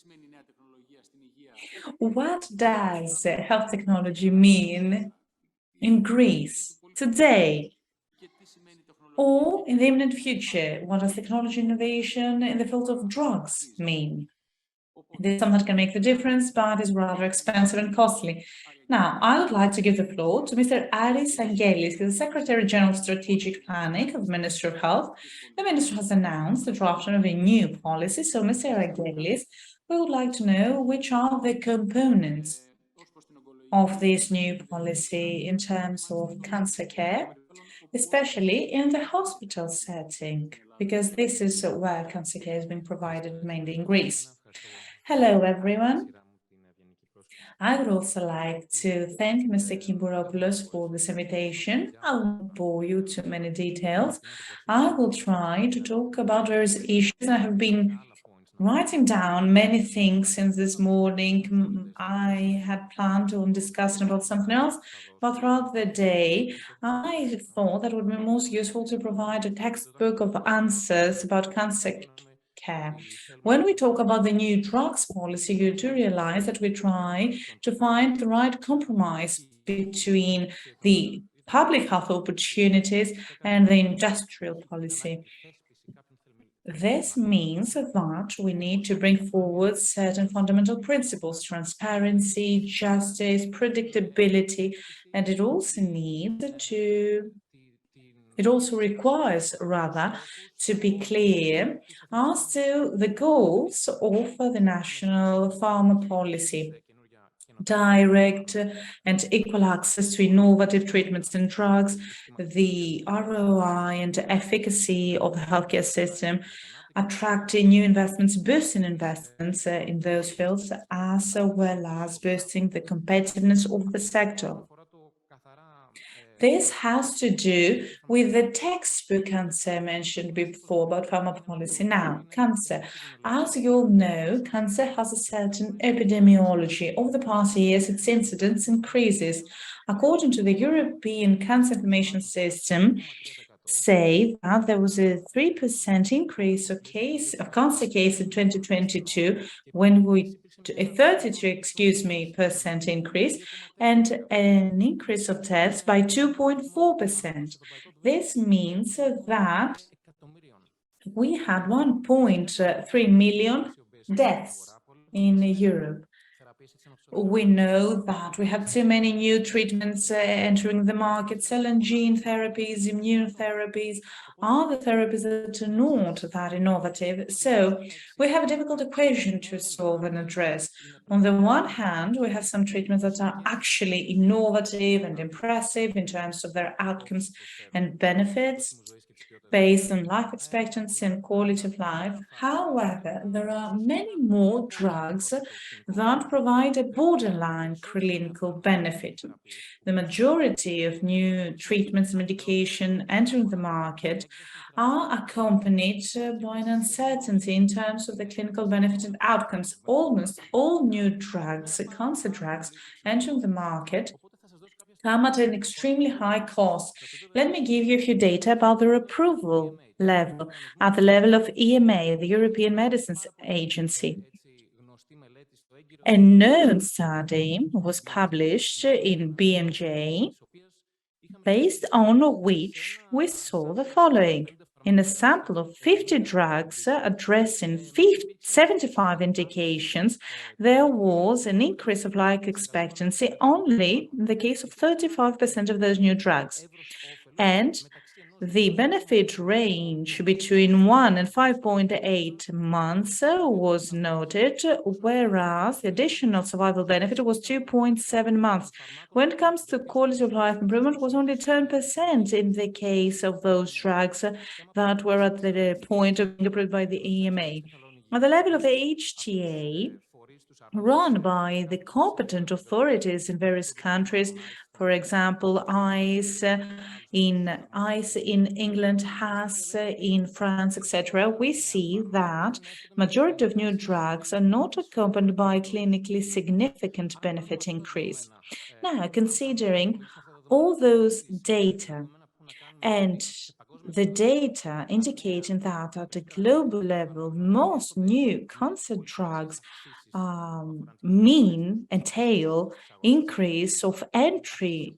what does health technology mean in Greece today? Or in the imminent future, what does technology innovation in the field of drugs mean? This is something that can make the difference, but is rather expensive and costly. Now, I would like to give the floor to Mr. Aris Angelis, the Secretary General of Strategic Planning of the Ministry of Health. The Ministry has announced the drafting of a new policy. So, Mr. Angelis, we would like to know which are the components of this new policy in terms of cancer care, especially in the hospital setting, because this is where cancer care is being provided mainly in Greece. Hello, everyone. I would also like to thank Mr. Kimburopoulos for this invitation. I won't bore you too many details. I will try to talk about various issues. I have been writing down many things since this morning. I had planned on discussing about something else, but throughout the day, I thought that it would be most useful to provide a textbook of answers about cancer care. When we talk about the new drugs policy, you do realize that we try to find the right compromise between the public health opportunities and the industrial policy. This means that we need to bring forward certain fundamental principles: transparency, justice, predictability, and it also requires to be clear as to the goals of the national pharma policy. Direct and equal access to innovative treatments and drugs, the ROI and efficacy of the healthcare system, attracting new investments, boosting investments in those fields, as well as boosting the competitiveness of the sector. This has to do with the textbook cancer mentioned before about pharma policy. Now, cancer. As you all know, cancer has a certain epidemiology. Over the past years, its incidence increases. According to the European Cancer Information System, say that there was a 3% increase of cancer cases in 2022, a 32% increase, and an increase of deaths by 2.4%. This means that we had 1.3 million deaths in Europe. We know that we have too many new treatments entering the market: cell and gene therapies, immunotherapies, other therapies that are not that innovative. So we have a difficult equation to solve and address. On the one hand, we have some treatments that are actually innovative and impressive in terms of their outcomes and benefits based on life expectancy and quality of life. However, there are many more drugs that provide a borderline clinical benefit. The majority of new treatments and medication entering the market are accompanied by an uncertainty in terms of the clinical benefit and outcomes. Almost all new drugs, cancer drugs, entering the market come at an extremely high cost. Let me give you a few data about their approval level at the level of EMA, the European Medicines Agency. A known study was published in BMJ, based on which we saw the following. In a sample of 50 drugs addressing 75 indications, there was an increase of life expectancy only in the case of 35% of those new drugs. And the benefit range between 1 and 5.8 months was noted, whereas the additional survival benefit was 2.7 months. When it comes to quality of life improvement, it was only 10% in the case of those drugs that were at the point of being approved by the EMA. At the level of HTA, run by the competent authorities in various countries, for example, ICE in England, HAS in France, etc., we see that majority of new drugs are not accompanied by clinically significant benefit increase. Now, considering all those data and the data indicating that at a global level, most new cancer drugs entail increase of entry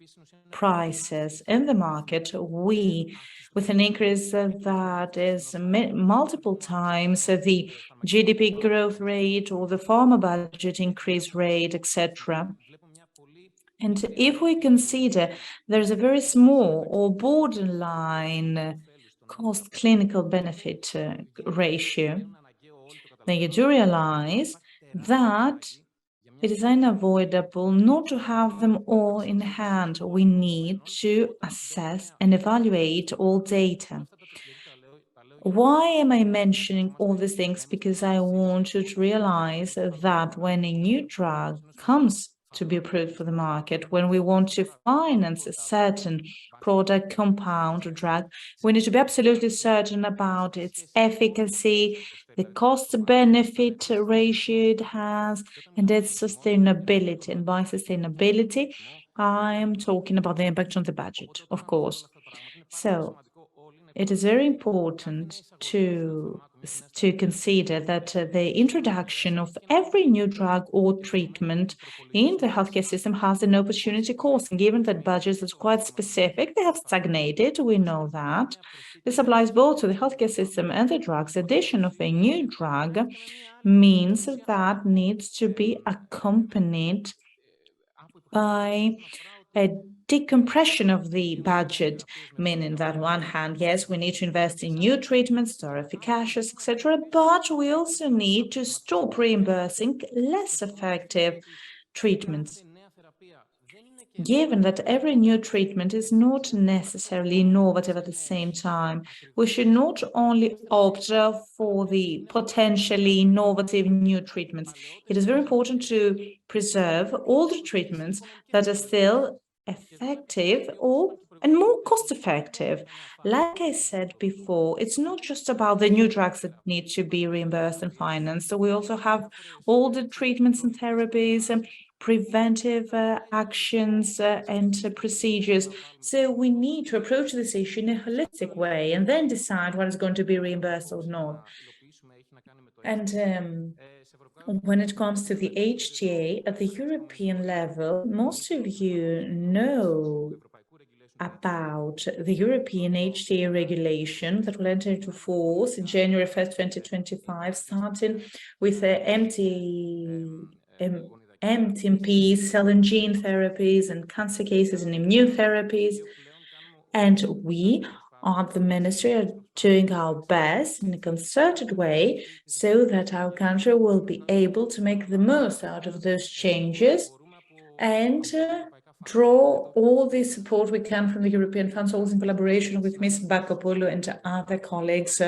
prices in the market, with an increase that is multiple times the GDP growth rate or the pharma budget increase rate, etc. And if we consider there's a very small or borderline cost clinical benefit ratio, then you do realize that it is unavoidable not to have them all in hand. We need to assess and evaluate all data. Why am I mentioning all these things? Because I want you to realize that when a new drug comes to be approved for the market. When we want to finance a certain product, compound, or drug, we need to be absolutely certain about its efficacy, the cost-benefit ratio it has, and its sustainability. And by sustainability, I'm talking about the impact on the budget, of course. So it is very important to consider that the introduction of every new drug or treatment in the healthcare system has an opportunity cost. And given that budgets are quite specific, they have stagnated, we know that. This applies both to the healthcare system and the drugs. Addition of a new drug means that needs to be accompanied by a decompression of the budget, meaning that on one hand, yes, we need to invest in new treatments that are efficacious, etc., but we also need to stop reimbursing less effective treatments. Given that every new treatment is not necessarily innovative at the same time, we should not only opt for the potentially innovative new treatments. It is very important to preserve all the treatments that are still effective and more cost-effective. Like I said before, it's not just about the new drugs that need to be reimbursed and financed. So we also have all the treatments and therapies and preventive actions and procedures. So we need to approach this issue in a holistic way and then decide what is going to be reimbursed or not. And when it comes to the HTA at the European level, most of you know about the European HTA regulation that will enter into force in January 1st, 2025, starting with the MTMP, cell and gene therapies, and cancer cases and immunotherapies. And we at the ministry are doing our best in a concerted way so that our country will be able to make the most out of those changes and draw all the support we can from the European funds, also in collaboration with Ms. Bakopoulou and other colleagues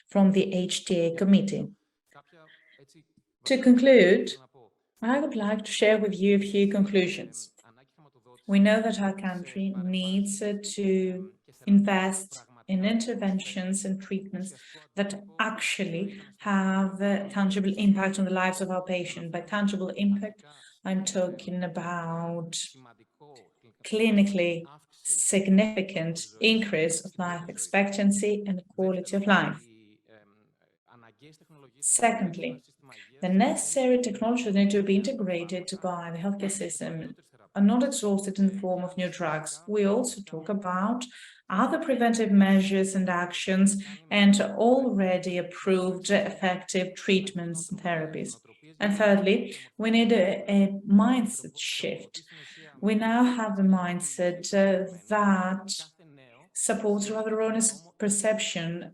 from the HTA committee. To conclude, I would like to share with you a few conclusions. We know that our country needs to invest in interventions and treatments that actually have a tangible impact on the lives of our patients. By tangible impact, I'm talking about clinically significant increase of life expectancy and quality of life. Secondly, the necessary technologies need to be integrated by the healthcare system are not exhausted in the form of new drugs. We also talk about other preventive measures and actions and already approved effective treatments and therapies. And thirdly, we need a mindset shift. We now have a mindset that supports rather erroneous perception,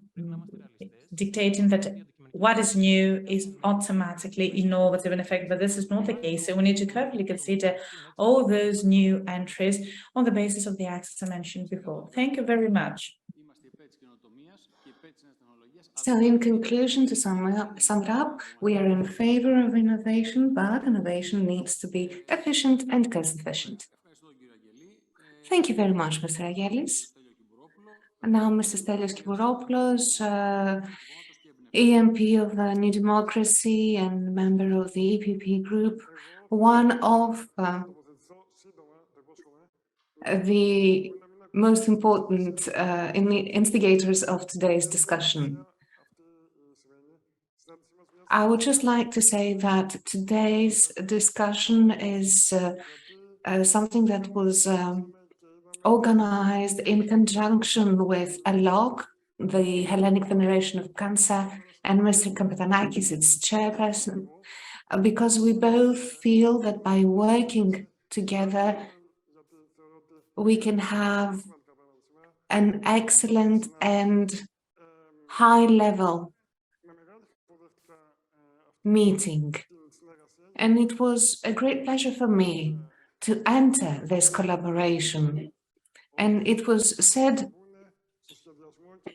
dictating that what is new is automatically innovative and effective, but this is not the case. So we need to carefully consider all those new entries on the basis of the axes I mentioned before. Thank you very much. So in conclusion, to sum it up, we are in favor of innovation, but innovation needs to be efficient and cost-efficient. Thank you very much, Mr. Agelis. And now Mr. Stelios Kiburopoulos, EMP of the New Democracy and member of the EPP group, one of the most important instigators of today's discussion. I would just like to say that today's discussion is something that was organized in conjunction with ALOC, the Hellenic Federation of Cancer, and Mr. Kampatanakis, its chairperson, because we both feel that by working together, we can have an excellent and high-level meeting. And it was a great pleasure for me to enter this collaboration. And it was said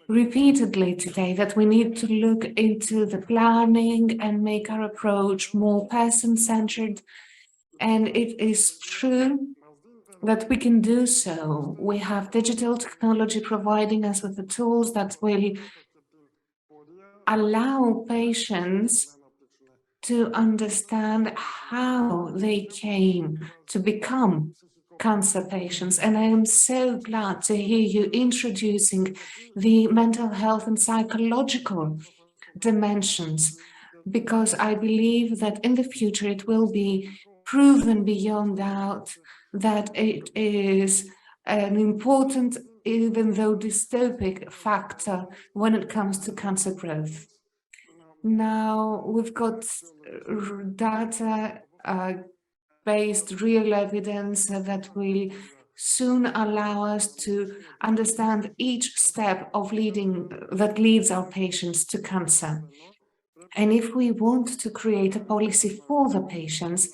repeatedly today that we need to look into the planning and make our approach more person-centered And it is true that we can do so. We have digital technology providing us with the tools that will allow patients to understand how they came to become cancer patients. And I am so glad to hear you introducing the mental health and psychological dimensions, because I believe that in the future it will be proven beyond doubt that it is an important, even though dystopic, factor when it comes to cancer growth. Now we've got data based real evidence that will soon allow us to understand each step of that leads our patients to cancer. And if we want to create a policy for the patients,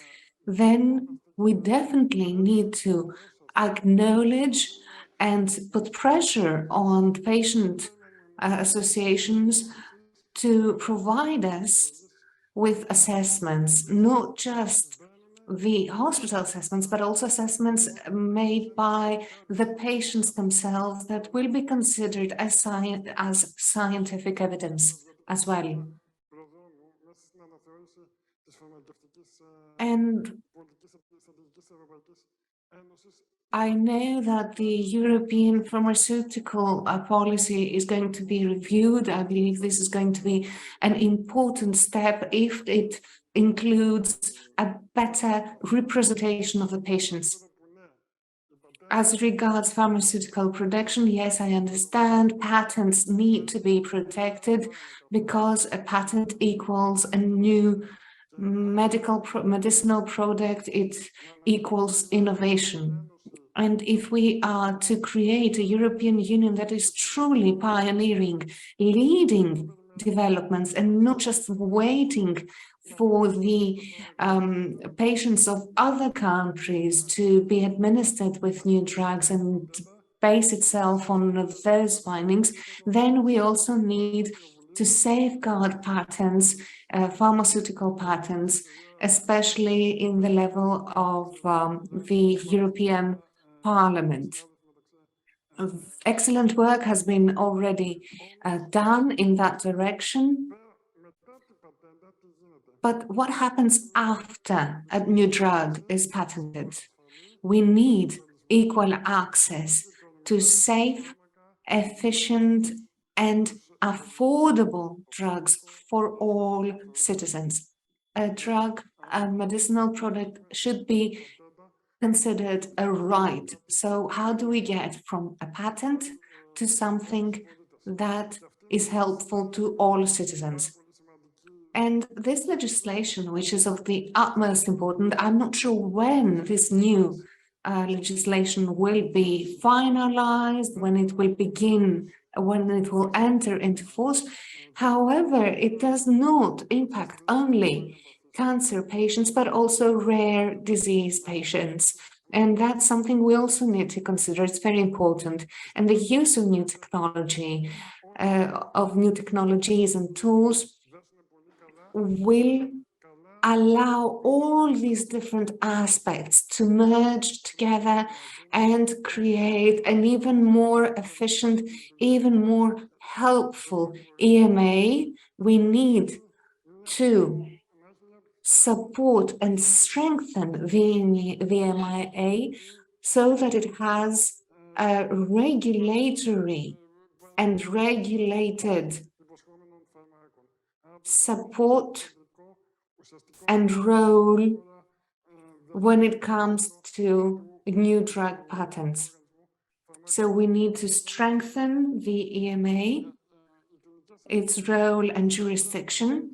then we definitely need to acknowledge and put pressure on patient associations to provide us with assessments, not just the hospital assessments, but also assessments made by the patients themselves that will be considered as scientific evidence as well. And I know that the European pharmaceutical policy is going to be reviewed. I believe this is going to be an important step if it includes a better representation of the patients. As regards pharmaceutical production, yes, I understand patents need to be protected because a patent equals a new medicinal product, it equals innovation. And if we are to create a European Union that is truly pioneering, leading developments and not just waiting for the patients of other countries to be administered with new drugs and base itself on those findings, then we also need to safeguard patents, pharmaceutical patents, especially in the level of the European Parliament. Excellent work has been already done in that direction. But what happens after a new drug is patented? We need equal access to safe, efficient, and affordable drugs for all citizens. A drug, a medicinal product should be considered a right. So how do we get from a patent to something that is helpful to all citizens? And this legislation, which is of the utmost importance, I'm not sure when this new legislation will be finalized, when it will begin, when it will enter into force. However, it does not impact only cancer patients, but also rare disease patients. And that's something we also need to consider. It's very important. And the use of new technology, of new technologies and tools will allow all these different aspects to merge together and create an even more efficient, even more helpful EMA. We need to support and strengthen the EMA so that it has a regulatory and regulated support and role when it comes to new drug patents. So we need to strengthen the EMA, its role and jurisdiction.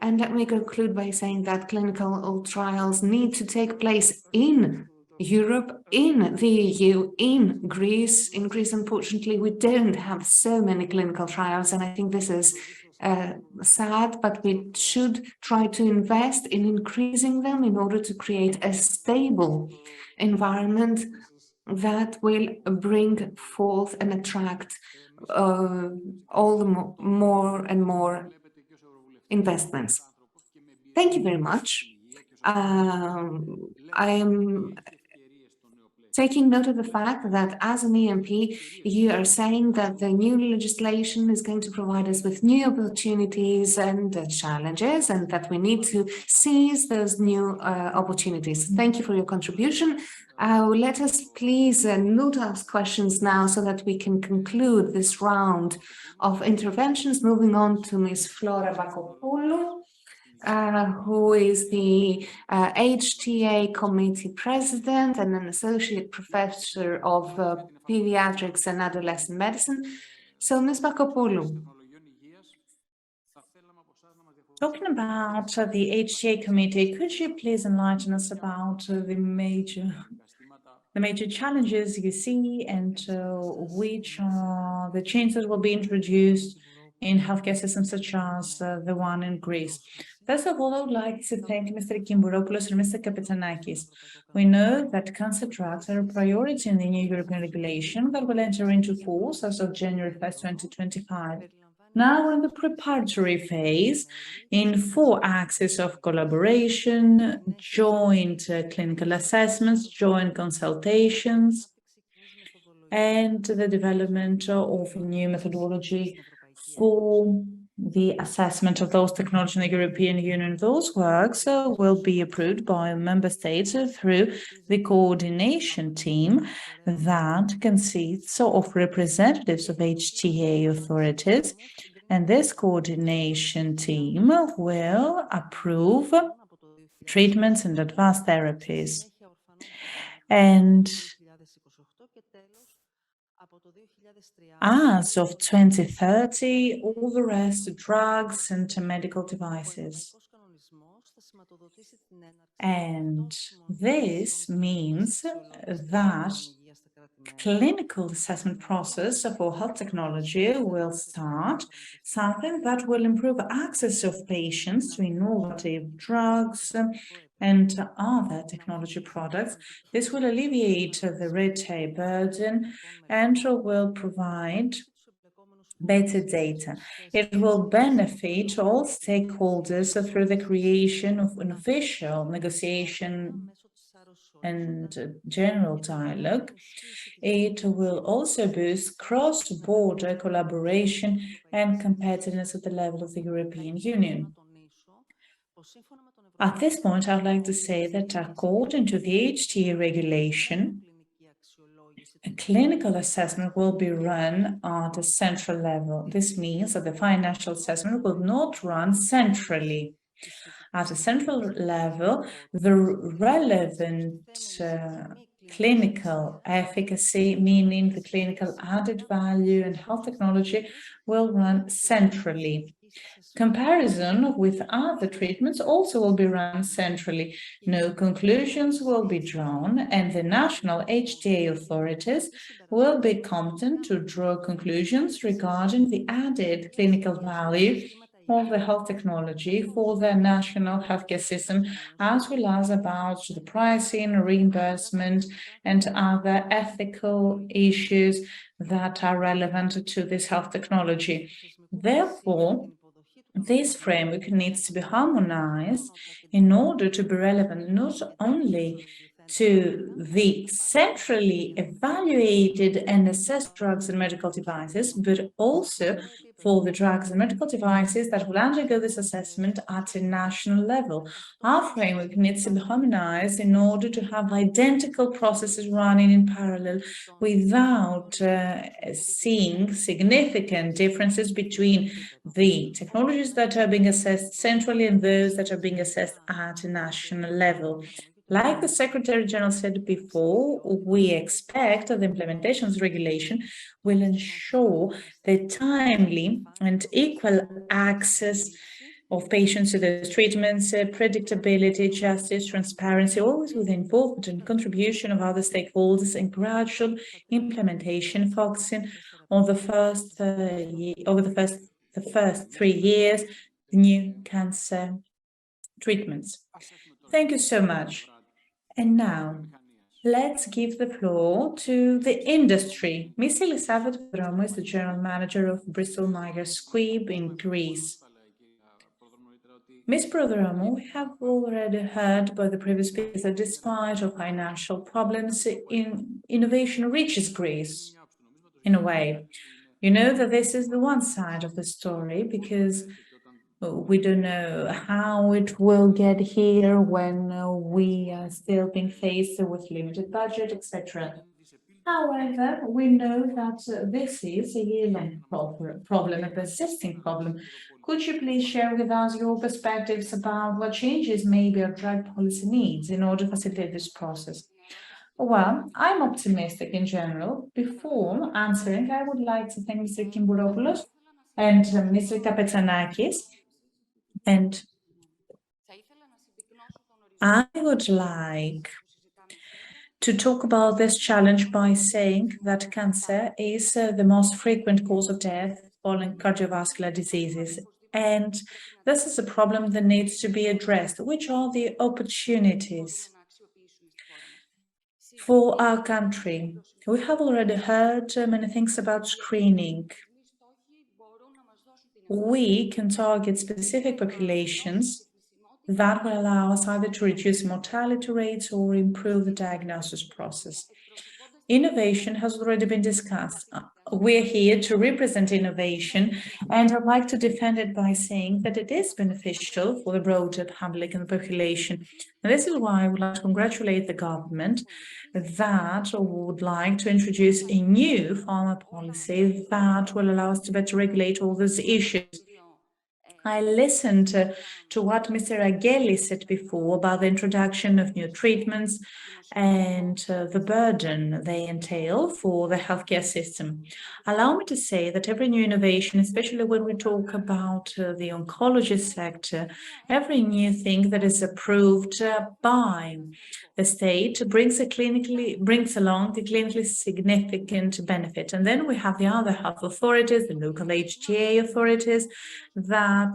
And let me conclude by saying that clinical trials need to take place in Europe, in the EU, in Greece. In Greece, unfortunately, we don't have so many clinical trials, and I think this is sad, but we should try to invest in increasing them in order to create a stable environment that will bring forth and attract all the more and more investments. Thank you very much. I am taking note of the fact that as an EMP, you are saying that the new legislation is going to provide us with new opportunities and challenges, and that we need to seize those new opportunities. Thank you for your contribution. Let us please not ask questions now so that we can conclude this round of interventions. Moving on to Ms. Flora Bakopoulou, who is the HTA Committee President and an Associate Professor of Pediatrics and Adolescent Medicine. So, Ms. Bakopoulou. Talking about the HTA Committee, could you please enlighten us about the major challenges you see and which are the changes that will be introduced in healthcare systems such as the one in Greece? First of all, I would like to thank Mr. Kimbouropoulos and Mr. Kapitsanakis. We know that cancer drugs are a priority in the new European regulation that will enter into force as of January 1st, 2025. Now we're in the preparatory phase in 4 axes of collaboration, joint clinical assessments, joint consultations, and the development of a new methodology for the assessment of those technologies in the European Union. Those works will be approved by member states through the coordination team that consists of representatives of HTA authorities, and this coordination team will approve treatments and advanced therapies. And as of 2030, all the rest are drugs and medical devices. And this means that clinical assessment process for health technology will start, something that will improve access of patients to innovative drugs and other technology products. This will alleviate the red tape burden and will provide better data. It will benefit all stakeholders through the creation of an official negotiation and general dialogue. It will also boost cross-border collaboration and competitiveness at the level of the European Union. At this point, I would like to say that according to the HTA regulation, a clinical assessment will be run at a central level. This means that the financial assessment will not run centrally. At a central level, the relevant clinical efficacy, meaning the clinical added value and health technology, will run centrally. Comparison with other treatments also will be run centrally. No conclusions will be drawn, and the national HTA authorities will be competent to draw conclusions regarding the added clinical value of the health technology for the national healthcare system, as well as about the pricing, reimbursement, and other ethical issues that are relevant to this health technology. Therefore, this framework needs to be harmonized in order to be relevant not only to the centrally evaluated and assessed drugs and medical devices, but also for the drugs and medical devices that will undergo this assessment at a national level. Our framework needs to be harmonized in order to have identical processes running in parallel without seeing significant differences between the technologies that are being assessed centrally and those that are being assessed at a national level. Like the Secretary General said before, we expect that the implementation of this regulation will ensure the timely and equal access of patients to those treatments, predictability, justice, transparency, always with the involvement and contribution of other stakeholders, and gradual implementation focusing on the first 3 years, the new cancer treatments. Thank you so much. And now, let's give the floor to the industry. Ms. Elisaveta Dromo is the General Manager of Bristol Myers Squibb in Greece. Ms. Prodromo, we have already heard by the previous speakers that despite of financial problems, innovation reaches Greece in a way. You know that this is the one side of the story because we don't know how it will get here when we are still being faced with limited budget, etc. However, we know that this is a year-long problem, a persisting problem. Could you please share with us your perspectives about what changes maybe our drug policy needs in order to facilitate this process? Well, I'm optimistic in general. Before answering, I would like to thank Mr. Kimbouropoulos and Mr. Kapetsanakis. And I would like to talk about this challenge by saying that cancer is the most frequent cause of death following cardiovascular diseases. And this is a problem that needs to be addressed. Which are the opportunities for our country? We have already heard many things about screening. We can target specific populations that will allow us either to reduce mortality rates or improve the diagnosis process. Innovation has already been discussed. We're here to represent innovation, and I'd like to defend it by saying that it is beneficial for the broader public and population. And this is why I would like to congratulate the government that would like to introduce a new pharma policy that will allow us to better regulate all these issues. I listened to what Mr. Ageli said before about the introduction of new treatments and the burden they entail for the healthcare system. Allow me to say that every new innovation, especially when we talk about the oncology sector, every new thing that is approved by the state brings along the clinically significant benefit. And then we have the other health authorities, the local HTA authorities, that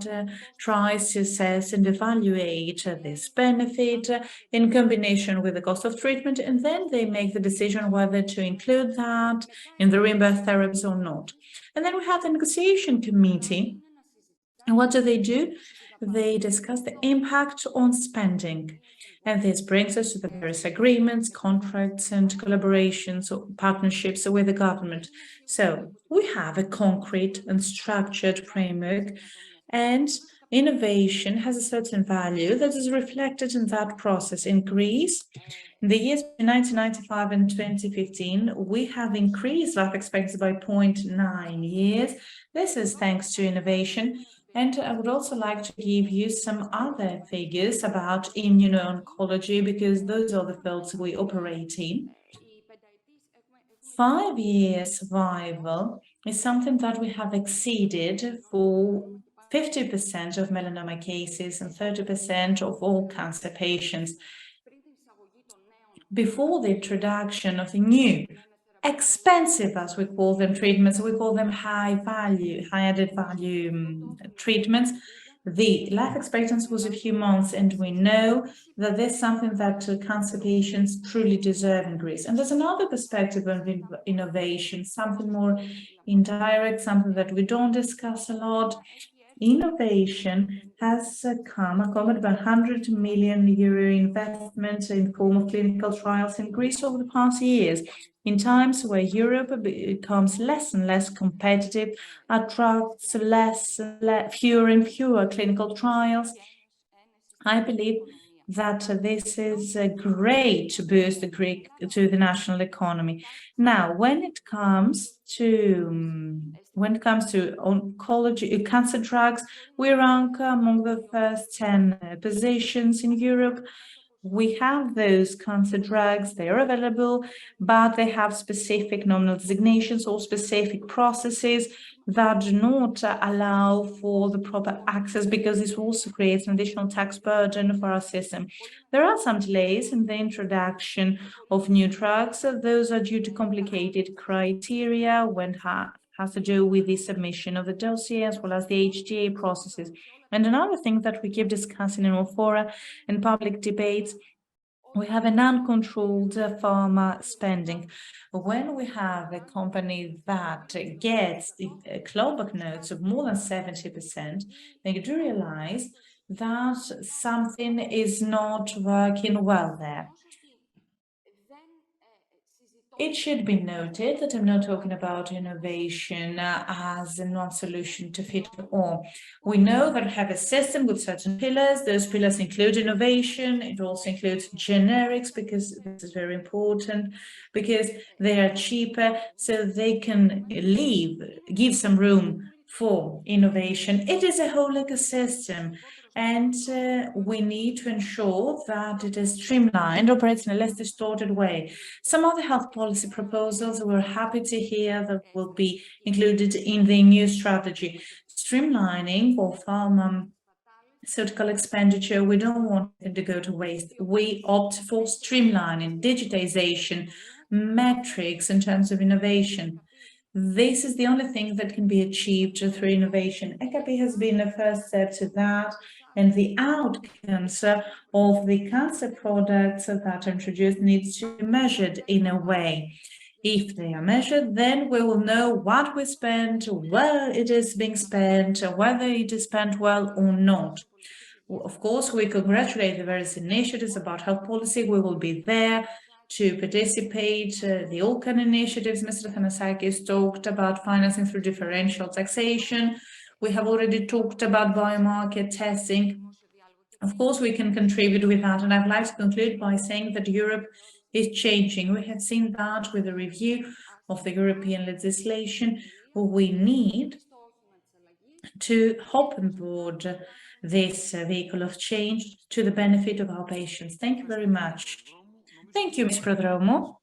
tries to assess and evaluate this benefit in combination with the cost of treatment, and then they make the decision whether to include that in the reimbursed therapies or not. And then we have the negotiation committee. And what do? They discuss the impact on spending. And this brings us to the various agreements, contracts, and collaborations or partnerships with the government. So we have a concrete and structured framework, and innovation has a certain value that is reflected in that process. In Greece, in the years 1995 and 2015, we have increased life expectancy by 0.9 years. This is thanks to innovation. And I would also like to give you some other figures about immuno-oncology, because those are the fields we operate in. 5-year survival is something that we have exceeded for 50% of melanoma cases and 30% of all cancer patients. Before the introduction of the new, expensive, as we call them, treatments, we call them high added value treatments, the life expectancy was a few months, and we know that there's something that cancer patients truly deserve in Greece. And there's another perspective of innovation, something more indirect, something that we don't discuss a lot. Innovation has come accompanied by 100 million euro investment in the form of clinical trials in Greece over the past years. In times where Europe becomes less and less competitive, attracts fewer and fewer clinical trials, I believe that this is a great boost to the national economy. Now, when it comes to oncology, cancer drugs, we rank among the first 10 positions in Europe. We have those cancer drugs, they are available, but they have specific nominal designations or specific processes that do not allow for the proper access, because this also creates an additional tax burden for our system. There are some delays in the introduction of new drugs. Those are due to complicated criteria when has to do with the submission of the dossier as well as the HTA processes. And another thing that we keep discussing in all fora and public debates, we have an uncontrolled pharma spending. When we have a company that gets the clawback notes of more than 70%, they do realize that something is not working well there. It should be noted that I'm not talking about innovation as a non-solution to fit all. We know that we have a system with certain pillars. Those pillars include innovation. It also includes generics, because this is very important, because they are cheaper, so they can give some room for innovation. It is a whole ecosystem, and we need to ensure that it is streamlined, operates in a less distorted way. Some of the health policy proposals we're happy to hear that will be included in the new strategy. Streamlining of pharmaceutical expenditure, we don't want it to go to waste. We opt for streamlining, digitization, metrics in terms of innovation. This is the only thing that can be achieved through innovation. ECAP has been the first step to that, and the outcomes of the cancer products that are introduced needs to be measured in a way. If they are measured, then we will know what we spent, where it is being spent, whether it is spent well or not. Of course, we congratulate the various initiatives about health policy. We will be there to participate. The All.Can initiatives, Mr. Thanasakis talked about financing through differential taxation. We have already talked about biomarker testing. Of course, we can contribute with that. And I'd like to conclude by saying that Europe is changing. We have seen that with the review of the European legislation. We need to hop on board this vehicle of change to the benefit of our patients. Thank you very much. Thank you, Ms. Prodromo.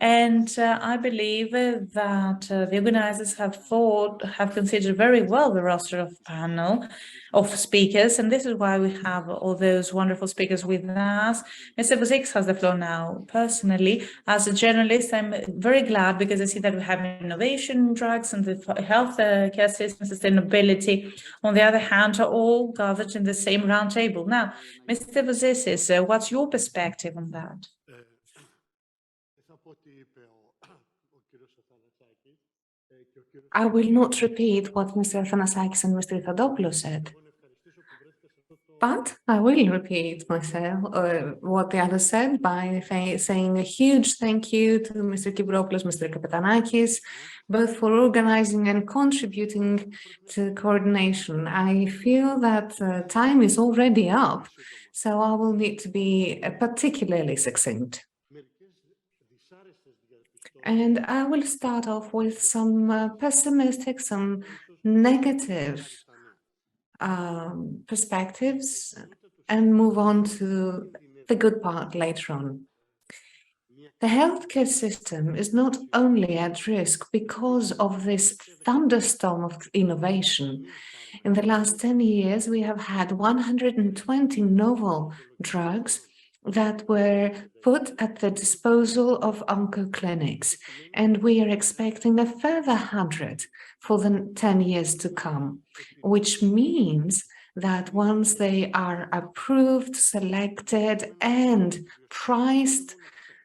And I believe that the organizers have considered very well the roster of panel of speakers, and this is why we have all those wonderful speakers with us. Mr. Bozix has the floor now. Personally, as a journalist, I'm very glad because I see that we have innovation, drugs, and the health care system, sustainability, on the other hand, are all gathered in the same round table. Now, Mr. Bozix, what's your perspective on that? I will not repeat what Mr. Athanasakis and Mr. Ithadopoulos said, but I will repeat myself what the others said by saying a huge thank you to Mr. Kimbouropoulos, Mr. Kapetanakis, both for organizing and contributing to coordination. I feel that time is already up, so I will need to be particularly succinct. And I will start off with some pessimistic, some negative perspectives and move on to the good part later on. The healthcare system is not only at risk because of this thunderstorm of innovation. In the last 10 years, we have had 120 novel drugs that were put at the disposal of oncoclinics, and we are expecting a further 100 for the 10 years to come, which means that once they are approved, selected, and priced,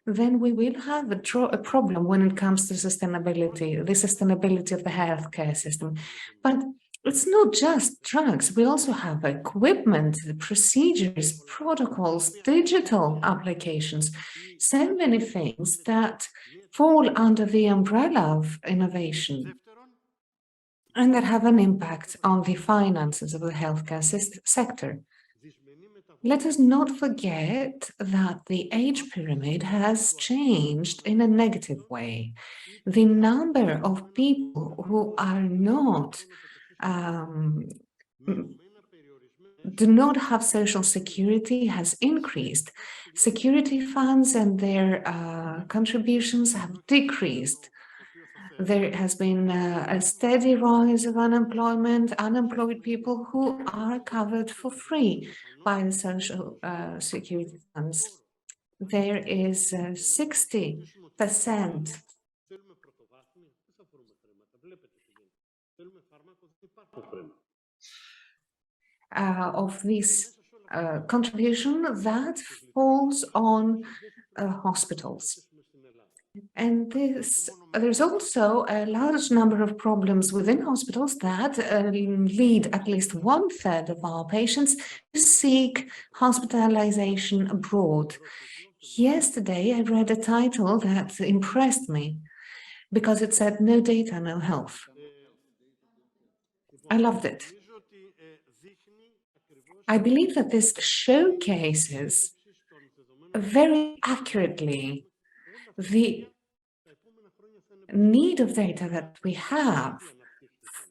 then we will have a problem when it comes to sustainability, the sustainability of the healthcare system. But it's not just drugs. We also have equipment, procedures, protocols, digital applications, so many things that fall under the umbrella of innovation and that have an impact on the finances of the healthcare sector. Let us not forget that the age pyramid has changed in a negative way. The number of people who are do not have social security has increased. Security funds and their contributions have decreased. There has been a steady rise of unemployment, unemployed people who are covered for free by the social security funds. There is 60% of this contribution that falls on hospitals. And there's also a large number of problems within hospitals that lead at least 1/3 of our patients to seek hospitalization abroad. Yesterday, I read a title that impressed me because it said, "No data, no health." I loved it. I believe that this showcases very accurately the need of data that we have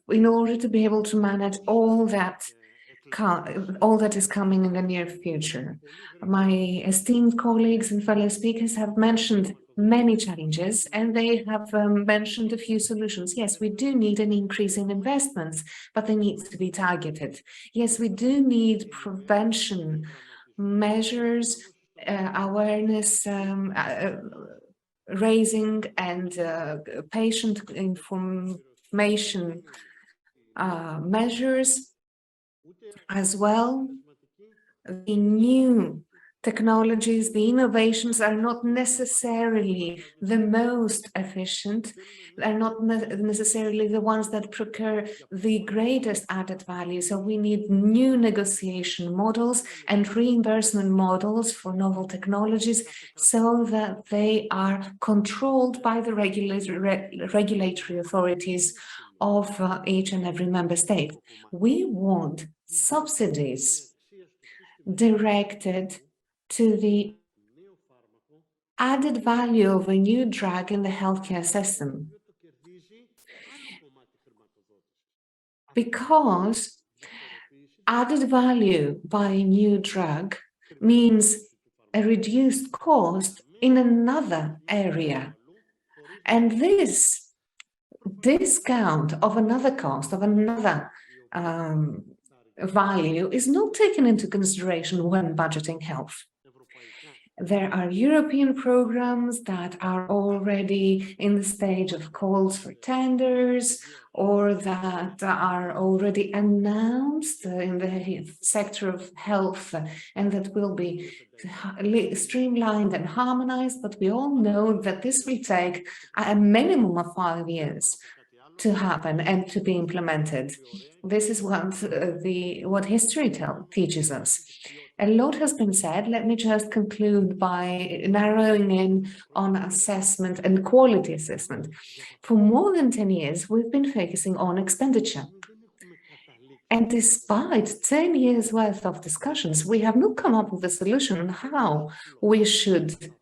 in order to be able to manage all that is coming in the near future. My esteemed colleagues and fellow speakers have mentioned many challenges, and they have mentioned a few solutions. Yes, we do need an increase in investments, but they need to be targeted. Yes, we do need prevention measures, awareness raising, and patient information measures as well. The new technologies, the innovations are not necessarily the most efficient, are not necessarily the ones that procure the greatest added value. So we need new negotiation models and reimbursement models for novel technologies so that they are controlled by the regulatory authorities of each and every member state. We want subsidies directed to the added value of a new drug in the healthcare system, because added value by a new drug means a reduced cost in another area. And this discount of another cost, of another value, is not taken into consideration when budgeting health. There are European programs that are already in the stage of calls for tenders, or that are already announced in the sector of health, and that will be streamlined and harmonized. But we all know that this will take a minimum of 5 years to happen and to be implemented. This is what history teaches us. A lot has been said. Let me just conclude by narrowing in on assessment and quality assessment. For more than 10 years, we've been focusing on expenditure. And despite 10 years worth of discussions, we have not come up with a solution on how we should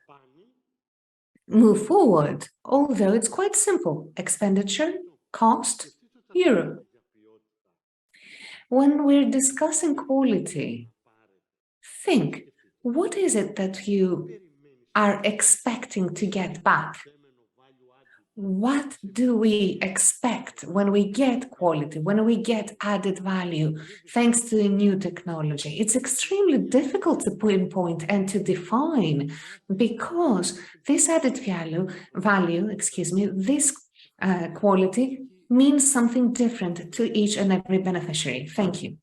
move forward, although it's quite simple: expenditure, cost, euro. When we're discussing quality, think, what is it that you are expecting to get back? What do we expect when we get quality, when we get added value, thanks to a new technology? It's extremely difficult to pinpoint and to define, because this added value, this quality means something different to each and every beneficiary. Thank you.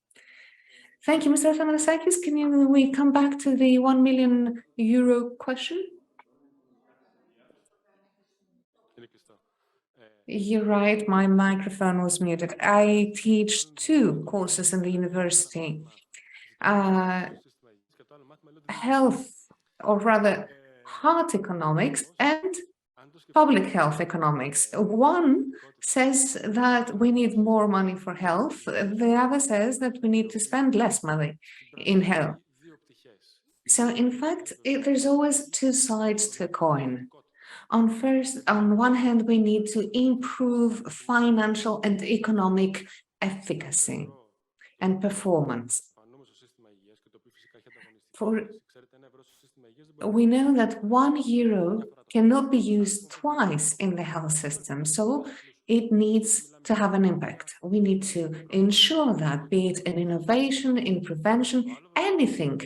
Thank you, Mr. Athanasakis. We come back to the €1 million question? You're right, my microphone was muted. I teach 2 courses in the university. Health, or rather heart economics, and public health economics. One says that we need more money for health. The other says that we need to spend less money in health. So in fact, there's always 2 sides to a coin. On one hand, we need to improve financial and economic efficacy and performance. We know that €1 cannot be used twice in the health system, so it needs to have an impact. We need to ensure that, be it in innovation, in prevention, anything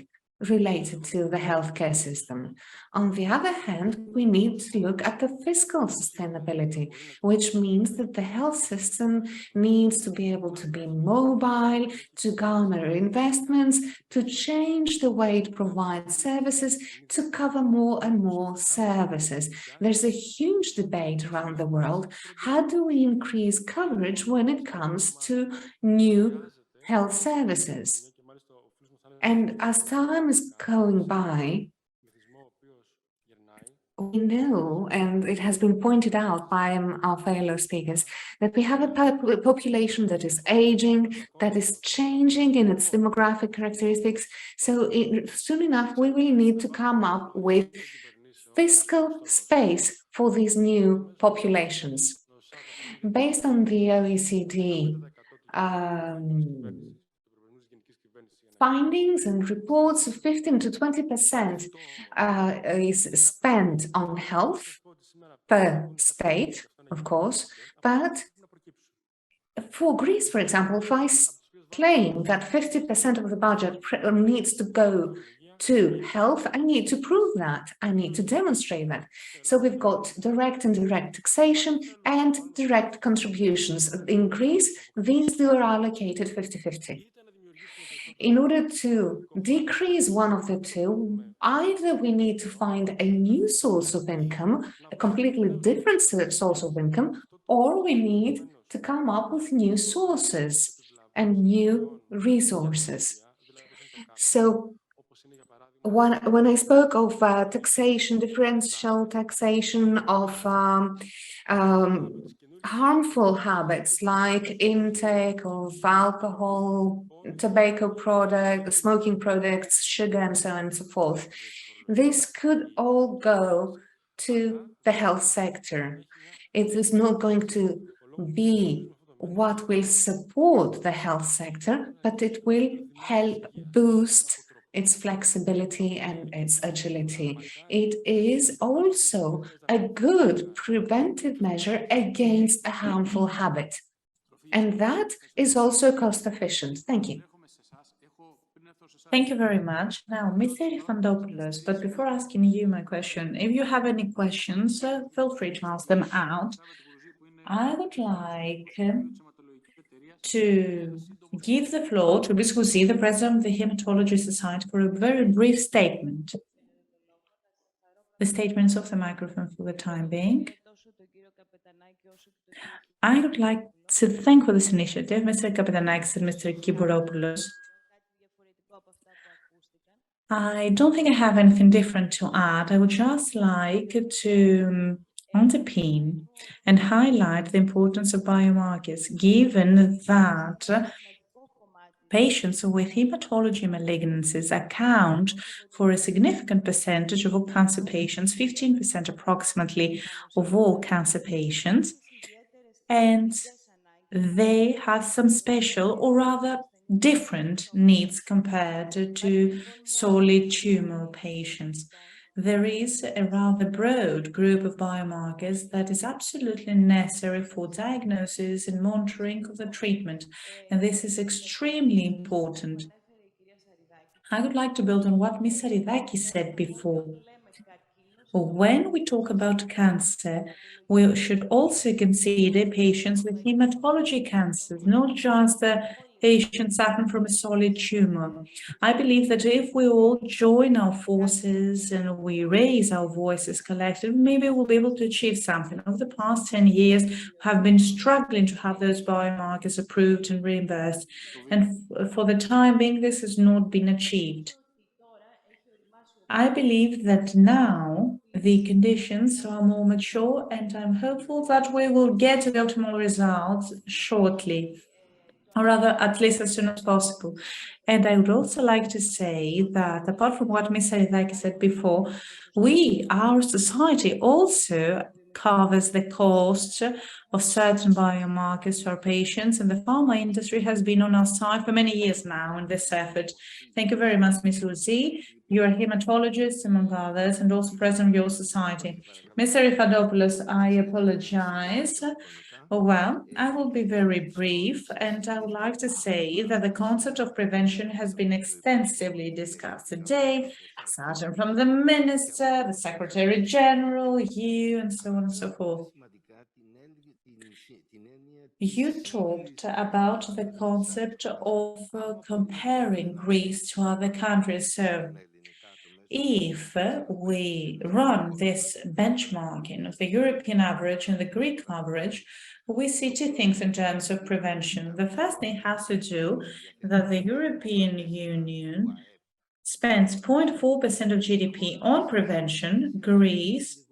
related to the healthcare system. On the other hand, we need to look at the fiscal sustainability, which means that the health system needs to be able to be mobile, to garner investments, to change the way it provides services, to cover more and more services. There's a huge debate around the world. How do we increase coverage when it comes to new health services? And as time is going by, we know, and it has been pointed out by our fellow speakers, that we have a population that is aging, that is changing in its demographic characteristics. So soon enough, we will need to come up with fiscal space for these new populations. Based on the OECD findings and reports, 15 to 20% is spent on health per state, of course, but for Greece, for example, if I claim that 50% of the budget needs to go to health, I need to prove that, I need to demonstrate that. So we've got direct and indirect taxation and direct contributions. In Greece, these two are allocated 50-50. In order to decrease one of the two, either we need to find a new source of income, a completely different source of income, or we need to come up with new sources and new resources. So when I spoke of taxation, differential taxation of harmful habits like intake of alcohol, tobacco products, smoking products, sugar, and so on and so forth. This could all go to the health sector. It is not going to be what will support the health sector, but it will help boost its flexibility and its agility. It is also a good preventive measure against a harmful habit. And that is also cost efficient. Thank you. Thank you very much. Now, Mr. Rifandopoulos, but before asking you my question, if you have any questions, feel free to ask them out. I would like to give the floor to Ms. Houzi, the president of the Hematology Society, for a very brief statement. The statements of the microphone for the time being. I would like to thank for this initiative, Mr. Kapetanakis and Mr. Kimbouropoulos. I don't think I have anything different to add. I would just like to underpin and highlight the importance of biomarkers, given that patients with hematology malignancies account for a significant percentage of all cancer patients, 15% approximately of all cancer patients, and they have some special or rather different needs compared to solid tumor patients. There is a rather broad group of biomarkers that is absolutely necessary for diagnosis and monitoring of the treatment, and this is extremely important. I would like to build on what Ms. Saridaki said before. When we talk about cancer, we should also consider patients with hematology cancers, not just patients suffering from a solid tumor. I believe that if we all join our forces and we raise our voices collectively, maybe we'll be able to achieve something. Over the past 10 years, we have been struggling to have those biomarkers approved and reimbursed. And for the time being, this has not been achieved. I believe that now the conditions are more mature, and I'm hopeful that we will get to the optimal results shortly, or rather, at least as soon as possible. And I would also like to say that, apart from what Ms. Saridaki said before, our society also covers the cost of certain biomarkers to our patients, and the pharma industry has been on our side for many years now in this effort. Thank you very much, Ms. Houzi. You're a hematologist, among others, and also president of your society. Mr. Rifadopoulos, I apologize. Well, I will be very brief, and I would like to say that the concept of prevention has been extensively discussed today, starting from the Minister, the Secretary General, you, and so on and so forth. You talked about the concept of comparing Greece to other countries. So, if we run this benchmarking of the European average and the Greek average, we see two things in terms of prevention. The first thing has to do that the European Union spends 0.4% of GDP on prevention. Greece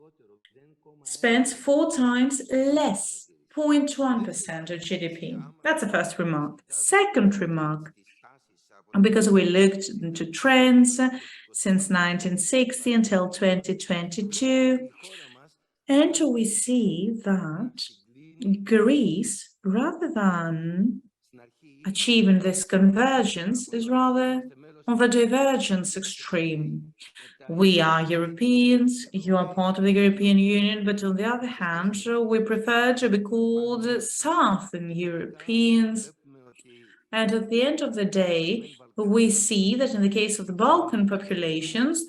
spends 4 times less, 0.1% of GDP. That's the first remark. Second remark, because we looked into trends since 1960 until 2022, and we see that Greece, rather than achieving this convergence, is rather on the divergence extreme. We are Europeans, you are part of the European Union, but on the other hand, we prefer to be called Southern Europeans. And at the end of the day, we see that in the case of the Balkan populations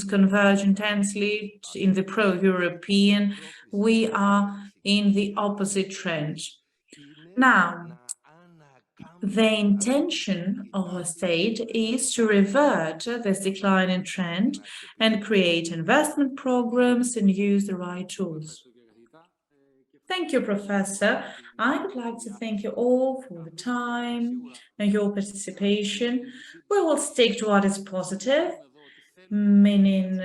converge intensely in the pro-European. We are in the opposite trend. Now, the intention of the state is to revert this declining trend and create investment programs and use the right tools. Thank you, Professor. I would like to thank you all for the time and your participation. We will stick to what is positive, meaning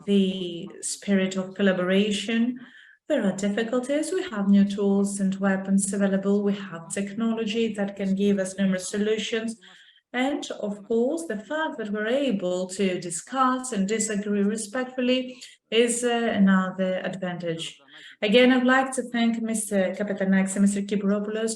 the spirit of collaboration. There are difficulties. We have new tools and weapons available. We have technology that can give us numerous solutions. And of course, the fact that we're able to discuss and disagree respectfully is another advantage. Again, I'd like to thank Mr. Kapetanakis and Mr. Kiburopoulos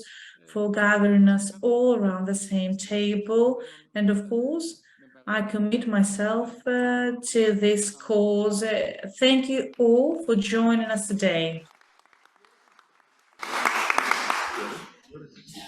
for gathering us all around the same table. And of course, I commit myself to this cause. Thank you all for joining us today.